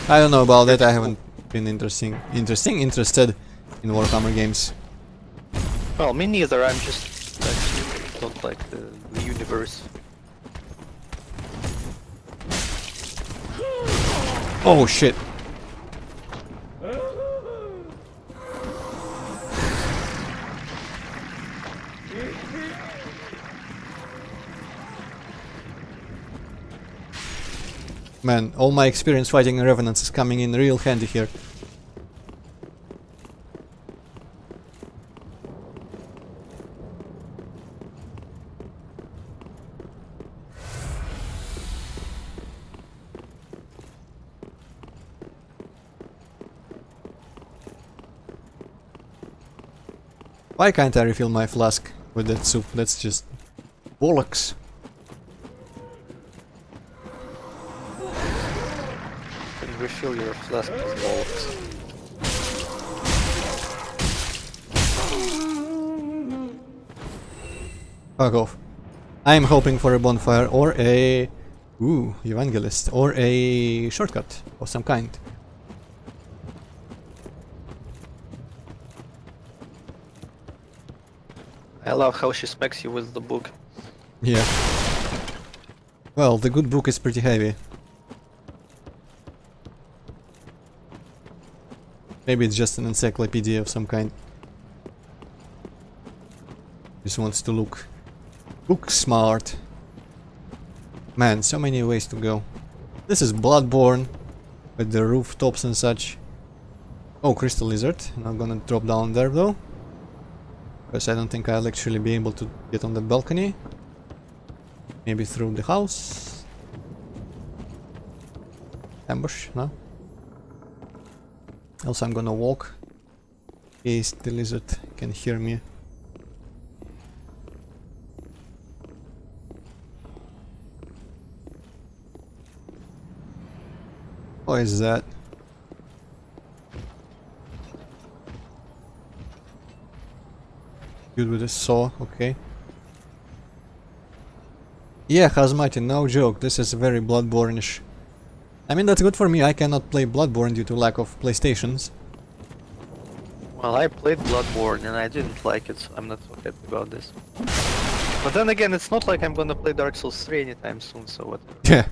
[SPEAKER 1] I don't know about that. I haven't been interested in Warhammer games.
[SPEAKER 2] Well, me neither. I'm just actually don't like the universe.
[SPEAKER 1] Oh shit. Man, all my experience fighting revenants is coming in real handy here. Why can't I refill my flask with that soup? That's just bollocks.
[SPEAKER 2] And refill your flask with bolts.
[SPEAKER 1] Fuck off. I'm hoping for a bonfire or a... Ooh, evangelist. Or a shortcut of some kind.
[SPEAKER 2] I love how she smacks you with the book.
[SPEAKER 1] Yeah. Well, the good book is pretty heavy. Maybe it's just an encyclopedia of some kind. Just wants to look smart. Man, so many ways to go. This is Bloodborne with the rooftops and such. Oh, crystal lizard. I'm not gonna drop down there though, because I don't think I'll actually be able to get on the balcony. Maybe through the house. Ambush, no? Also I'm gonna walk in case the lizard can hear me. What is that? Dude with a saw, okay. Yeah, Hazmati, no joke, this is very Bloodborne-ish. I mean, that's good for me, I cannot play Bloodborne due to lack of PlayStations.
[SPEAKER 2] Well, I played Bloodborne and I didn't like it, so I'm not so happy about this. But then again, it's not like I'm gonna play Dark Souls 3 anytime soon, so what?
[SPEAKER 1] Yeah.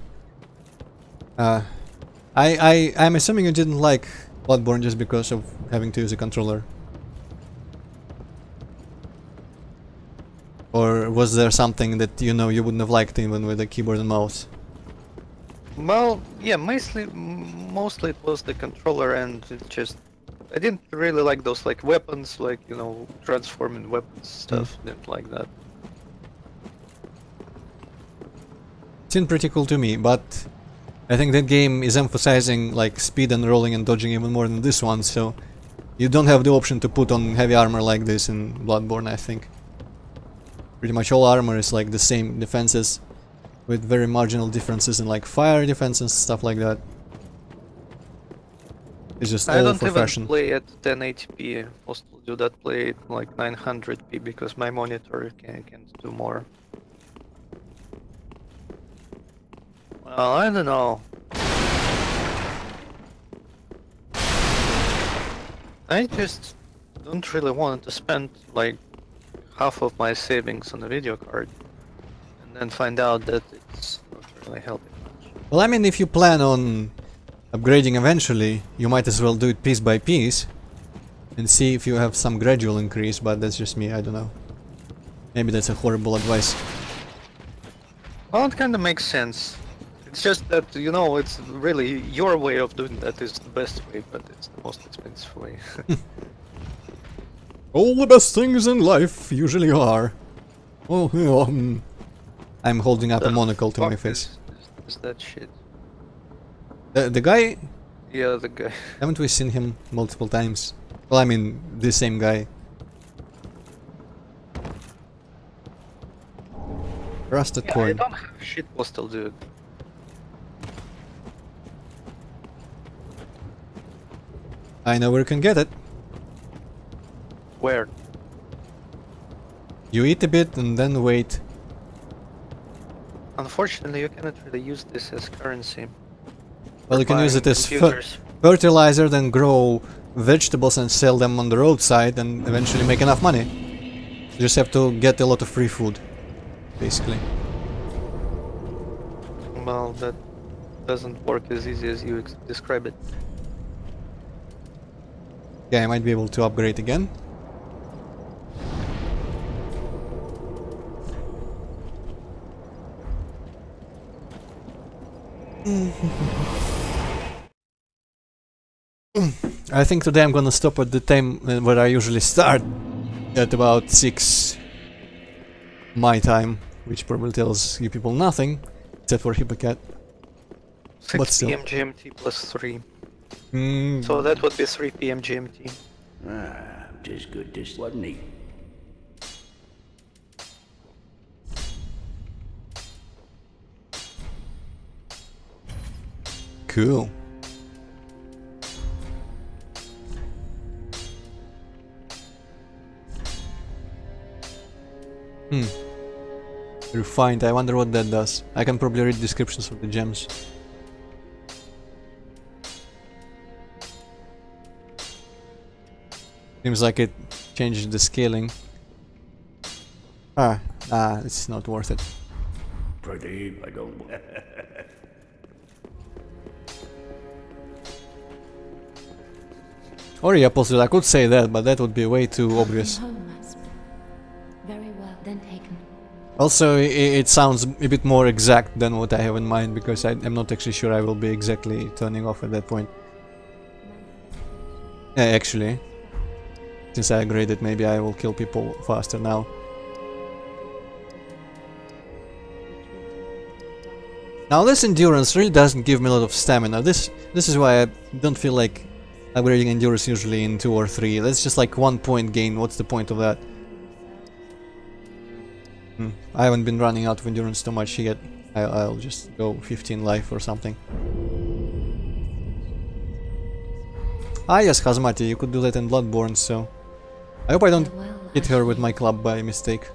[SPEAKER 1] I'm assuming you didn't like Bloodborne just because of having to use a controller. Or was there something that you know you wouldn't have liked even with a keyboard and mouse?
[SPEAKER 2] Well, yeah, mostly it was the controller, and it just I didn't really like those like weapons, like you know, transforming weapons stuff. Didn't like that.
[SPEAKER 1] It seemed pretty cool to me, but I think that game is emphasizing like speed and rolling and dodging even more than this one, so you don't have the option to put on heavy armor like this in Bloodborne, I think. Pretty much all armor is like the same defenses, with very marginal differences in like fire defense and stuff like that. It's just
[SPEAKER 2] I
[SPEAKER 1] all
[SPEAKER 2] don't
[SPEAKER 1] for
[SPEAKER 2] even
[SPEAKER 1] fashion.
[SPEAKER 2] play at 1080p. Most people do that play at like 900p because my monitor can't do more. Well, I don't know. I just don't really want to spend like half of my savings on a video card and then find out that it's not really helping much.
[SPEAKER 1] Well, I mean, if you plan on upgrading eventually, you might as well do it piece by piece and see if you have some gradual increase, but that's just me, I don't know. Maybe that's a horrible advice.
[SPEAKER 2] Well, it kind of makes sense. It's just that, you know, it's really your way of doing that is the best way, but it's the most expensive way.
[SPEAKER 1] All the best things in life usually are. Oh, I'm holding up a monocle to my face.
[SPEAKER 2] Is that shit?
[SPEAKER 1] The guy?
[SPEAKER 2] Yeah, the guy.
[SPEAKER 1] Haven't we seen him multiple times? Well, I mean, the same guy. Rusted
[SPEAKER 2] Yeah, I
[SPEAKER 1] corn.
[SPEAKER 2] don't have shit postal, dude.
[SPEAKER 1] I know where you can get it.
[SPEAKER 2] Where?
[SPEAKER 1] You eat a bit and then wait.
[SPEAKER 2] Unfortunately, you cannot really use this as currency.
[SPEAKER 1] Well, you can use it as
[SPEAKER 2] computers.
[SPEAKER 1] fertilizer, then grow vegetables and sell them on the roadside and eventually make enough money. You just have to get a lot of free food, basically.
[SPEAKER 2] Well, that doesn't work as easy as you describe it.
[SPEAKER 1] Yeah, I might be able to upgrade again. I think today I'm gonna stop at the time where I usually start, at about 6 my time, which probably tells you people nothing, except for Hippocat.
[SPEAKER 2] 6
[SPEAKER 1] still.
[SPEAKER 2] p.m. GMT plus 3.
[SPEAKER 1] Mm,
[SPEAKER 2] So that would be 3 p.m. GMT.
[SPEAKER 6] Ah, just good this wasn't he?
[SPEAKER 1] cool. Refined, I wonder what that does. I can probably read descriptions of the gems. Seems like it changes the scaling. It's not worth it.
[SPEAKER 6] Pretty, I don't.
[SPEAKER 1] Or the opposite, I could say that, but that would be way too obvious.
[SPEAKER 3] Home, master. Very well, then taken.
[SPEAKER 1] Also, it sounds a bit more exact than what I have in mind, because I'm not actually sure I will be exactly turning off at that point. Yeah, actually, since I upgraded, maybe I will kill people faster now. Now this endurance really doesn't give me a lot of stamina. This is why I don't feel like upgrading endurance usually in 2 or 3. That's just like 1 point gain. What's the point of that? I haven't been running out of endurance too much yet. I'll just go 15 life or something. Ah yes, Hazmati, you could do that in Bloodborne, so... I hope I don't hit her with my club by mistake.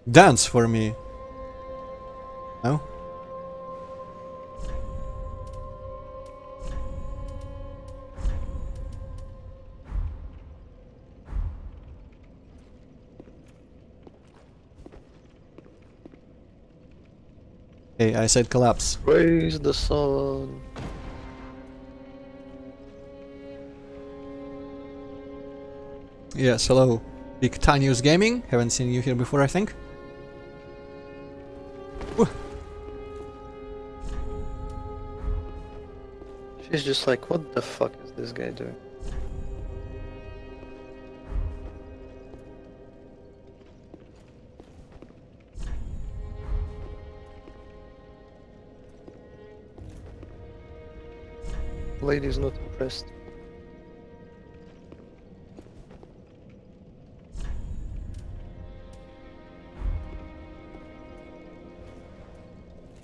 [SPEAKER 1] Dance for me! No? Hey, I said collapse.
[SPEAKER 2] Praise the sun.
[SPEAKER 1] Yes, hello. Big Tanius Gaming. Haven't seen you here before, I think.
[SPEAKER 2] She's just like, what the fuck is this guy doing? Lady's not impressed.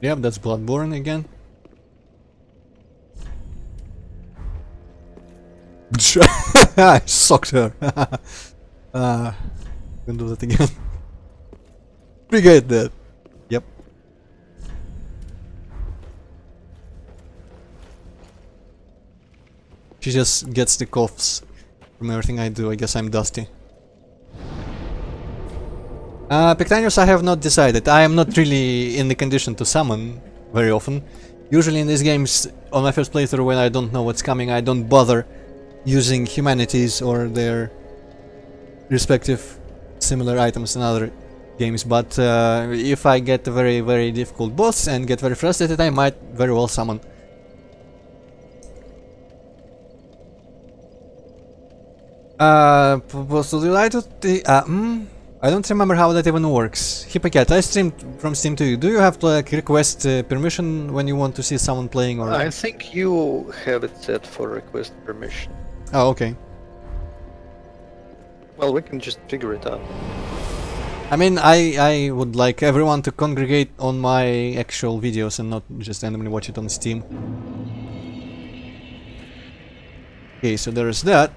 [SPEAKER 1] Yep, that's Bloodborne again. I socked her. Gonna do that again. Forget that. Yep. She just gets the coughs from everything I do. I guess I'm dusty. Pictanius I have not decided. I am not really in the condition to summon very often. Usually in these games, on my first playthrough when I don't know what's coming, I don't bother using humanities or their respective similar items in other games, but if I get a very difficult boss and get very frustrated, I might very well summon. I don't remember how that even works. Hippocat, I streamed from Steam to you. Do you have to like request permission when you want to see someone playing, or?
[SPEAKER 2] I think you have it set for request permission.
[SPEAKER 1] Oh, okay.
[SPEAKER 2] Well, we can just figure it out.
[SPEAKER 1] I mean, I would like everyone to congregate on my actual videos and not just randomly watch it on Steam. Okay, so there is that.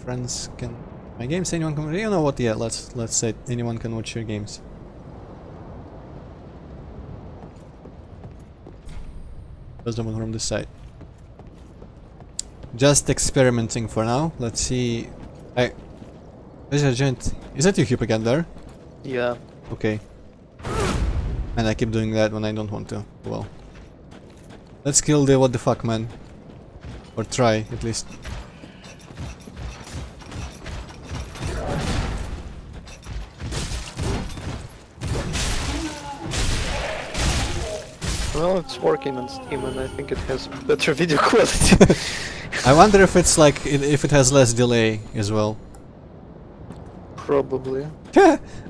[SPEAKER 1] Friends can... My games, anyone can... You know what, yeah, let's say anyone can watch your games. There's no one from this side. Just experimenting for now. Let's see. There's a giant. Is that you, Hippocat, there?
[SPEAKER 2] Yeah.
[SPEAKER 1] Okay. And I keep doing that when I don't want to. Well. Let's kill the what the fuck man. Or try, at least.
[SPEAKER 2] Well, it's working on Steam and I think it has better video quality.
[SPEAKER 1] I wonder if it's like, if it has less delay as well.
[SPEAKER 2] Probably.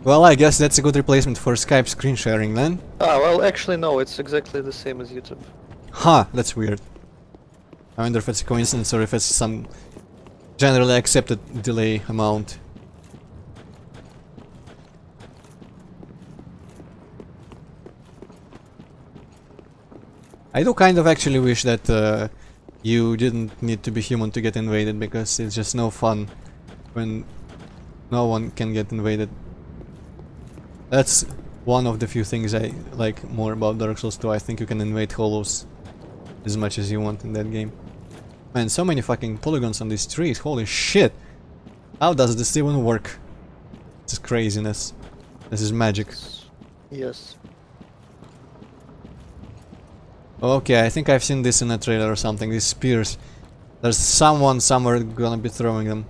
[SPEAKER 1] Well, I guess that's a good replacement for Skype screen sharing then.
[SPEAKER 2] Ah, well, actually no, it's exactly the same as YouTube.
[SPEAKER 1] Huh, that's weird. I wonder if it's a coincidence or if it's some generally accepted delay amount. I do kind of actually wish that you didn't need to be human to get invaded, because it's just no fun when no one can get invaded. That's one of the few things I like more about Dark Souls 2. I think you can invade hollows as much as you want in that game. Man, so many fucking polygons on these trees, holy shit! How does this even work? This is craziness. This is magic.
[SPEAKER 2] Yes.
[SPEAKER 1] Okay, I think I've seen this in a trailer or something, these spears. There's someone somewhere gonna be throwing them.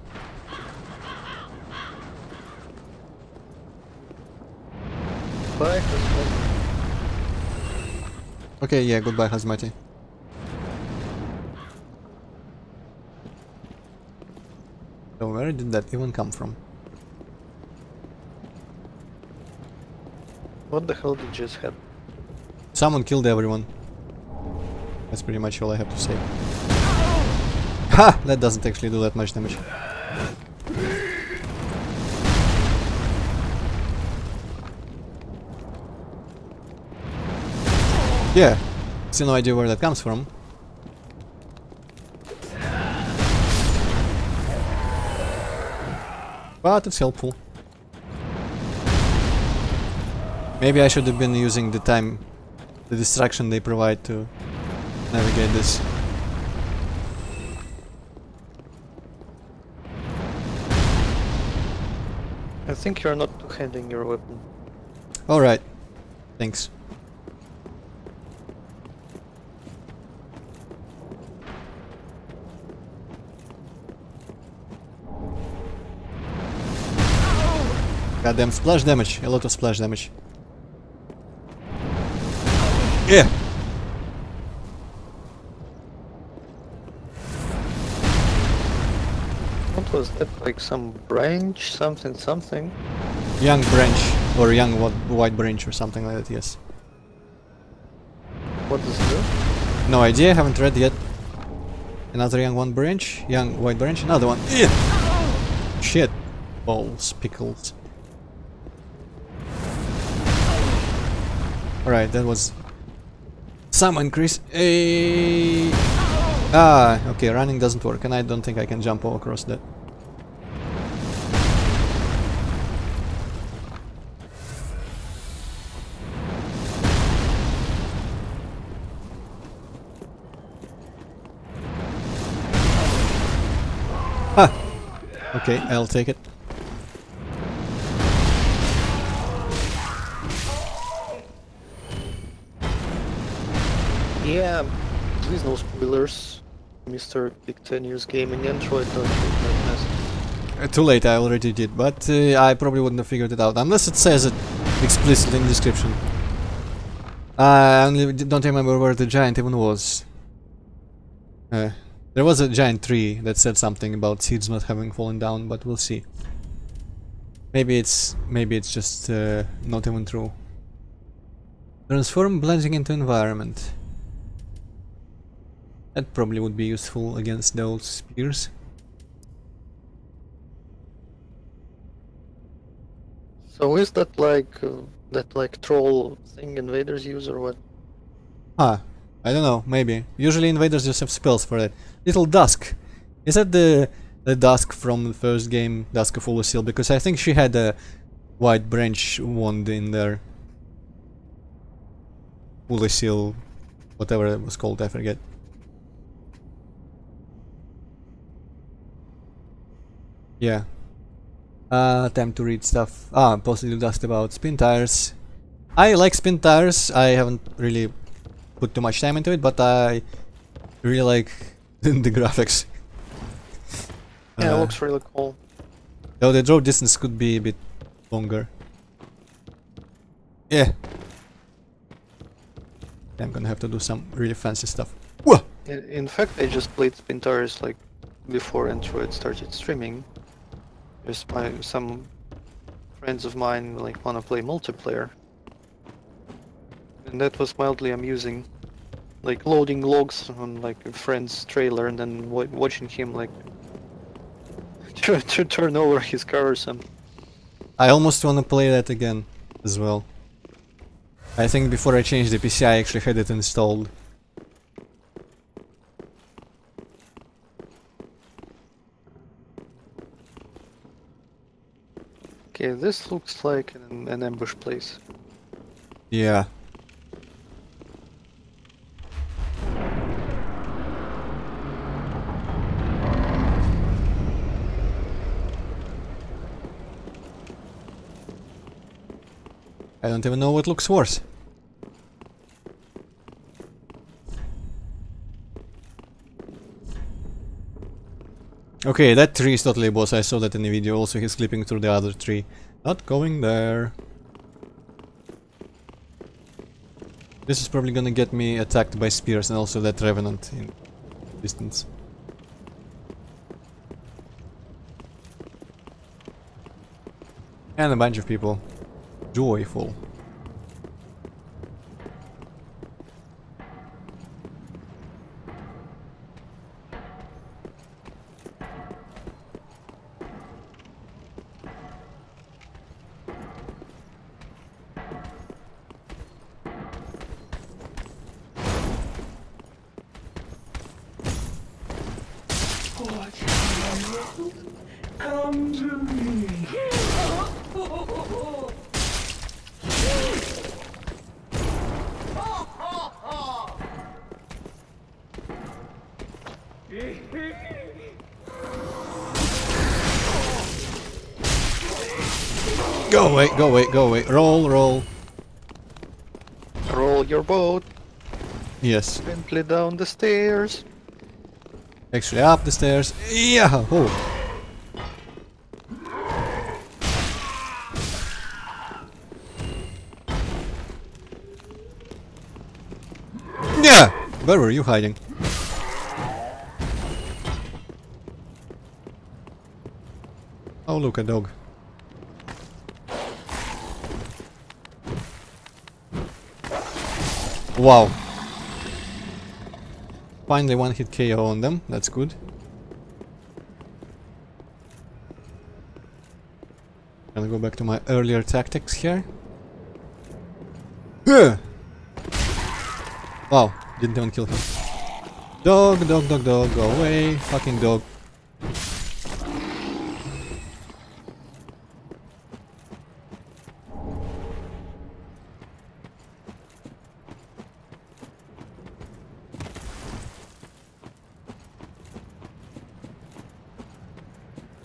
[SPEAKER 2] Bye,
[SPEAKER 1] Okay, yeah, goodbye, Hazmati. So where did that even come from?
[SPEAKER 2] What the hell did you just have?
[SPEAKER 1] Someone killed everyone. That's pretty much all I have to say. Ha! That doesn't actually do that much damage. Yeah, still no idea where that comes from. But it's helpful. Maybe I should have been using the time, the distraction they provide to navigate this.
[SPEAKER 2] I think you're not two-handing your weapon.
[SPEAKER 1] Alright, thanks. Goddamn splash damage, a lot of splash damage. Yeah!
[SPEAKER 2] What was that? Like some branch? Something?
[SPEAKER 1] Young branch, or young white branch or something like that, yes.
[SPEAKER 2] What does it do?
[SPEAKER 1] No idea, haven't read yet. Another young white branch, another one. Yeah. Shit. balls, pickles. Alright, that was some increase. Ah, okay, running doesn't work, and I don't think I can jump across that. Ha! Okay, I'll take it.
[SPEAKER 2] Yeah, please no spoilers. Mr. Big 10 Years Gaming Antroid don't treat that mess.
[SPEAKER 1] Too late, I already did, but I probably wouldn't have figured it out, unless it says it explicitly in the description. I only don't remember where the giant even was. There was a giant tree that said something about seeds not having fallen down, but we'll see. Maybe it's just not even true. Transform blending into environment. That probably would be useful against those spears.
[SPEAKER 2] So is that like troll thing invaders use or what?
[SPEAKER 1] Ah, I don't know, maybe. Usually invaders just have spells for that. Little Dusk. Is that the Dusk from the first game, Dusk of Ulusil? Because I think she had a white branch wand in there. Ulusil, whatever it was called, I forget. Yeah. Time to read stuff. Ah, possibly dust about spin tires. I like spin tires. I haven't really put too much time into it, but I really like the graphics.
[SPEAKER 2] Yeah, it looks really cool.
[SPEAKER 1] Though the draw distance could be a bit longer. Yeah. I'm gonna have to do some really fancy stuff. Whoa!
[SPEAKER 2] In fact, I just played spin tires like before Antroid started streaming. Just some friends of mine like wanna play multiplayer, and that was mildly amusing. Like loading logs on like a friend's trailer and then watching him like to turn over his car or something.
[SPEAKER 1] I almost wanna play that again as well. I think before I changed the PC I actually had it installed.
[SPEAKER 2] Okay, this looks like an ambush place.
[SPEAKER 1] Yeah. I don't even know what looks worse. Okay, that tree is totally a boss. I saw that in the video. Also, he's clipping through the other tree. Not going there. This is probably gonna get me attacked by spears and also that revenant in distance. And a bunch of people. Joyful.
[SPEAKER 5] Come to me.
[SPEAKER 1] Go away, go away, go away. Roll, roll.
[SPEAKER 2] Roll your boat
[SPEAKER 1] Yes.
[SPEAKER 2] gently down the stairs.
[SPEAKER 1] Actually, up the stairs. Yeah! Oh. Yeah! Where were you hiding? Oh, look, a dog. Wow. Finally one hit KO on them, that's good. go back to my earlier tactics here. Huh! Wow, didn't even kill him. Dog, dog, dog, dog, go away, fucking dog.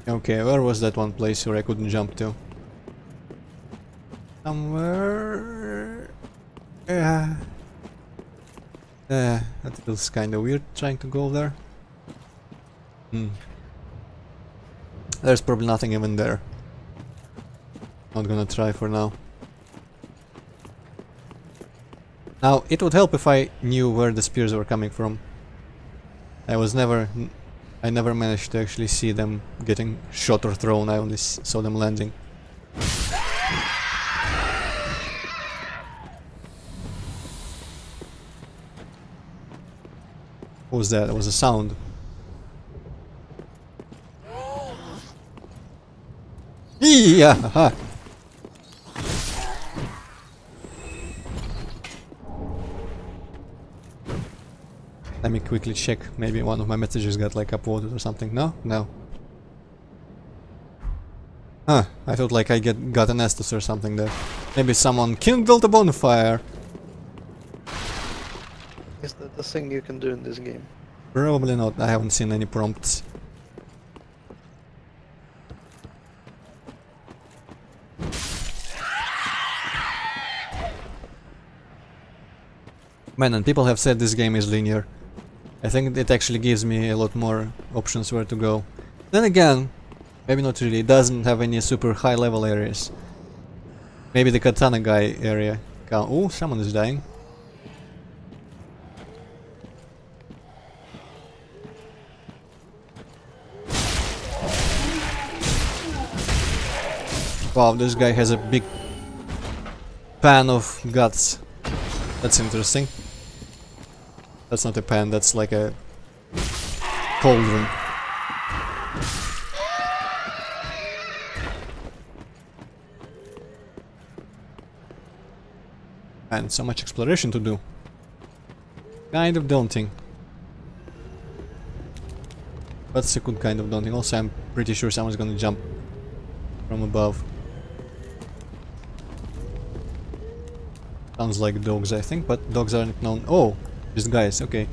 [SPEAKER 1] Okay, where was that one place where I couldn't jump to? Somewhere... Yeah... that feels kinda weird trying to go there. There's probably nothing even there. Not gonna try for now. Now, it would help if I knew where the spears were coming from. I never managed to actually see them getting shot or thrown, I only saw them landing. What was that? That was a sound. Yeah! Let me quickly check. Maybe one of my messages got like upvoted or something. No? No. Huh. I thought like I got an Estus or something there. Maybe someone kindled a bonfire.
[SPEAKER 2] Is that the thing you can do in this game?
[SPEAKER 1] Probably not. I haven't seen any prompts. Man, and people have said this game is linear. I think it actually gives me a lot more options where to go. Then again, maybe not really. It doesn't have any super high level areas. Maybe the katana guy area. Oh, someone is dying. Wow, this guy has a big pan of guts. That's interesting. That's not a pan, that's like a cauldron. And so much exploration to do. Kind of daunting. That's a good kind of daunting. Also, I'm pretty sure someone's gonna jump from above. Sounds like dogs, I think, but dogs aren't known. Oh, these guys, okay.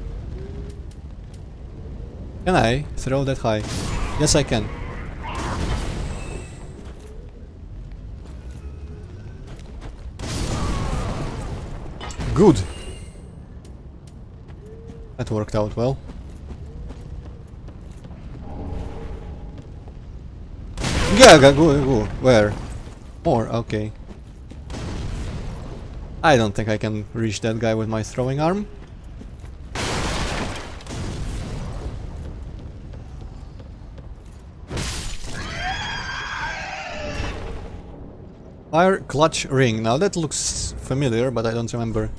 [SPEAKER 1] Can I throw that high? Yes, I can. Good. That worked out well. Yeah, go. Where? More, okay. I don't think I can reach that guy with my throwing arm. Fire clutch ring. Now that looks familiar, but I don't remember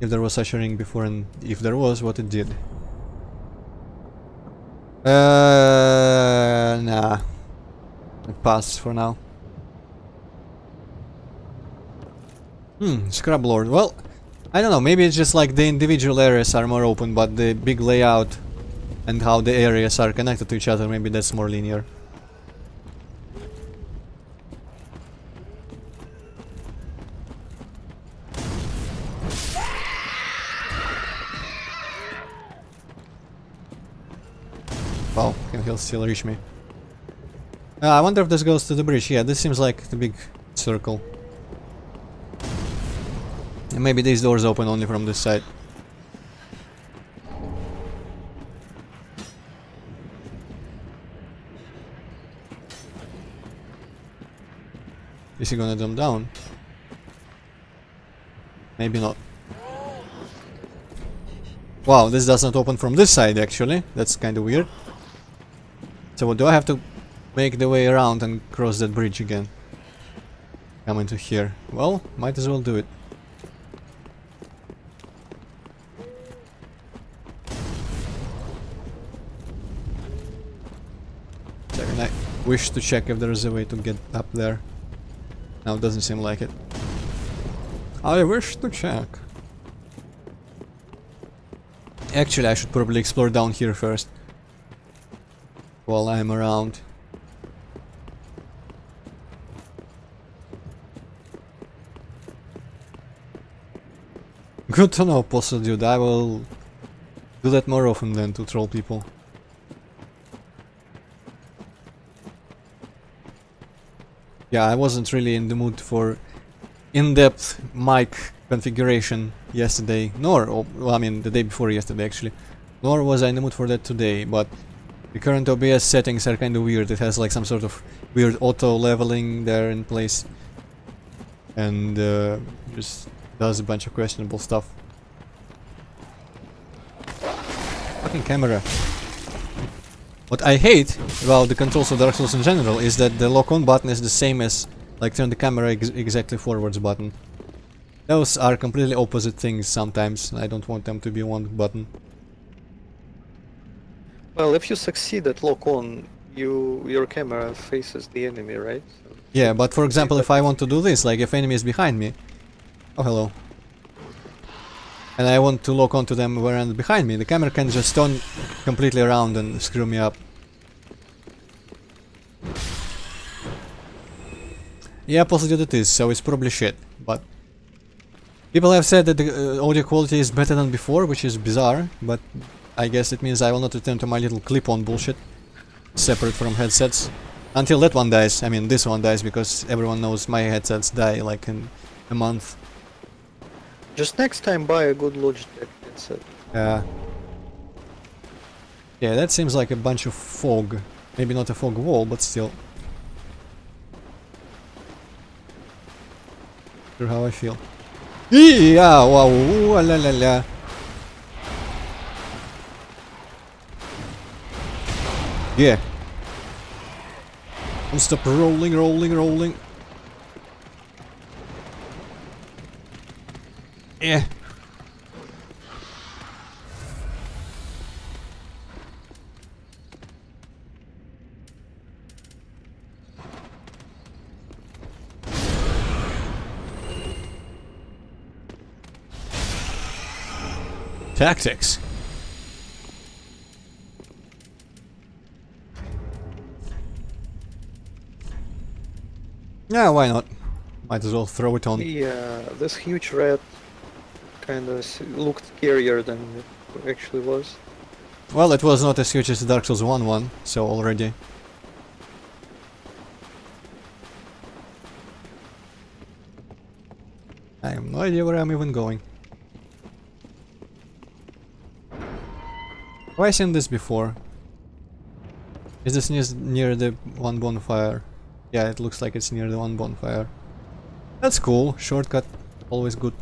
[SPEAKER 1] if there was such a ring before, and if there was, what it did. Nah. Pass for now. Scrub Lord. Well, I don't know, maybe it's just like the individual areas are more open, but the big layout and how the areas are connected to each other, maybe that's more linear. Wow, can he still reach me? I wonder if this goes to the bridge. Yeah, this seems like the big circle. And maybe these doors open only from this side. Is he gonna jump down? Maybe not. Wow, this doesn't open from this side actually. That's kind of weird. So do I have to make the way around and cross that bridge again? Come into here. Well, might as well do it. Second, I wish to check if there is a way to get up there. No, it doesn't seem like it. I wish to check. Actually, I should probably explore down here first. While I'm around. Good to know, Puzzle Dude. I will do that more often than to troll people. Yeah, I wasn't really in the mood for in-depth mic configuration yesterday, nor, well, I mean the day before yesterday actually, nor was I in the mood for that today, but the current OBS settings are kind of weird. It has like some sort of weird auto-leveling there in place, and just does a bunch of questionable stuff. Fucking camera. What I hate about the controls of Dark Souls in general is that the lock-on button is the same as like turn the camera exactly forwards button. Those are completely opposite things sometimes. I don't want them to be one button.
[SPEAKER 2] Well, if you succeed at lock-on, your camera faces the enemy, right? So
[SPEAKER 1] Yeah, but for example, if I want to do this, like if enemy is behind me... Oh, hello. And I want to lock onto them where and behind me, the camera can just turn completely around and screw me up. Yeah, possibly it is, so it's probably shit, but... People have said that the audio quality is better than before, which is bizarre, but I guess it means I will not return to my little clip-on bullshit, separate from headsets. Until that one dies. I mean, this one dies, because everyone knows my headsets die like in a month.
[SPEAKER 2] just next time buy a good Logitech headset.
[SPEAKER 1] Yeah, that seems like a bunch of fog. Maybe not a fog wall, but still. Sure how I feel. Yeah, wow, ooh, la la la. Yeah. Don't stop rolling, rolling, rolling. Yeah. Tactics. Yeah, why not? Might as well throw it on.
[SPEAKER 2] Yeah, this huge rat kinda looked scarier than it actually was.
[SPEAKER 1] Well, it was not as huge as the Dark Souls 1 one, so already. I have no idea where I'm even going. Have I seen this before? Is this near the one bonfire? Yeah, it looks like it's near the one bonfire. That's cool. Shortcut. Always good.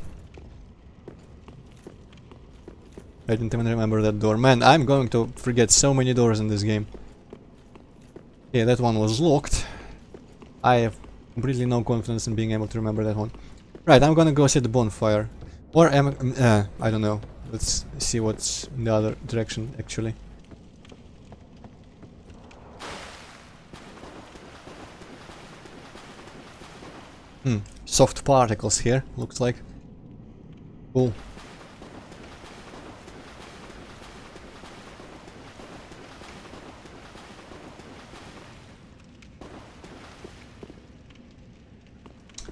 [SPEAKER 1] I didn't even remember that door. Man, I'm going to forget so many doors in this game. Yeah, that one was locked. I have completely no confidence in being able to remember that one. Right, I'm gonna go see the bonfire. Or am I don't know. Let's see what's in the other direction, actually. Soft particles here, looks like. Cool.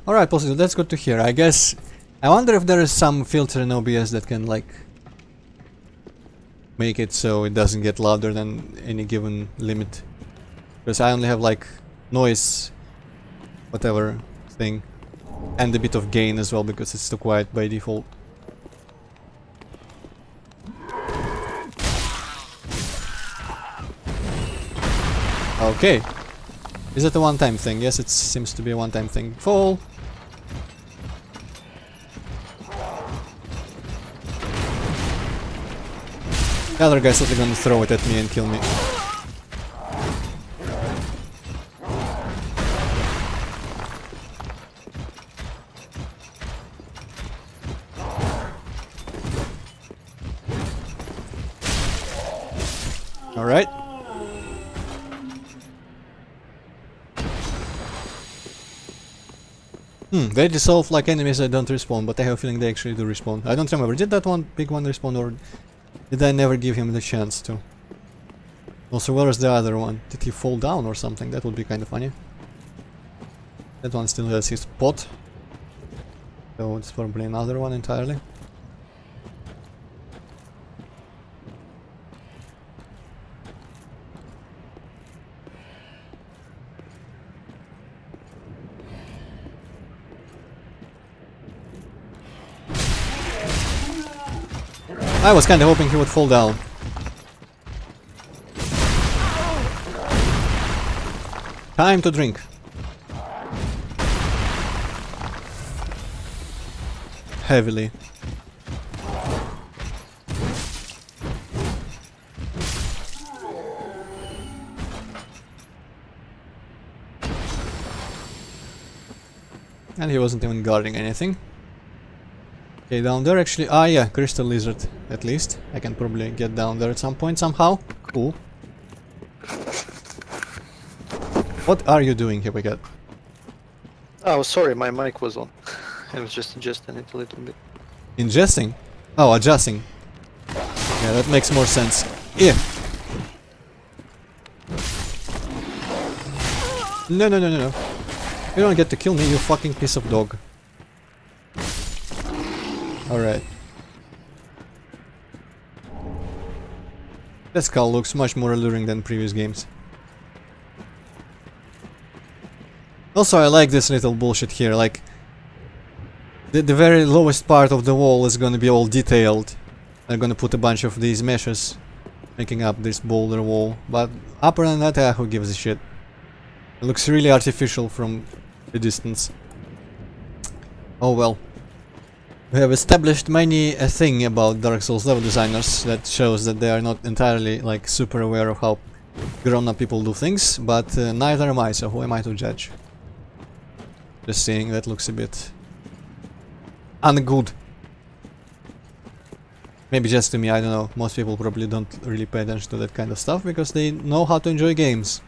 [SPEAKER 1] Alright, positive, that's good to hear. I guess... I wonder if there is some filter in OBS that can, like... make it so it doesn't get louder than any given limit. Because I only have, like, noise... whatever thing. And a bit of gain as well, because it's too quiet by default. Okay. Is it a one-time thing? Yes, it seems to be a one-time thing. Fall! The other guy's totally gonna throw it at me and kill me. Alright. They dissolve like enemies that don't respawn, but I have a feeling they actually do respawn. I don't remember, did that one big one respawn or did I never give him the chance to? Also, where is the other one? Did he fall down or something? That would be kind of funny. That one still has his pot. So it's probably another one entirely. I was kinda hoping he would fall down. Time to drink. Heavily. And he wasn't even guarding anything. Okay, down there actually. Ah, yeah, crystal lizard at least. I can probably get down there at some point somehow. Cool. What are you doing here, Wicked?
[SPEAKER 2] Oh, sorry, my mic was on. I was just adjusting it a little bit.
[SPEAKER 1] Ingesting? Oh, adjusting. Yeah, that makes more sense. Yeah. No, no, no, no, no. You don't get to kill me, you fucking piece of dog. Alright. That skull looks much more alluring than previous games. Also, I like this little bullshit here, like... The very lowest part of the wall is gonna be all detailed. I'm gonna put a bunch of these meshes, making up this boulder wall. But upper than that, who gives a shit? It looks really artificial from the distance. Oh well. We have established many a thing about Dark Souls level designers that shows that they are not entirely like super aware of how grown-up people do things, but neither am I, so who am I to judge? Just saying, that looks a bit ungood. Maybe just to me, I don't know. Most people probably don't really pay attention to that kind of stuff because they know how to enjoy games.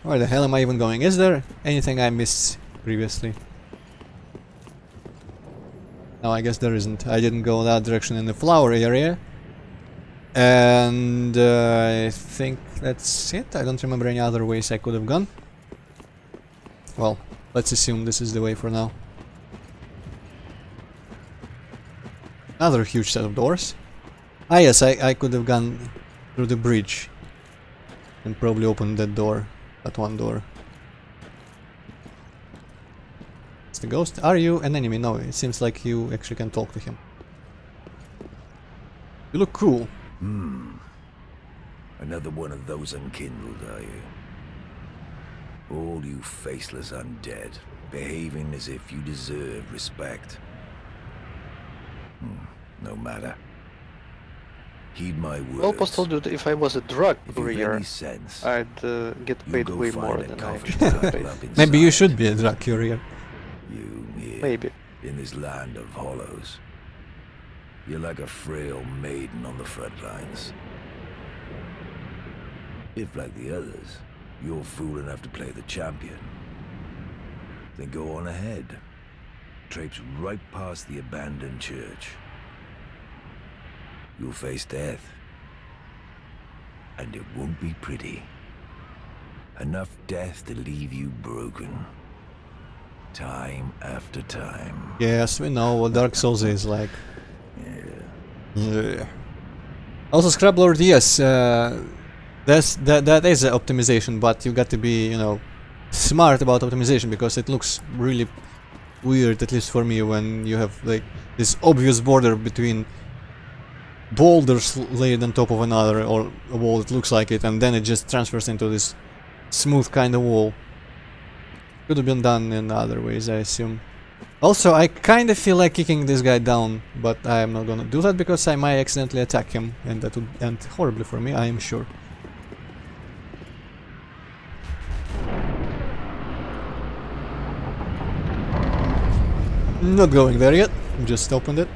[SPEAKER 1] Where the hell am I even going? Is there anything I missed previously? No, I guess there isn't. I didn't go that direction in the flower area. And I think that's it. I don't remember any other ways I could have gone. Well, let's assume this is the way for now. Another huge set of doors. Ah yes, I could have gone through the bridge and probably opened that door. That one door. It's the ghost. Are you an enemy? No, it seems like you actually can talk to him. You look cool.
[SPEAKER 6] Another one of those unkindled, are you? All you faceless undead, behaving as if you deserve respect. No matter. Heed my words.
[SPEAKER 2] Well, Postal Dude, if I was a drug
[SPEAKER 6] If you've
[SPEAKER 2] courier,
[SPEAKER 6] any sense,
[SPEAKER 2] I'd get
[SPEAKER 6] you
[SPEAKER 2] paid
[SPEAKER 6] go
[SPEAKER 2] way
[SPEAKER 6] find
[SPEAKER 2] more
[SPEAKER 6] a
[SPEAKER 2] than I
[SPEAKER 6] coffee
[SPEAKER 2] actually
[SPEAKER 6] table
[SPEAKER 2] get paid.
[SPEAKER 6] up
[SPEAKER 1] Maybe you
[SPEAKER 6] inside.
[SPEAKER 1] should be a drug courier.
[SPEAKER 6] You here,
[SPEAKER 2] Maybe.
[SPEAKER 6] in this land of hollows. You're like a frail maiden on the front lines. If, like the others, you're fool enough to play the champion, then go on ahead. Traipse right past the abandoned church. You'll face death. And it won't be pretty. Enough death to leave you broken. Time after time.
[SPEAKER 1] Yes, we know what Dark Souls is like. Yeah. Also, Scrablord, yes, that is an optimization, but you got to be, you know, smart about optimization because it looks really weird, at least for me, when you have like this obvious border between boulders laid on top of another, or a wall that looks like it, and then it just transfers into this smooth kind of wall. Could have been done in other ways, I assume. Also, I kind of feel like kicking this guy down, but I am not gonna do that because I might accidentally attack him, and that would end horribly for me, I am sure. Not going there yet, just opened it.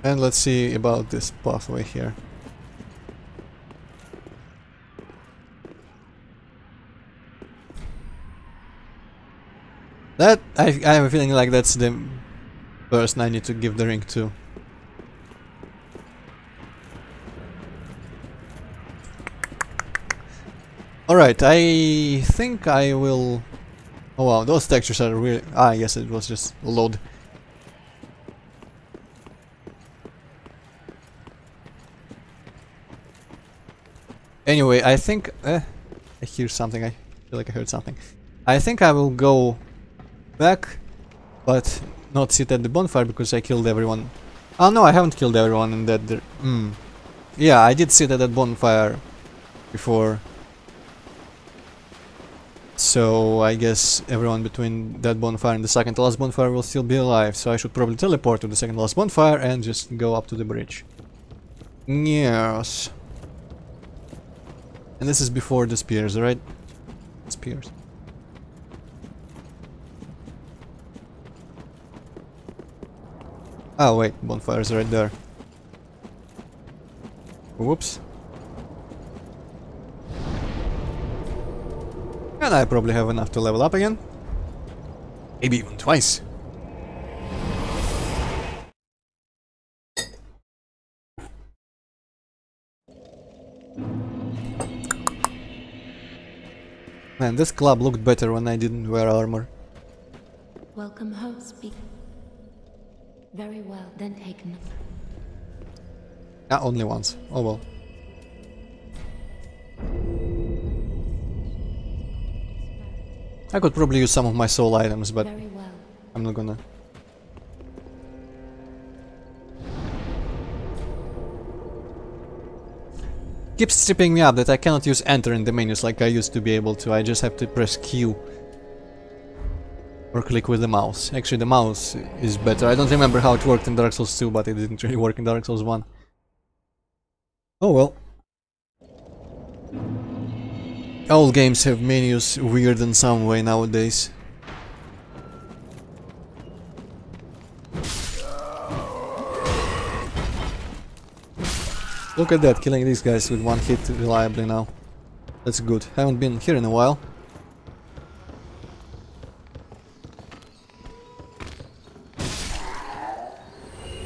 [SPEAKER 1] And let's see about this pathway here. That I have a feeling like that's the person I need to give the ring to. Alright, I think I will... Oh wow, those textures are really... Ah, yes, it was just load. Anyway, I think... I hear something, I feel like I heard something. I think I will go back, but not sit at the bonfire because I killed everyone. Oh no, I haven't killed everyone in that... Yeah, I did sit at that bonfire before. So I guess everyone between that bonfire and the second to last bonfire will still be alive. So I should probably teleport to the second to last bonfire and just go up to the bridge. Yes. And this is before the spears, right? Spears. Oh wait, bonfire's right there. Whoops. And I probably have enough to level up again. Maybe even twice. Man, this club looked better when I didn't wear armor.
[SPEAKER 3] Welcome home, speak. Very well, then take note.
[SPEAKER 1] Ah, only once. Oh well. I could probably use some of my soul items, but
[SPEAKER 3] Very well.
[SPEAKER 1] I'm not gonna. Keeps tripping me up that I cannot use enter in the menus like I used to be able to. I just have to press Q or click with the mouse. Actually, the mouse is better. I don't remember how it worked in Dark Souls 2, but it didn't really work in Dark Souls 1. Oh well. All games have menus weird in some way nowadays. Look at that, killing these guys with one hit reliably now. That's good. Haven't been here in a while.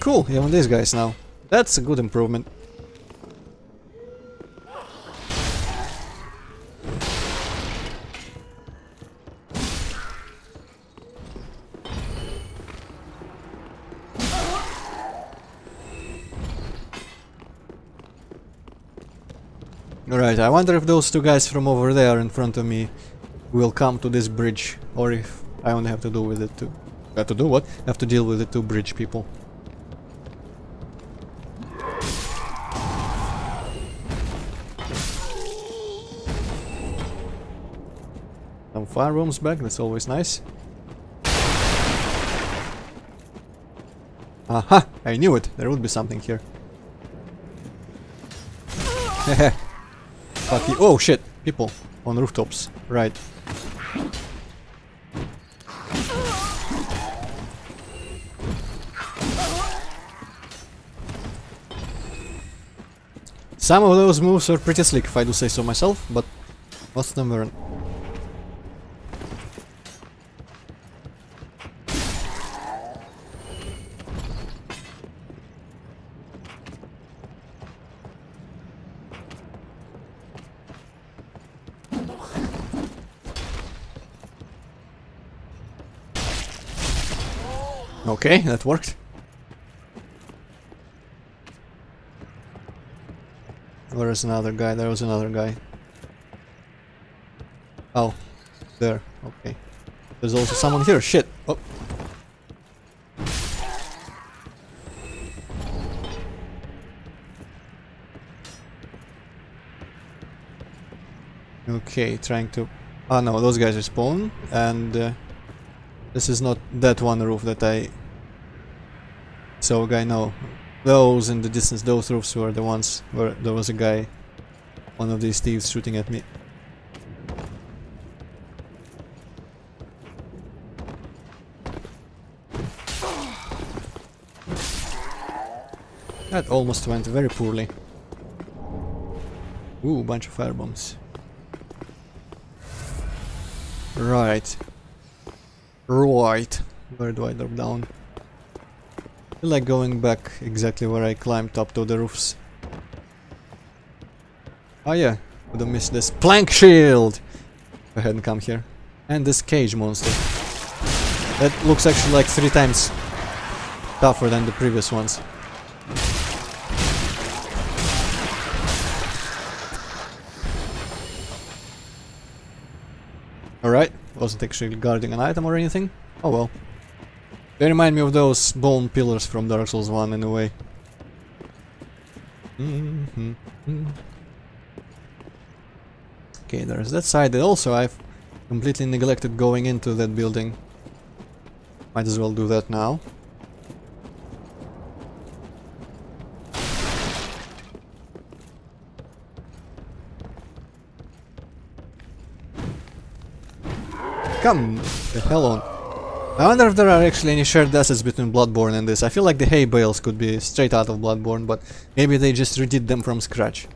[SPEAKER 1] Cool, even these guys now. That's a good improvement. Alright, I wonder if those two guys from over there in front of me will come to this bridge, or if I only have to do with it too. Have to do what? Have to deal with the two bridge people. Some firearms back, that's always nice. Aha! I knew it! There would be something here. Hehe. Fuck you. Oh shit! People on rooftops. Right. Some of those moves are pretty slick, if I do say so myself, but most of them weren't. Okay, that worked. Where is another guy? There was another guy. Oh, there. Okay. There's also someone here. Shit. Oh. Okay, trying to... Ah no, those guys are spawn, and this is not that one roof that I... So, guy, no. Those in the distance, those roofs were the ones where there was a guy, one of these thieves shooting at me. That almost went very poorly. Ooh, bunch of firebombs. Right. Right. Where do I drop down? I feel like going back exactly where I climbed up to the roofs. Oh yeah, would have missed this plank shield! Go ahead and come here. And this cage monster. That looks actually like 3 times tougher than the previous ones. Alright, wasn't actually guarding an item or anything. Oh well. They remind me of those bone pillars from Dark Souls 1 in a way. Okay, there's that side, and also I've completely neglected going into that building. Might as well do that now. Come the hell on. I wonder if there are actually any shared assets between Bloodborne and this. I feel like the hay bales could be straight out of Bloodborne, but maybe they just redid them from scratch.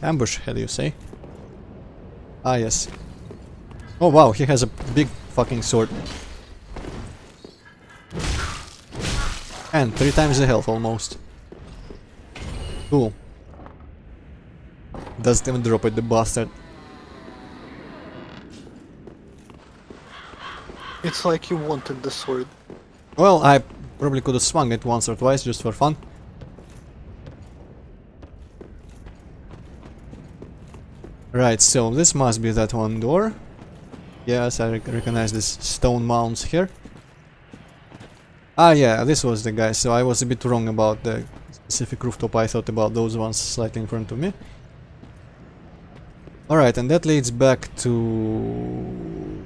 [SPEAKER 1] Ambush head, you say? Ah, yes. Oh wow, he has a big fucking sword. And 3 times the health almost. Cool. Doesn't even drop it, the bastard.
[SPEAKER 2] It's like you wanted the sword.
[SPEAKER 1] Well, I probably could have swung it once or twice just for fun. Right, so this must be that one door. Yes, I recognize these stone mounds here. Ah yeah, this was the guy, so I was a bit wrong about the specific rooftop. I thought about those ones slightly in front of me. Alright, and that leads back to...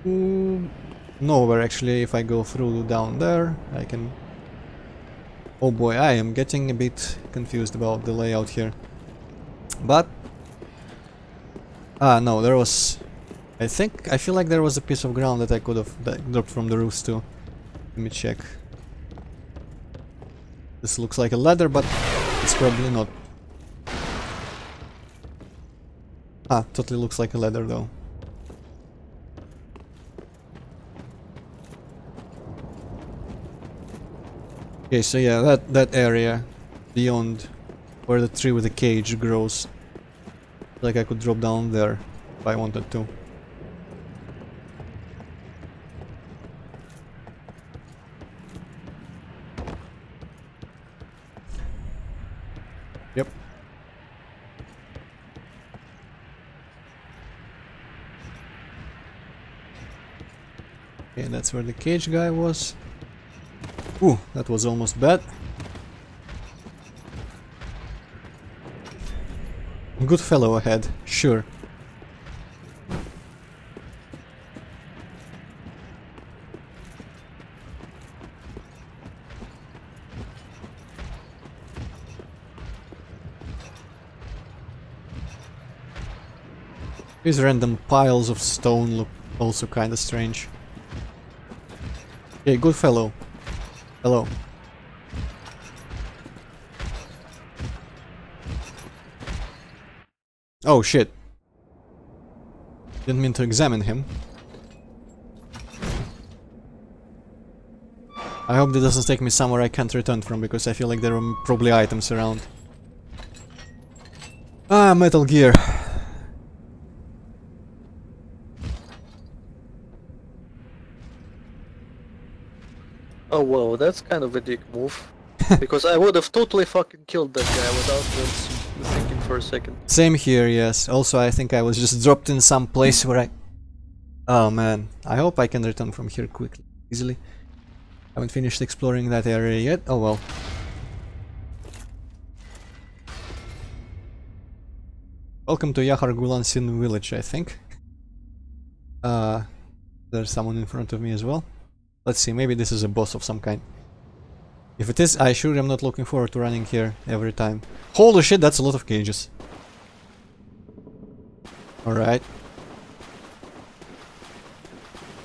[SPEAKER 1] nowhere actually. If I go through down there, I can... Oh boy, I am getting a bit confused about the layout here. But... ah no, there was... I feel like there was a piece of ground that I could have dropped from the roofs too. Let me check. This looks like a ladder, but it's probably not. Ah, totally looks like a ladder though. Okay, so yeah, that area beyond where the tree with the cage grows. Like I could drop down there if I wanted to. Yep. Okay, that's where the cage guy was. Ooh, that was almost bad. Good fellow ahead, sure. These random piles of stone look also kinda strange. Okay, good fellow. Hello. Oh shit. Didn't mean to examine him. I hope that doesn't take me somewhere I can't return from, because I feel like there are probably items around. Ah, Metal Gear.
[SPEAKER 2] Oh wow, that's kind of a dick move. Because I would have totally fucking killed that guy without even thinking for a second.
[SPEAKER 1] Same here, yes. Also, I think I was just dropped in some place where I... Oh man, I hope I can return from here quickly, easily. Haven't finished exploring that area yet. Oh well. Welcome to Yahar Gulansin village, I think. There's someone in front of me as well. Let's see, maybe this is a boss of some kind. If it is, I sure am not looking forward to running here every time. Holy shit, that's a lot of cages. Alright.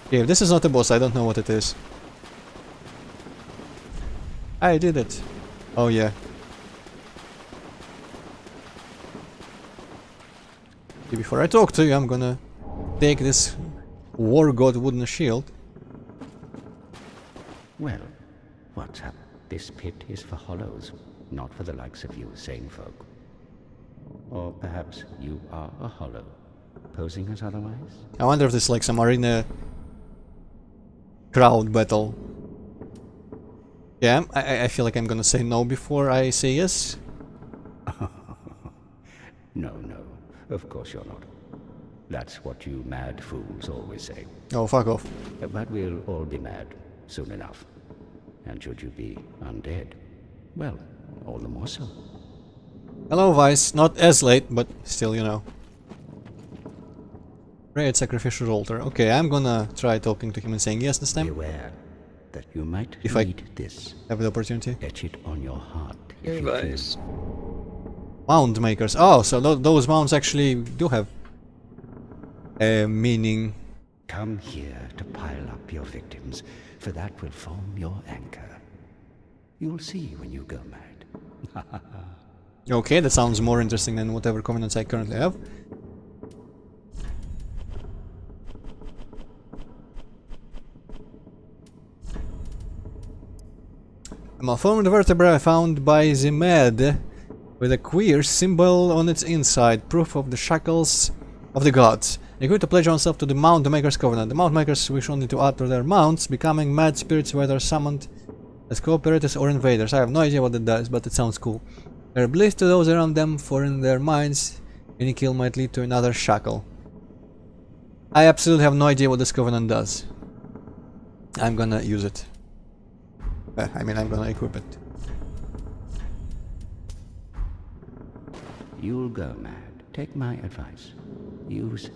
[SPEAKER 1] Okay, if this is not a boss, I don't know what it is. I did it. Oh yeah. Before I talk to you, I'm gonna take this War God wooden shield.
[SPEAKER 7] Well, what's up? This pit is for hollows, not for the likes of you sane folk. Or perhaps you are a hollow, posing as otherwise?
[SPEAKER 1] I wonder if this is like some arena crowd battle. Yeah, I feel like I'm gonna say no before I say yes.
[SPEAKER 7] No, of course you're not. That's what you mad fools always say.
[SPEAKER 1] Oh, fuck off.
[SPEAKER 7] But we'll all be mad soon enough. And should you be undead, well, all the more so.
[SPEAKER 1] Hello, Vice. Not as late, but still, you know. Pray at sacrificial altar. Okay, I'm gonna try talking to him and saying yes this time.
[SPEAKER 7] Beware that you might
[SPEAKER 1] If
[SPEAKER 7] need this.
[SPEAKER 1] Have the opportunity.
[SPEAKER 7] Etch it on your heart.
[SPEAKER 2] Hey,
[SPEAKER 7] If you
[SPEAKER 2] guys.
[SPEAKER 1] Mound makers. Oh, so those mounds actually do have a meaning.
[SPEAKER 7] come here to pile up your victims, for that will form your anchor. You'll see when you go mad.
[SPEAKER 1] Okay, that sounds more interesting than whatever covenants I currently have. A malformed vertebra found by the med with a queer symbol on its inside, proof of the shackles of the gods. Agree to pledge oneself to the Mount Makers Covenant. The Mount Makers wish only to alter their mounts, becoming mad spirits whether summoned as cooperators or invaders. I have no idea what it does, but it sounds cool. They're bliss to those around them, for in their minds, any kill might lead to another shackle. I absolutely have no idea what this covenant does. I'm gonna use it. I mean, I'm gonna equip it.
[SPEAKER 7] You'll go mad. Take my advice. Use...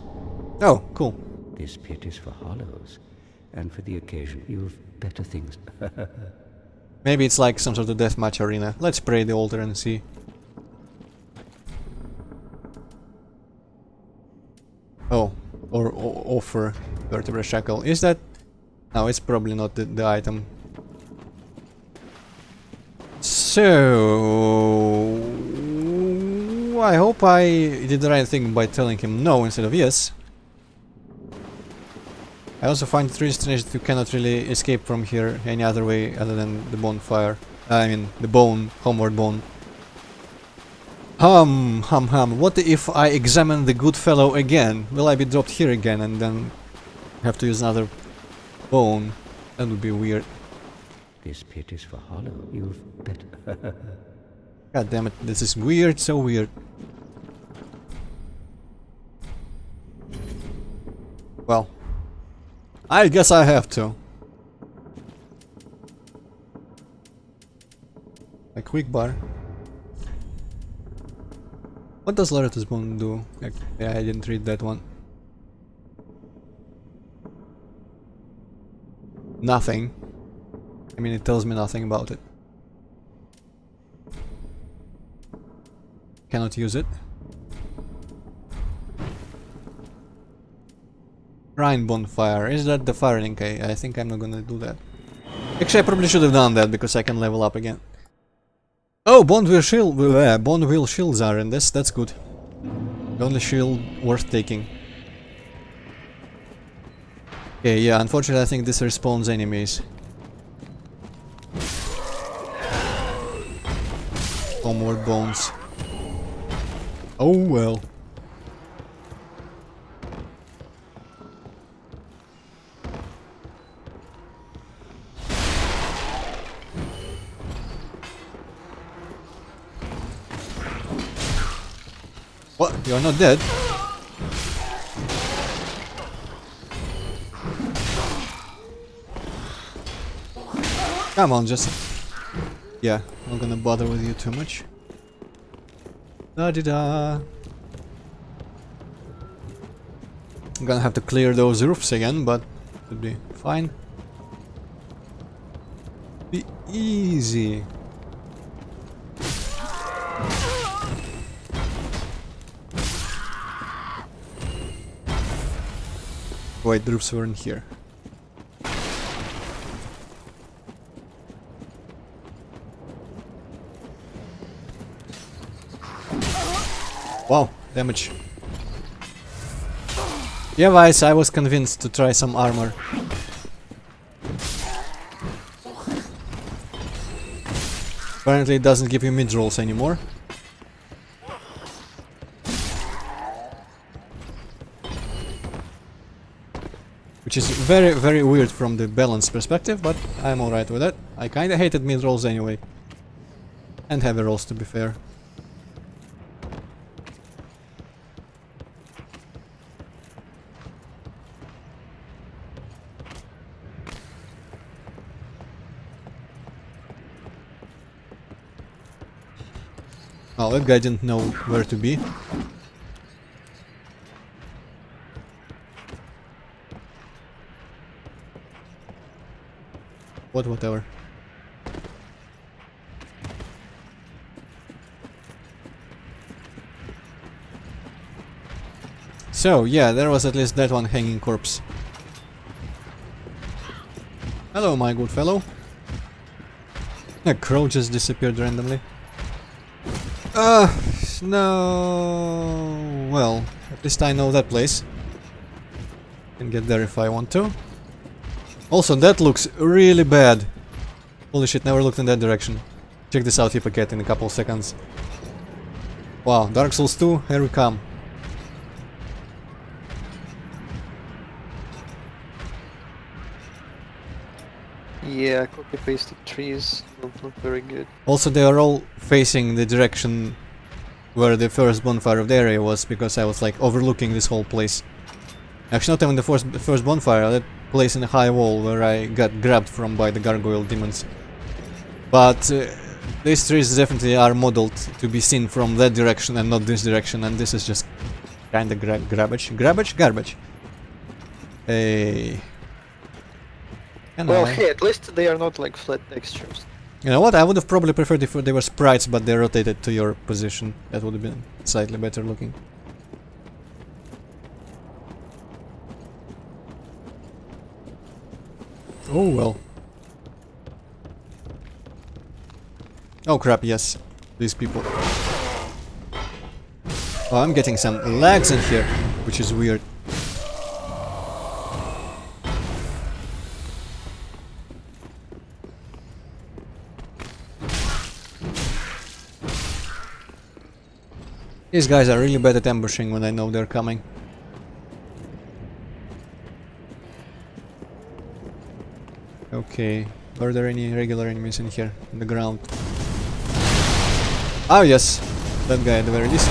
[SPEAKER 1] Oh, cool.
[SPEAKER 7] This pit is for hollows, and for the occasion you've better things.
[SPEAKER 1] Maybe it's like some sort of deathmatch arena. Let's pray the altar and see. Oh, or offer vertebra shackle. Is that... No, it's probably not the item. So... I hope I did the right thing by telling him no instead of yes. I also find it really strange that you cannot really escape from here any other way other than the bonfire. I mean, the bone, homeward bone. What if I examine the good fellow again? Will I be dropped here again and then have to use another bone? That would be weird.
[SPEAKER 7] This pit is for hollow. You've better...
[SPEAKER 1] God damn it, this is weird, so weird. Well, I guess I have to. A quick bar. What does Loretta's bone do? Yeah, I didn't read that one. Nothing. I mean, it tells me nothing about it. Cannot use it. Shrine bonfire. Is that the fire link? I think I'm not gonna do that. Actually, I probably should have done that because I can level up again. Oh, bone wheel shields are in this. That's good. The only shield worth taking. Okay, yeah. Unfortunately, I think this respawns enemies. Homeward bones. Oh well. What? You're not dead? Come on, just... Yeah, I'm not gonna bother with you too much. Da-di-da. I'm gonna have to clear those roofs again, but it'll be fine. Be easy. Wait, the roofs weren't here. Wow, damage. Yeah, Vice, I was convinced to try some armor. Apparently it doesn't give you mid-rolls anymore. Which is very, very weird from the balance perspective, but I'm alright with it. I kinda hated mid-rolls anyway. And heavy rolls, to be fair. Oh, that guy didn't know where to be. Whatever. So, yeah, there was at least that one hanging corpse. Hello, my good fellow. A crow just disappeared randomly. No. Well, at least I know that place. Can get there if I want to. Also, that looks really bad. Holy shit, never looked in that direction. Check this out, Hippocat, in a couple of seconds. Wow, Dark Souls 2, here we come.
[SPEAKER 2] Yeah, copy-pasted trees don't look very good.
[SPEAKER 1] Also, they are all facing the direction where the first bonfire of the area was, because I was like overlooking this whole place. Actually, not even the first bonfire, that place in a high wall where I got grabbed from by the gargoyle demons. But these trees definitely are modeled to be seen from that direction and not this direction, and this is just kinda garbage. Hey.
[SPEAKER 2] Well, hey, at least they are not like flat textures.
[SPEAKER 1] You know what? I would have probably preferred if they were sprites, but they rotated to your position. That would have been slightly better looking. Oh well. Oh crap, yes. These people. Oh, I'm getting some lags in here, which is weird. These guys are really bad at ambushing when I know they're coming. Okay, are there any regular enemies in here, on the ground? Oh yes, that guy at the very least.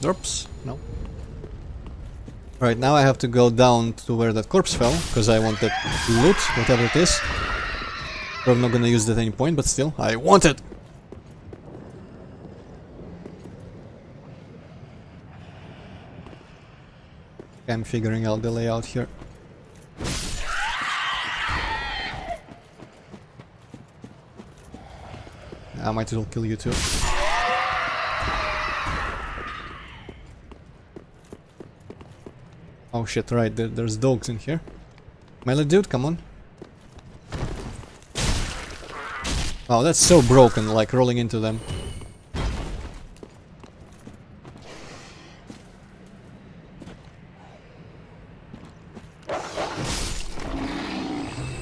[SPEAKER 1] Drops? No. Right, now I have to go down to where that corpse fell, because I want that loot, whatever it is. Probably not gonna use that at any point, but still, I want it! I'm figuring out the layout here. I might as well kill you too. Oh shit, right, there's dogs in here. Melee dude, come on. Oh, that's so broken, like rolling into them.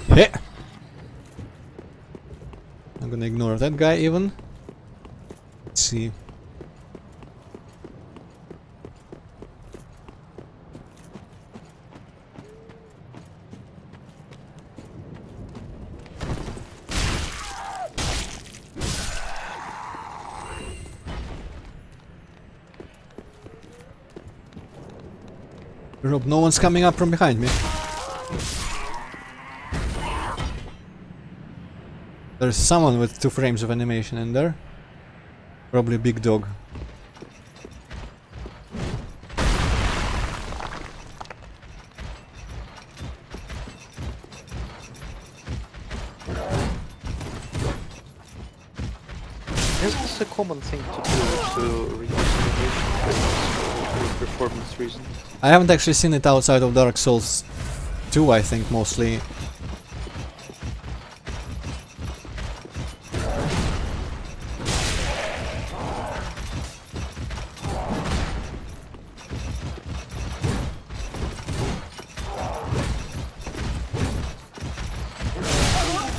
[SPEAKER 1] Heh! I'm gonna ignore that guy even. Let's see. I hope no one's coming up from behind me. There's someone with 2 frames of animation in there. Probably a big dog.
[SPEAKER 2] Is this a common thing to do to reduce animation frames? for performance reasons.
[SPEAKER 1] I haven't actually seen it outside of Dark Souls 2, I think, mostly.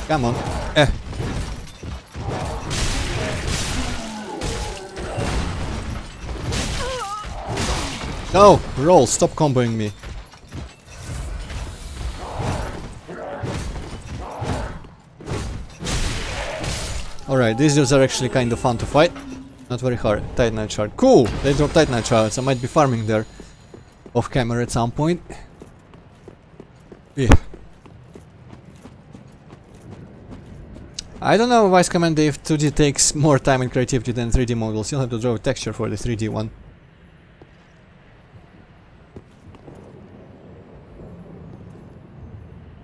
[SPEAKER 1] Come on. No! Roll! Stop comboing me. Alright, these dudes are actually kind of fun to fight. Not very hard. Titanite shard. Cool! They drop Titanite shards. I might be farming there off camera at some point. Yeah. I don't know, Vice Commander, if 2D takes more time and creativity than 3D models. You'll have to draw a texture for the 3D one.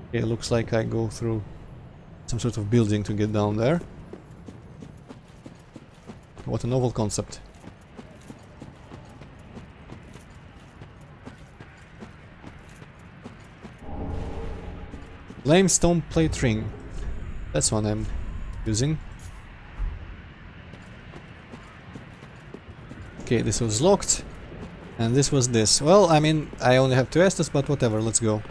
[SPEAKER 1] Okay, looks like I go through some sort of building to get down there. What a novel concept. Limestone plate ring. That's one I'm using. Okay, this was locked. And this was this. Well, I mean, I only have 2 Estus, but whatever, let's go.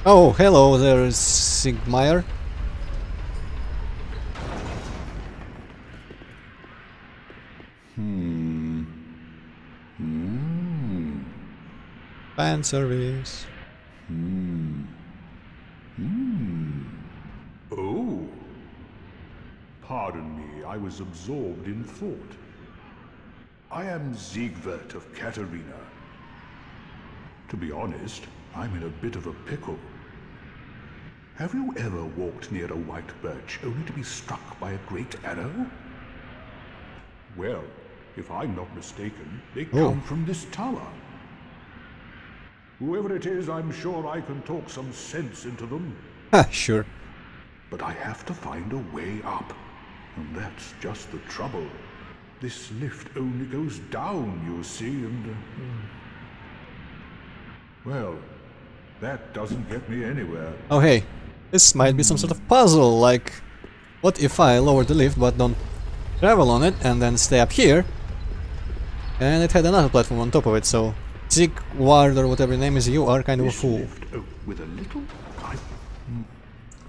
[SPEAKER 1] Oh, hello, there is Siegward. Fan service.
[SPEAKER 8] Oh. Pardon me, I was absorbed in thought. I am Siegward of Katarina. To be honest, I'm in a bit of a pickle. Have you ever walked near a white birch only to be struck by a great arrow? Well, if I'm not mistaken, they come from this tower. Whoever it is, I'm sure I can talk some sense into them.
[SPEAKER 1] Sure.
[SPEAKER 8] But I have to find a way up. And that's just the trouble. This lift only goes down, you see, and... well, that doesn't get me anywhere.
[SPEAKER 1] Oh hey, this might be some sort of puzzle, like... what if I lower the lift but don't travel on it and then stay up here? And it had another platform on top of it, so... Siegward or whatever your name is, you are kind of a fool.
[SPEAKER 8] With a little...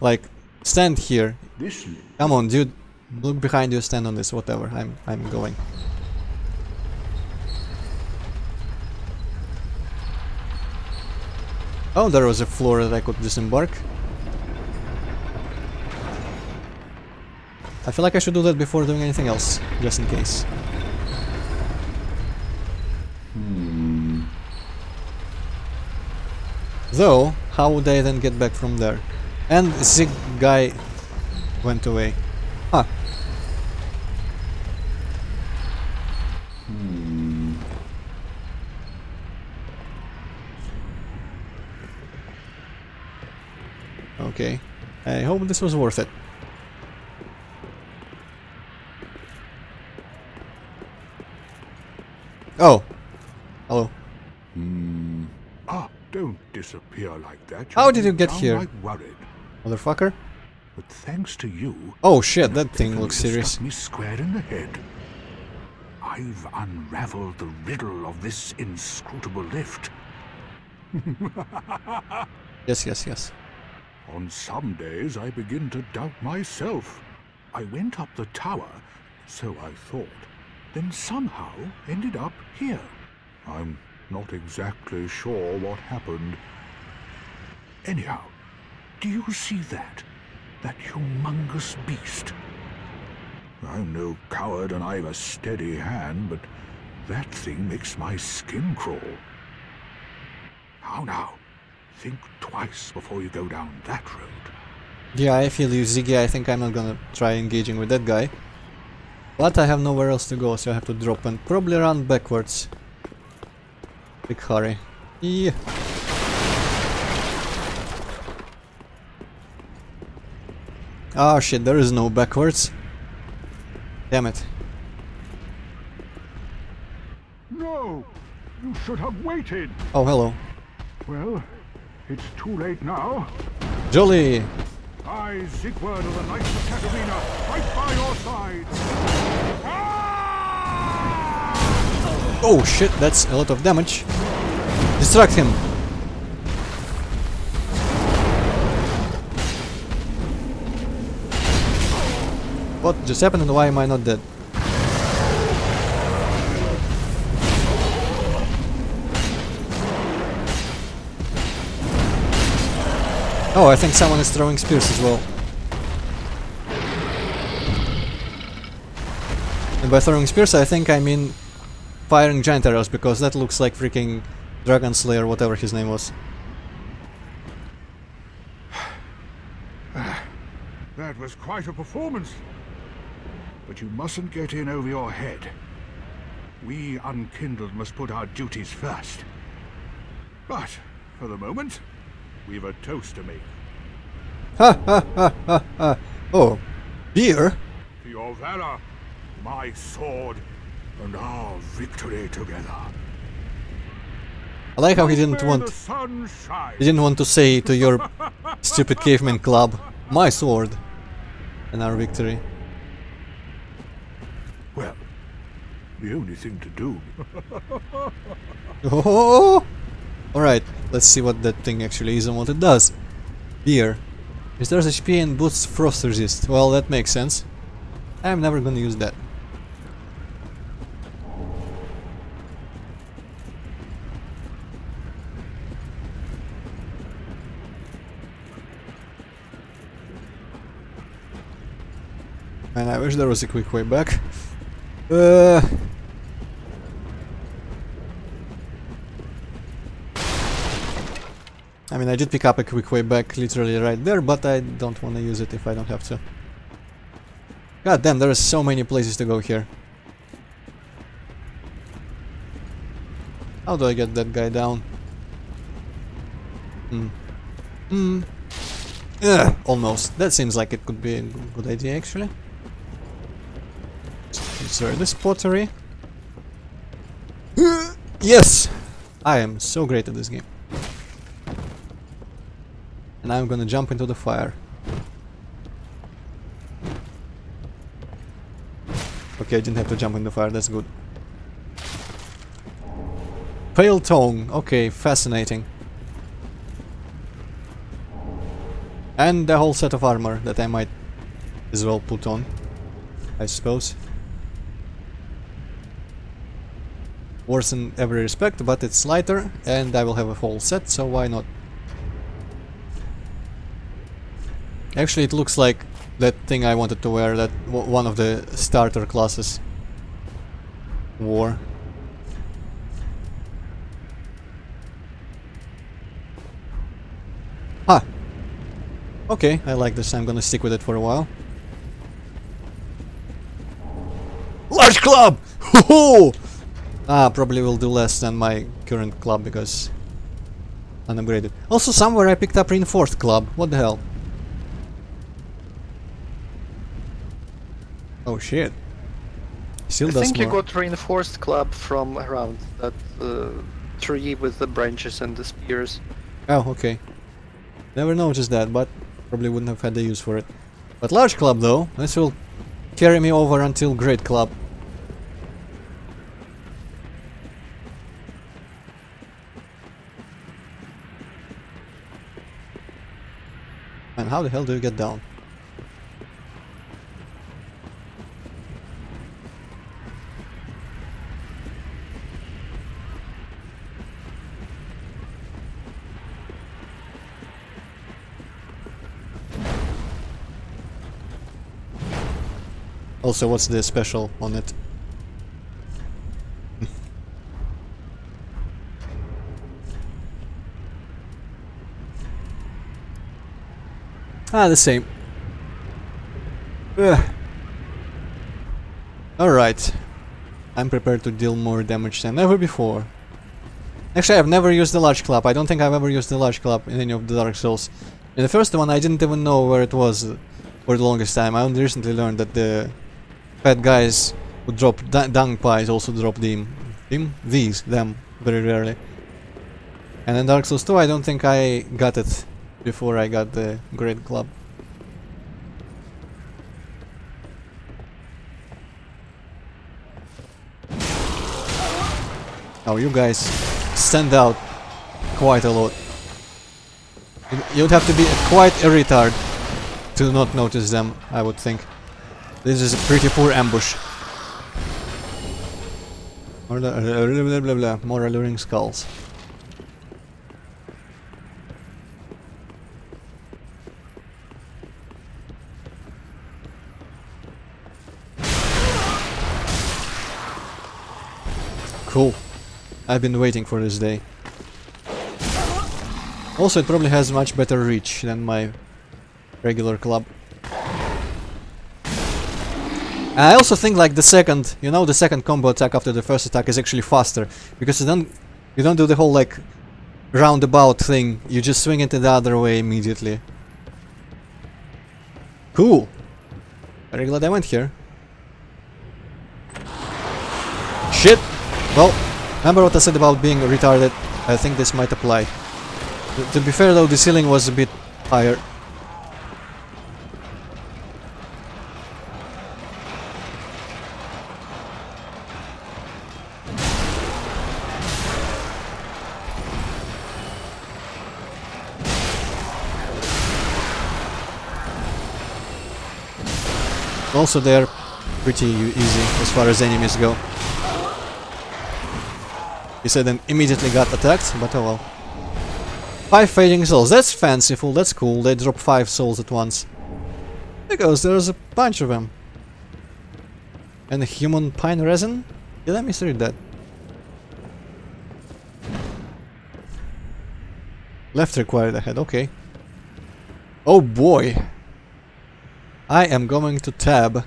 [SPEAKER 1] like, stand here.
[SPEAKER 8] This
[SPEAKER 1] Come on, dude. Look behind you, stand on this, whatever. I'm going. Oh, there was a floor that I could disembark. I feel like I should do that before doing anything else, just in case. Though, how would I then get back from there? And Zig guy went away. Huh. Okay. I hope this was worth it. Oh. Hello.
[SPEAKER 8] Don't disappear like that.
[SPEAKER 1] How did you get here?
[SPEAKER 8] Worried.
[SPEAKER 1] Motherfucker.
[SPEAKER 8] But thanks to you...
[SPEAKER 1] Oh shit, that thing looks serious.
[SPEAKER 8] Struck me square in the head. I've unraveled the riddle of this inscrutable lift.
[SPEAKER 1] Yes.
[SPEAKER 8] On some days I begin to doubt myself. I went up the tower, so I thought, then somehow ended up here. I'm not exactly sure what happened. Anyhow, do you see that? That humongous beast? I'm no coward and I've a steady hand, but that thing makes my skin crawl. How now? Think twice before you go down that road.
[SPEAKER 1] Yeah, I feel you, Ziggy. I think I'm not gonna try engaging with that guy. But I have nowhere else to go, so I have to drop and probably run backwards. Big hurry. Yeah. Oh shit, there is no backwards. Damn it.
[SPEAKER 8] No! You should have waited!
[SPEAKER 1] Oh, hello.
[SPEAKER 8] Well, it's too late now.
[SPEAKER 1] Jolly!
[SPEAKER 8] I, Siegward of the Knights of Katarina, fight by your side! Ah!
[SPEAKER 1] Oh shit, that's a lot of damage. Distract him! What just happened and why am I not dead? Oh, I think someone is throwing spears as well. And by throwing spears I think I mean firing giant arrows, because that looks like freaking Dragon Slayer, whatever his name was.
[SPEAKER 8] That was quite a performance. But you mustn't get in over your head. We Unkindled must put our duties first. But, for the moment, we've a toast to make.
[SPEAKER 1] Ha ha ha ha ha! Oh, beer?
[SPEAKER 8] To your valor, my sword, and our victory together.
[SPEAKER 1] I like how he didn't
[SPEAKER 8] May
[SPEAKER 1] want...
[SPEAKER 8] the sun shine.
[SPEAKER 1] He didn't want to say to your stupid caveman club, my sword, and our victory.
[SPEAKER 8] Well, the only thing to do.
[SPEAKER 1] Oh! Alright, let's see what that thing actually is and what it does. Beer. Restores HP and boosts frost resist. Well, that makes sense. I'm never gonna use that. And I wish there was a quick way back. I mean, I did pick up a quick way back literally right there, but I don't want to use it if I don't have to. God damn, there are so many places to go here. How do I get that guy down? Almost. That seems like it could be a good idea, actually. Sorry, this pottery. Yes! I am so great at this game. And I'm gonna jump into the fire. Okay, I didn't have to jump in the fire, that's good. Pale tongue, okay, fascinating. And the whole set of armor that I might as well put on, I suppose. Worse in every respect, but it's lighter, and I will have a whole set, so why not? Actually, it looks like that thing I wanted to wear, that one of the starter classes wore. Ah! Okay, I like this, I'm gonna stick with it for a while. Large club! Hoo-hoo! Ah, probably will do less than my current club because unupgraded. Also, somewhere I picked up reinforced club. What the hell? Oh shit! Still
[SPEAKER 2] I
[SPEAKER 1] does
[SPEAKER 2] think you
[SPEAKER 1] more.
[SPEAKER 2] got reinforced club from around that tree with the branches and the spears.
[SPEAKER 1] Oh, okay. Never noticed that, but probably wouldn't have had the use for it. But large club though, this will carry me over until great club. And how the hell do you get down? Also, what's the special on it? Ah, the same. Alright. I'm prepared to deal more damage than ever before. Actually, I've never used the large club. I don't think I've ever used the large club in any of the Dark Souls. In the first one, I didn't even know where it was. for the longest time. I only recently learned that the bad guys who drop dung pies also drop them very rarely. And in Dark Souls 2 I don't think I got it before I got the Great Club. Oh, you guys stand out quite a lot. You'd have to be quite a retard to not notice them, I would think. This is a pretty poor ambush. More alluring skulls. Cool. I've been waiting for this day. Also, it probably has much better reach than my regular club. And I also think like the second, you know, the second combo attack after the first attack is actually faster, because you don't do the whole like roundabout thing. You just swing it the other way immediately. Cool. Very glad I went here. Shit. Well, remember what I said about being retarded? I think this might apply. To be fair though, the ceiling was a bit higher. Also they're pretty easy as far as enemies go. He said and immediately got attacked, but oh well. 5 fading souls, that's fanciful, that's cool, they drop 5 souls at once. Because there's a bunch of them. And a human pine resin? Yeah, let me read that. Left required ahead, okay. Oh boy! I am going to tab.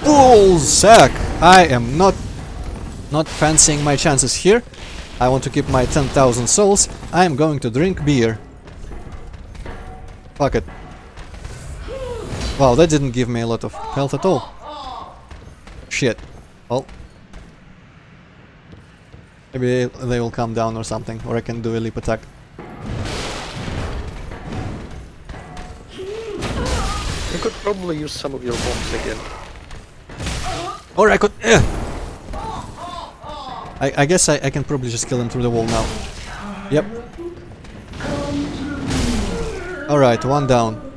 [SPEAKER 1] Bull sack! I am not fancying my chances here. I want to keep my 10,000 souls. I am going to drink beer. Fuck it. Wow, that didn't give me a lot of health at all. Shit. Well. Maybe they will come down or something, or I can do a leap attack.
[SPEAKER 2] You could probably use some of your bombs again.
[SPEAKER 1] Or I could... I guess I can probably just kill him through the wall now. Yep. Alright, one down.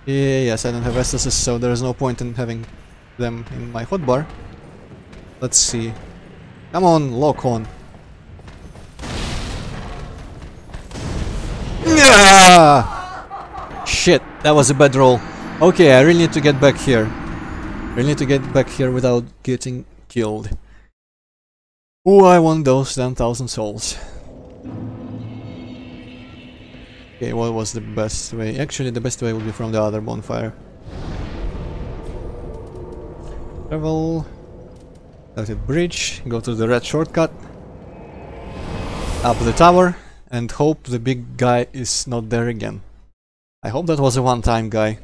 [SPEAKER 1] Yes, I don't have Estus, so there is no point in having them in my hotbar. Let's see. Come on, lock on. Shit, that was a bad roll. Okay, I really need to get back here. Really need to get back here without getting killed. Oh, I want those 10,000 souls. Okay, what was the best way? Actually, the best way would be from the other bonfire. Travel. Let it bridge, go to the red shortcut. Up the tower, and hope the big guy is not there again. I hope that was a one-time guy.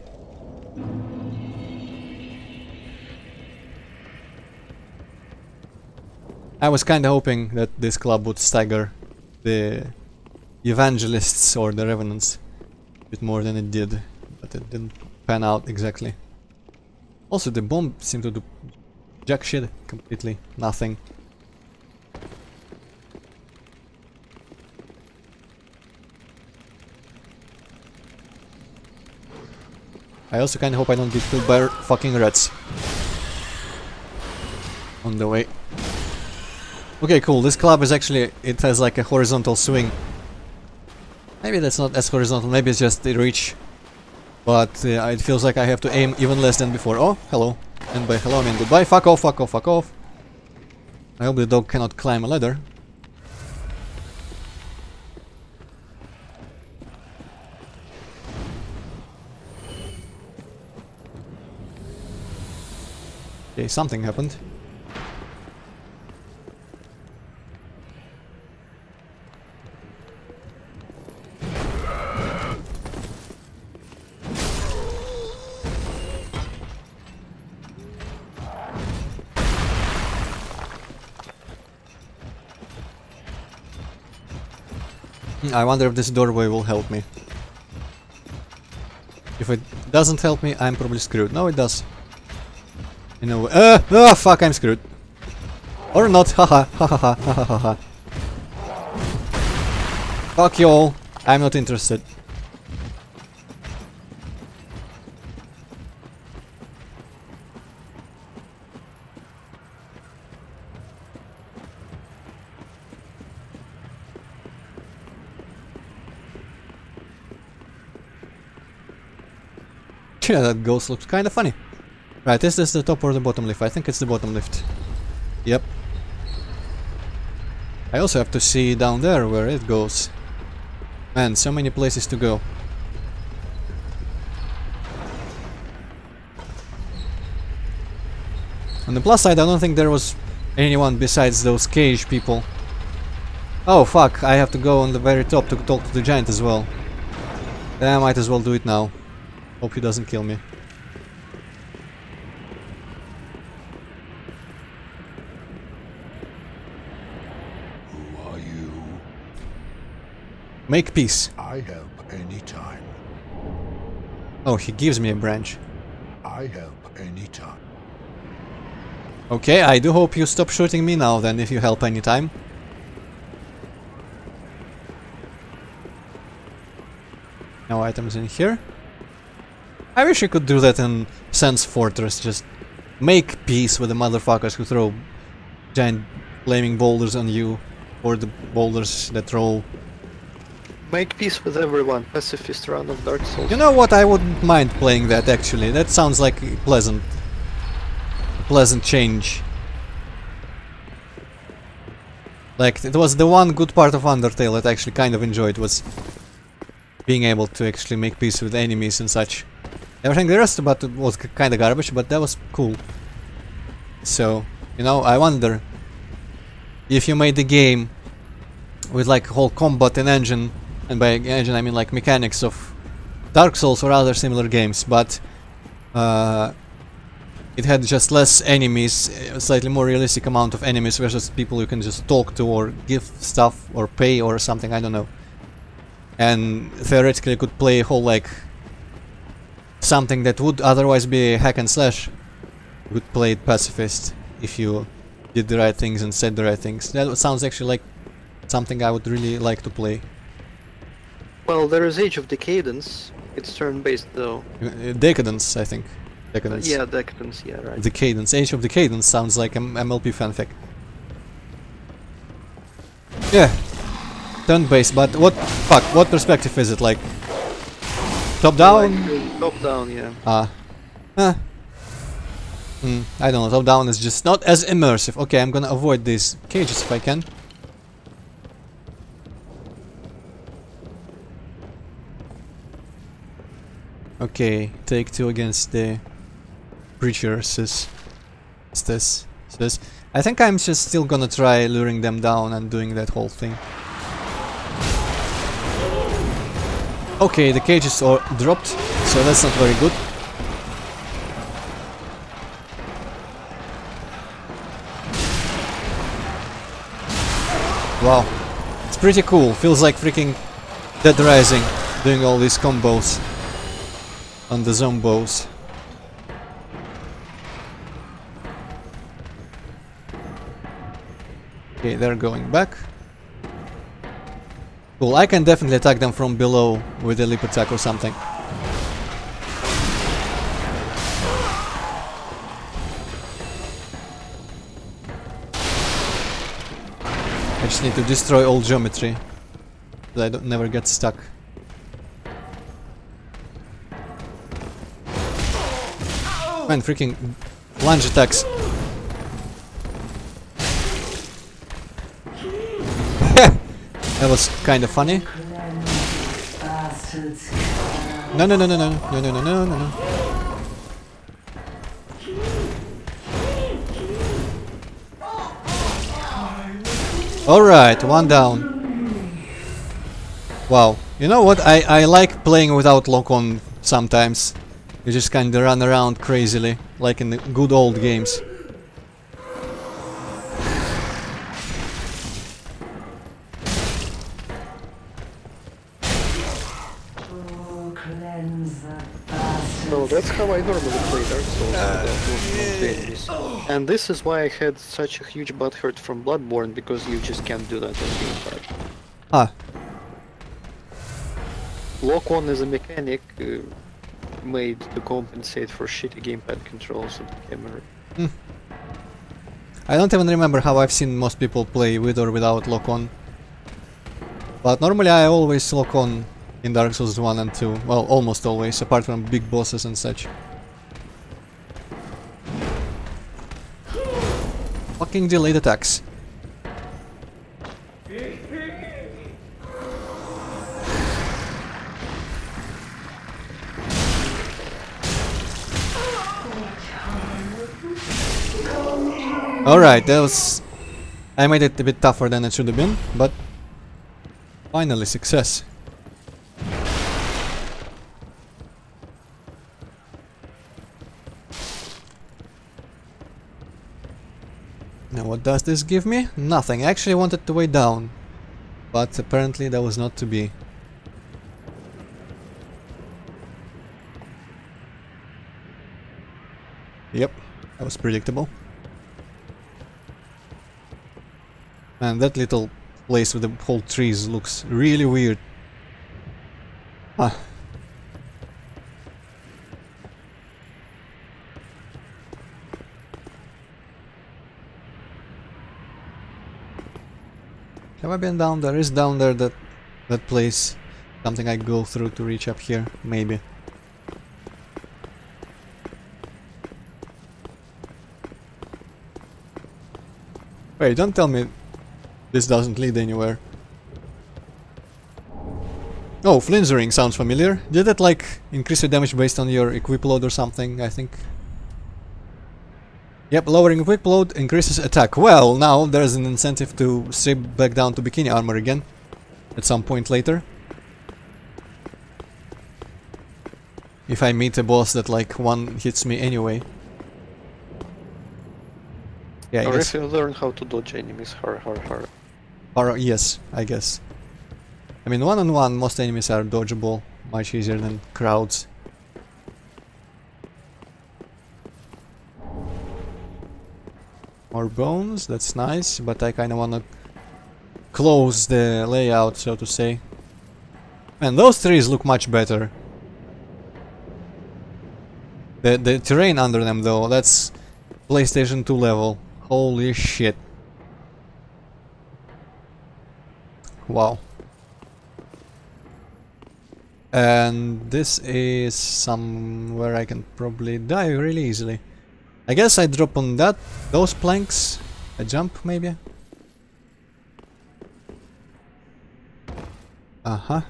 [SPEAKER 1] I was kinda hoping that this club would stagger the evangelists or the revenants a bit more than it did, but it didn't pan out exactly. Also, the bomb seemed to do jack shit, completely nothing. I also kinda hope I don't get killed by fucking rats on the way. Okay, cool. This club is actually, it has like a horizontal swing. Maybe that's not as horizontal, maybe it's just the reach. But it feels like I have to aim even less than before. Oh, hello. And by hello I mean goodbye. Fuck off, fuck off, fuck off. I hope the dog cannot climb a ladder. Okay, something happened. I wonder if this doorway will help me. If it doesn't help me, I'm probably screwed. No, it does. You know, oh fuck, I'm screwed. Or not, haha, haha, haha, haha. Fuck you all, I'm not interested. Yeah, that ghost looks kinda funny. Right, is this the top or the bottom lift? I think it's the bottom lift. Yep. I also have to see down there where it goes. Man, so many places to go. On the plus side, I don't think there was anyone besides those cage people. Oh fuck, I have to go on the very top to talk to the giant as well. Then I might as well do it now. Hope he doesn't kill me.
[SPEAKER 8] Who are you?
[SPEAKER 1] Make peace.
[SPEAKER 8] I help anytime.
[SPEAKER 1] Oh, he gives me a branch.
[SPEAKER 8] I help anytime.
[SPEAKER 1] Okay, I do hope you stop shooting me now then, if you help anytime. No items in here. I wish you could do that in Sense Fortress, just make peace with the motherfuckers who throw giant flaming boulders on you, or the boulders that throw.
[SPEAKER 2] Make peace with everyone. Pacifist run of Dark Souls.
[SPEAKER 1] You know what, I wouldn't mind playing that actually, that sounds like a pleasant change. Like, it was the one good part of Undertale that I actually kind of enjoyed, was being able to actually make peace with enemies and such. Everything the rest about it was kinda garbage, but that was cool. So, you know, I wonder if you made the game with like whole combat and engine, and by engine I mean like mechanics of Dark Souls or other similar games, but it had just less enemies, a slightly more realistic amount of enemies versus people you can just talk to or give stuff or pay or something, I don't know. And theoretically could play a whole like something that would otherwise be a hack and slash. You could play it pacifist if you did the right things and said the right things. That sounds actually like something I would really like to play.
[SPEAKER 2] Well, there is Age of Decadence. It's turn-based though.
[SPEAKER 1] Decadence, I think. Decadence.
[SPEAKER 2] Yeah, Decadence, yeah, right.
[SPEAKER 1] Decadence. Age of Decadence sounds like an MLP fanfic. Yeah. Turn-based, but what... Fuck, what perspective is it? Like... Top-down?
[SPEAKER 2] Like, top-down, yeah.
[SPEAKER 1] I don't know, top-down is just not as immersive. Okay, I'm gonna avoid these cages if I can. Okay, take 2 against the preachers is this. I think I'm just still gonna try luring them down and doing that whole thing. Okay, the cages are dropped, so that's not very good. Wow, it's pretty cool. Feels like freaking Dead Rising, doing all these combos on the zombos. Okay, they're going back. Cool, I can definitely attack them from below with a leap attack or something. I just need to destroy all geometry, so I don't never get stuck. Man, freaking lunge attacks. That was kind of funny. No, no, no, no, no, no, no, no, no, no, no. Alright, one down. Wow. You know what? I like playing without lock-on sometimes. You just kinda run around crazily, like in the good old games.
[SPEAKER 2] that's how I normally play Dark Souls without looking at enemies. And this is why I had such a huge butthurt from Bloodborne, because you just can't do that on gamepad.
[SPEAKER 1] Ah,
[SPEAKER 2] Lock-on is a mechanic made to compensate for shitty gamepad controls of the camera.
[SPEAKER 1] I don't even remember how I've seen most people play with or without lock-on. But normally I always lock-on in Dark Souls 1 and 2. Well, almost always, apart from big bosses and such. Fucking delayed attacks. Alright, that was... I made it a bit tougher than it should have been, but... Finally, success. Now what does this give me? Nothing. I actually wanted to weigh down, but apparently that was not to be. Yep, that was predictable. Man, that little place with the whole trees looks really weird. Ah. Have I been down there? Is down there that place? Something I go through to reach up here? Maybe. Wait, don't tell me this doesn't lead anywhere. Oh, flinchering sounds familiar. Did that like increase your damage based on your equip load or something, I think? Yep, lowering equip load increases attack. Well, now there's an incentive to strip back down to bikini armor again at some point later. If I meet a boss that like one hits me anyway. Yeah,
[SPEAKER 2] or if you learn how to dodge enemies, har.
[SPEAKER 1] Or yes, I guess. I mean, one-on-one, most enemies are dodgeable, much easier than crowds. More bones, that's nice, but I kinda wanna close the layout, so to say. Man, those trees look much better. The terrain under them, though, that's PlayStation 2 level. Holy shit. Wow. And this is somewhere I can probably die really easily. I guess I drop on those planks. I jump maybe. Uh-huh.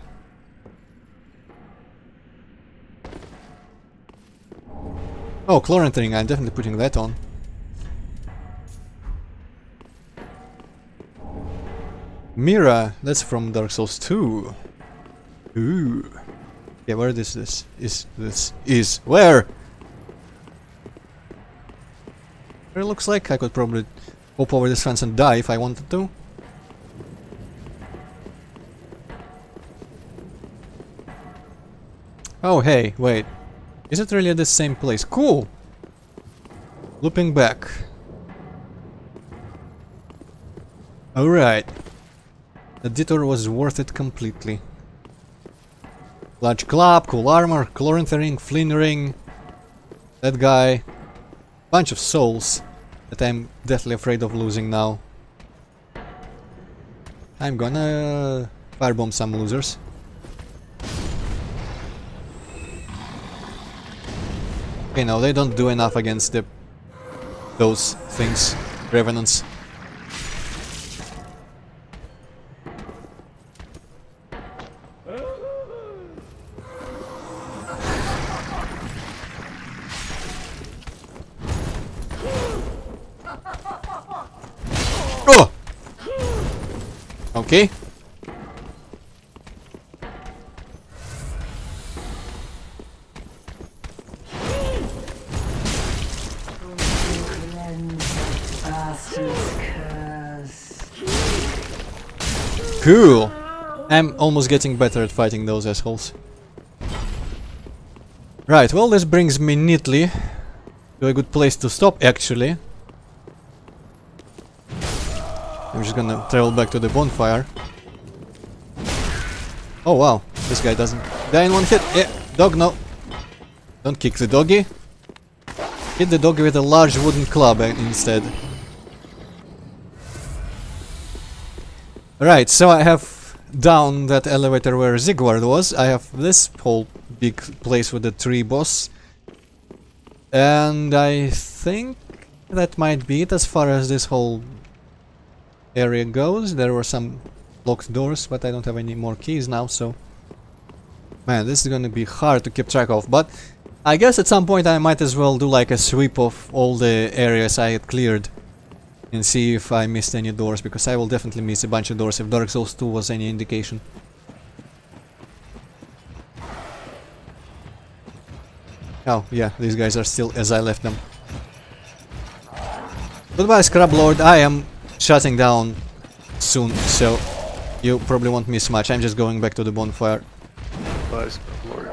[SPEAKER 1] Oh, chlorine ring, I'm definitely putting that on. Mira, that's from Dark Souls 2. Ooh. Yeah, where is this? Where? It looks like I could probably hop over this fence and die if I wanted to. Oh hey, wait. Is it really at the same place? Cool! Looping back. Alright. The detour was worth it completely. Large club, cool armor, chlorine ring, flin ring. That guy. Bunch of souls that I'm deathly afraid of losing now. I'm gonna firebomb some losers. Okay, no, they don't do enough against those things, revenants. Oh! Okay. Cool! I'm almost getting better at fighting those assholes. Right, well, this brings me neatly to a good place to stop, actually. I'm just gonna travel back to the bonfire. Oh wow, this guy doesn't die in one hit. Yeah, dog, no. Don't kick the doggy. Hit the doggy with a large wooden club instead. Right, so I have down that elevator where Siegward was. I have this whole big place with the tree boss. And I think that might be it as far as this whole area goes. There were some locked doors, but I don't have any more keys now, so... Man, this is gonna be hard to keep track of, but I guess at some point I might as well do like a sweep of all the areas I had cleared and see if I missed any doors, because I will definitely miss a bunch of doors if Dark Souls 2 was any indication. Oh, yeah, these guys are still as I left them. Goodbye, Scrub Lord. I am shutting down soon, so you probably won't miss much. I'm just going back to the bonfire.
[SPEAKER 2] Bye, Scrub Lord.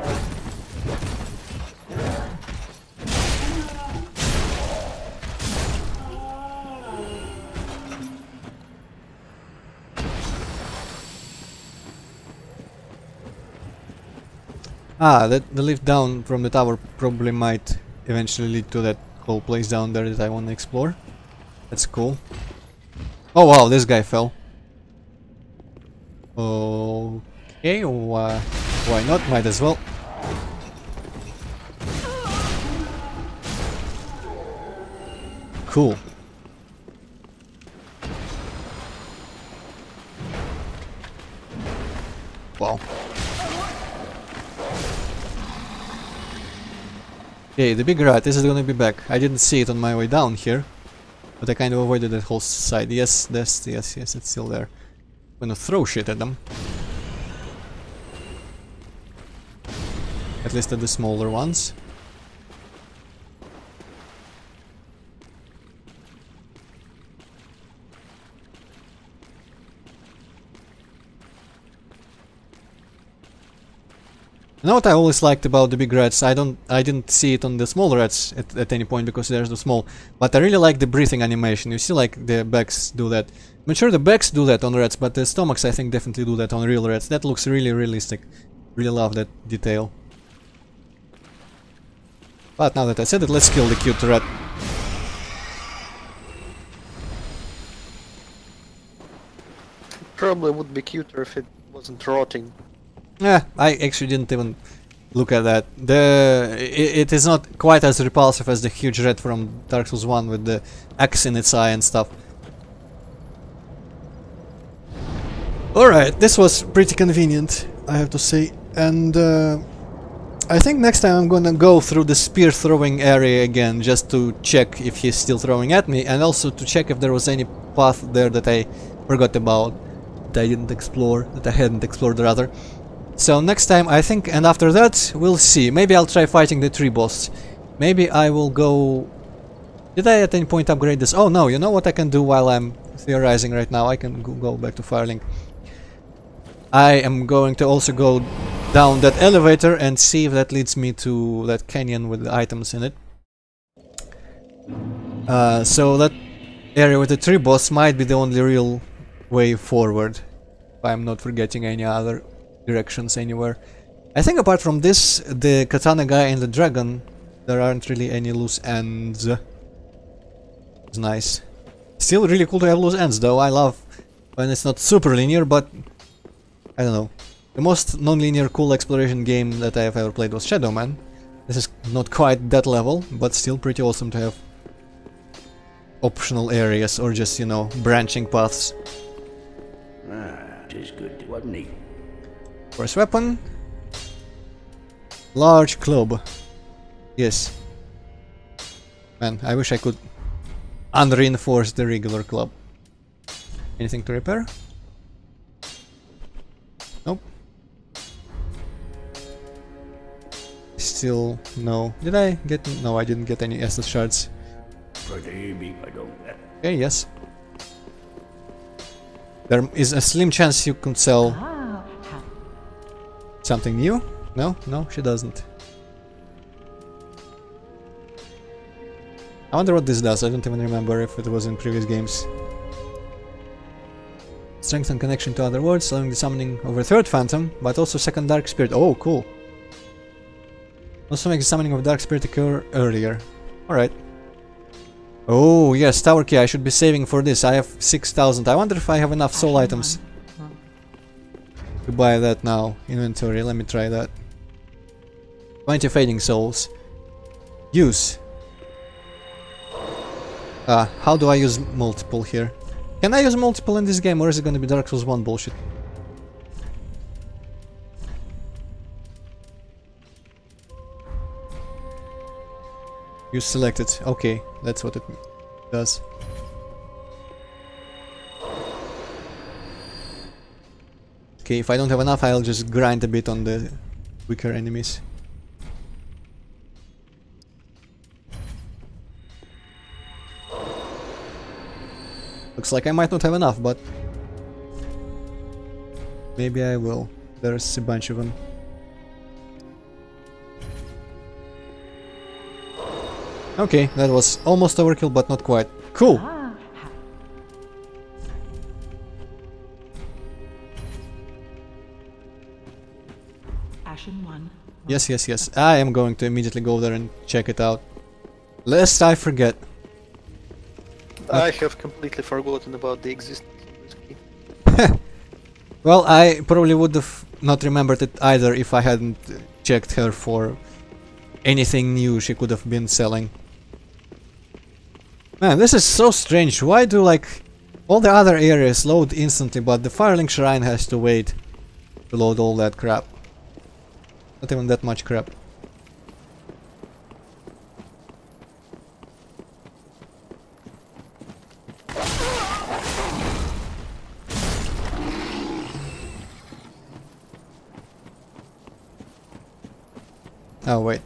[SPEAKER 1] Ah, the lift down from the tower probably might eventually lead to that whole place down there that I want to explore. That's cool. Oh wow, this guy fell. Okay, why not? Might as well. Cool. Wow. Okay, the big rat, this is gonna be back. I didn't see it on my way down here, but I kind of avoided that whole side. Yes, yes, it's still there. I'm gonna throw shit at them. At least at the smaller ones. You know what I always liked about the big rats? I didn't see it on the small rats at any point because they're so small, but I really like the breathing animation. You see, like, the backs do that. I'm sure the backs do that on rats, but the stomachs I think definitely do that on real rats. That looks really realistic. Really love that detail. But now that I said it, let's kill the cute rat.
[SPEAKER 2] Probably would be cuter if it wasn't rotting.
[SPEAKER 1] Yeah, I actually didn't even look at that. It is not quite as repulsive as the huge rat from Dark Souls 1 with the axe in its eye and stuff. Alright, this was pretty convenient, I have to say. And I think next time I'm gonna go through the spear throwing area again, just to check if he's still throwing at me, and also to check if there was any path there that I forgot about, that I didn't explore, that I hadn't explored rather. So next time I think, and after that we'll see. Maybe I'll try fighting the tree boss. Maybe I will go... Did I at any point upgrade this? Oh no, you know what I can do while I'm theorizing right now? I can go back to Firelink. I am going to also go down that elevator and see if that leads me to that canyon with the items in it. So that area with the tree boss might be the only real way forward, if I'm not forgetting any other directions anywhere. I think apart from this, the katana guy and the dragon, there aren't really any loose ends. It's nice. Still really cool to have loose ends though. I love when it's not super linear, but I don't know. The most non-linear cool exploration game that I have ever played was Shadow Man. This is not quite that level, but still pretty awesome to have optional areas or just, you know, branching paths.
[SPEAKER 7] Ah, 'tis good, wasn't he?
[SPEAKER 1] First weapon. Large club. Yes. Man, I wish I could unreinforce the regular club. Anything to repair? Nope. Still no. Did I get... No, I didn't get any Estus shards. Okay, yes. There is a slim chance you could sell something new? No, no, she doesn't. I wonder what this does. I don't even remember if it was in previous games. Strengthen connection to other worlds, allowing the summoning of a third phantom, but also second dark spirit. Oh, cool. Also makes the summoning of dark spirit occur earlier. Alright. Oh, yes, tower key. I should be saving for this. I have 6,000. I wonder if I have enough soul items to buy that now. Inventory, let me try that. 20 fading souls. Use. How do I use multiple here? Can I use multiple in this game, or is it gonna be Dark Souls 1 bullshit? Use selected. Okay, that's what it does. Okay, if I don't have enough, I'll just grind a bit on the weaker enemies. Looks like I might not have enough, but maybe I will. There's a bunch of them. Okay, that was almost overkill, but not quite. Cool!
[SPEAKER 4] Ashen one.
[SPEAKER 1] Yes, yes, yes. I am going to immediately go there and check it out. Lest I forget.
[SPEAKER 2] I have completely forgotten about the existence of this key.
[SPEAKER 1] Well, I probably would have not remembered it either if I hadn't checked her for anything new she could have been selling. Man, this is so strange. Why do, like, all the other areas load instantly, but the Firelink Shrine has to wait to load all that crap? Not even that much crap. Oh, wait.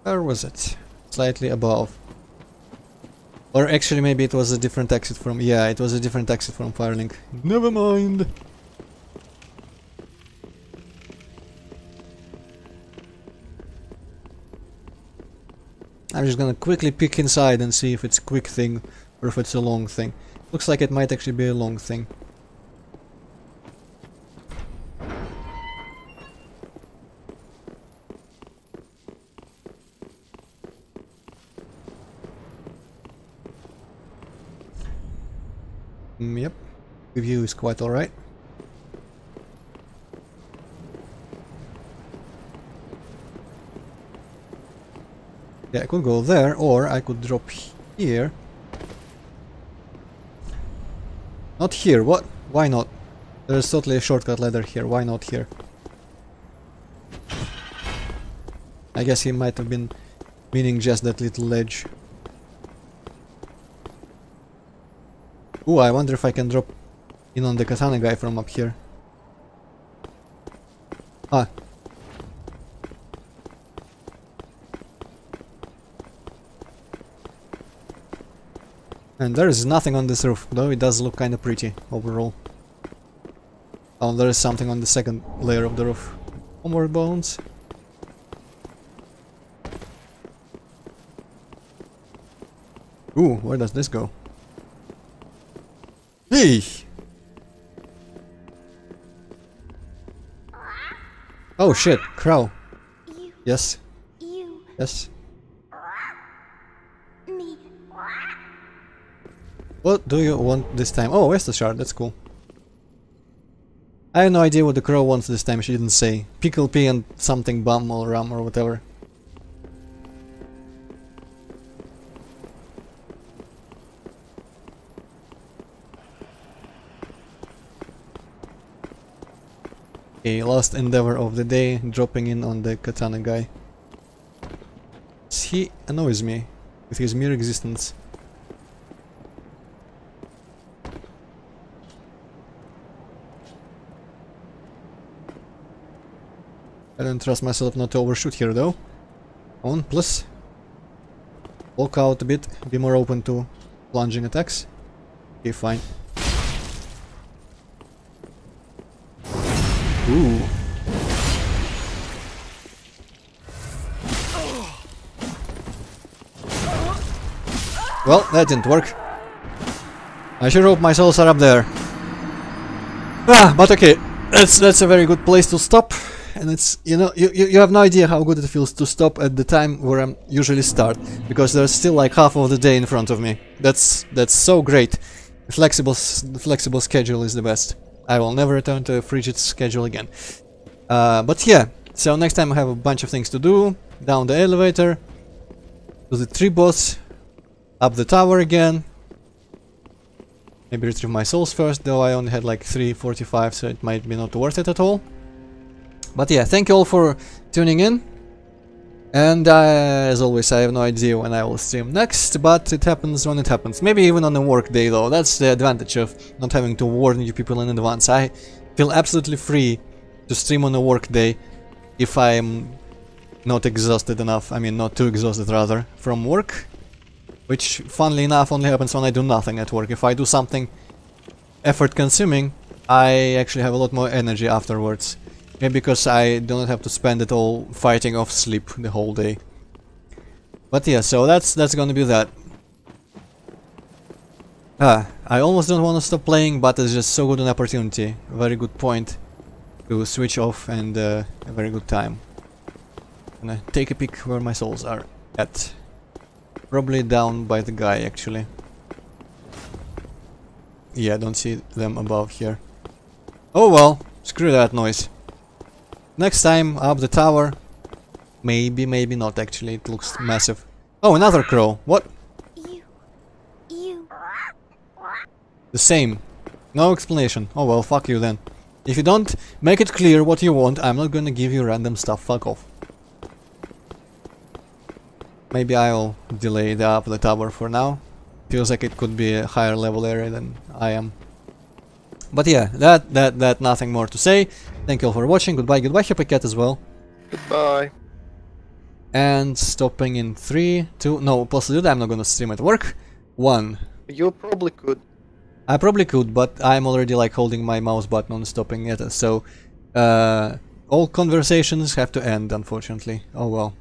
[SPEAKER 1] Where was it? Slightly above. Or actually maybe it was a different exit from... Yeah, it was a different exit from Firelink. Never mind! I'm just gonna quickly peek inside and see if it's a quick thing or if it's a long thing. Looks like it might actually be a long thing. Yep, the view is quite alright. Yeah, I could go there, or I could drop here. Not here, what? Why not? There's totally a shortcut ladder here, why not here? I guess he might have been meaning just that little ledge. Ooh, I wonder if I can drop in on the katana guy from up here. Ah. And there is nothing on this roof, though it does look kinda pretty overall. Oh, there is something on the second layer of the roof. More bones. Ooh, where does this go? Hey! Oh shit, crow. Yes. Yes. What do you want this time? Oh, Estus shard, that's cool. I have no idea what the crow wants this time, she didn't say. Pickle pea and something bum or rum or whatever. Okay, last endeavor of the day, dropping in on the katana guy. He annoys me with his mere existence. I don't trust myself not to overshoot here though. Come on, plus. Walk out a bit, be more open to plunging attacks. Okay, fine. Ooh. Well, that didn't work. I sure hope my souls are up there. Ah, but okay, that's a very good place to stop. And it's, you know, you have no idea how good it feels to stop at the time where I'm usually start, because there's still like half of the day in front of me. That's so great. The flexible schedule is the best. I will never return to a frigid schedule again. But yeah, so next time I have a bunch of things to do. Down the elevator, to the tree boss, up the tower again. Maybe retrieve my souls first, though I only had like 345, so it might be not worth it at all. But yeah, thank you all for tuning in. And as always, I have no idea when I will stream next, but it happens when it happens. Maybe even on a work day though. That's the advantage of not having to warn you people in advance. I feel absolutely free to stream on a work day if I'm not exhausted enough. I mean, not too exhausted rather, from work. Which, funnily enough, only happens when I do nothing at work. If I do something effort consuming, I actually have a lot more energy afterwards. Maybe because I do not have to spend it all fighting off sleep the whole day. But yeah, so that's gonna be that. I almost don't want to stop playing, but it's just so good an opportunity. A very good point to switch off, and a very good time. Gonna take a peek where my souls are at. Probably down by the guy, actually. Yeah, I don't see them above here. Oh well, screw that noise. Next time, up the tower. Maybe, maybe not actually, it looks massive. Oh, another crow, what?
[SPEAKER 3] You.
[SPEAKER 1] The same. No explanation. Oh well, fuck you then. If you don't make it clear what you want, I'm not gonna give you random stuff, fuck off. Maybe I'll delay the up the tower for now. Feels like it could be a higher level area than I am. But yeah, that nothing more to say. Thank you all for watching. Goodbye, goodbye, Happy Cat as well.
[SPEAKER 2] Goodbye.
[SPEAKER 1] And stopping in 3, 2, no, possibly I'm not gonna stream at work. 1.
[SPEAKER 2] You probably could.
[SPEAKER 1] I probably could, but I'm already like holding my mouse button on stopping it, so all conversations have to end, unfortunately. Oh well.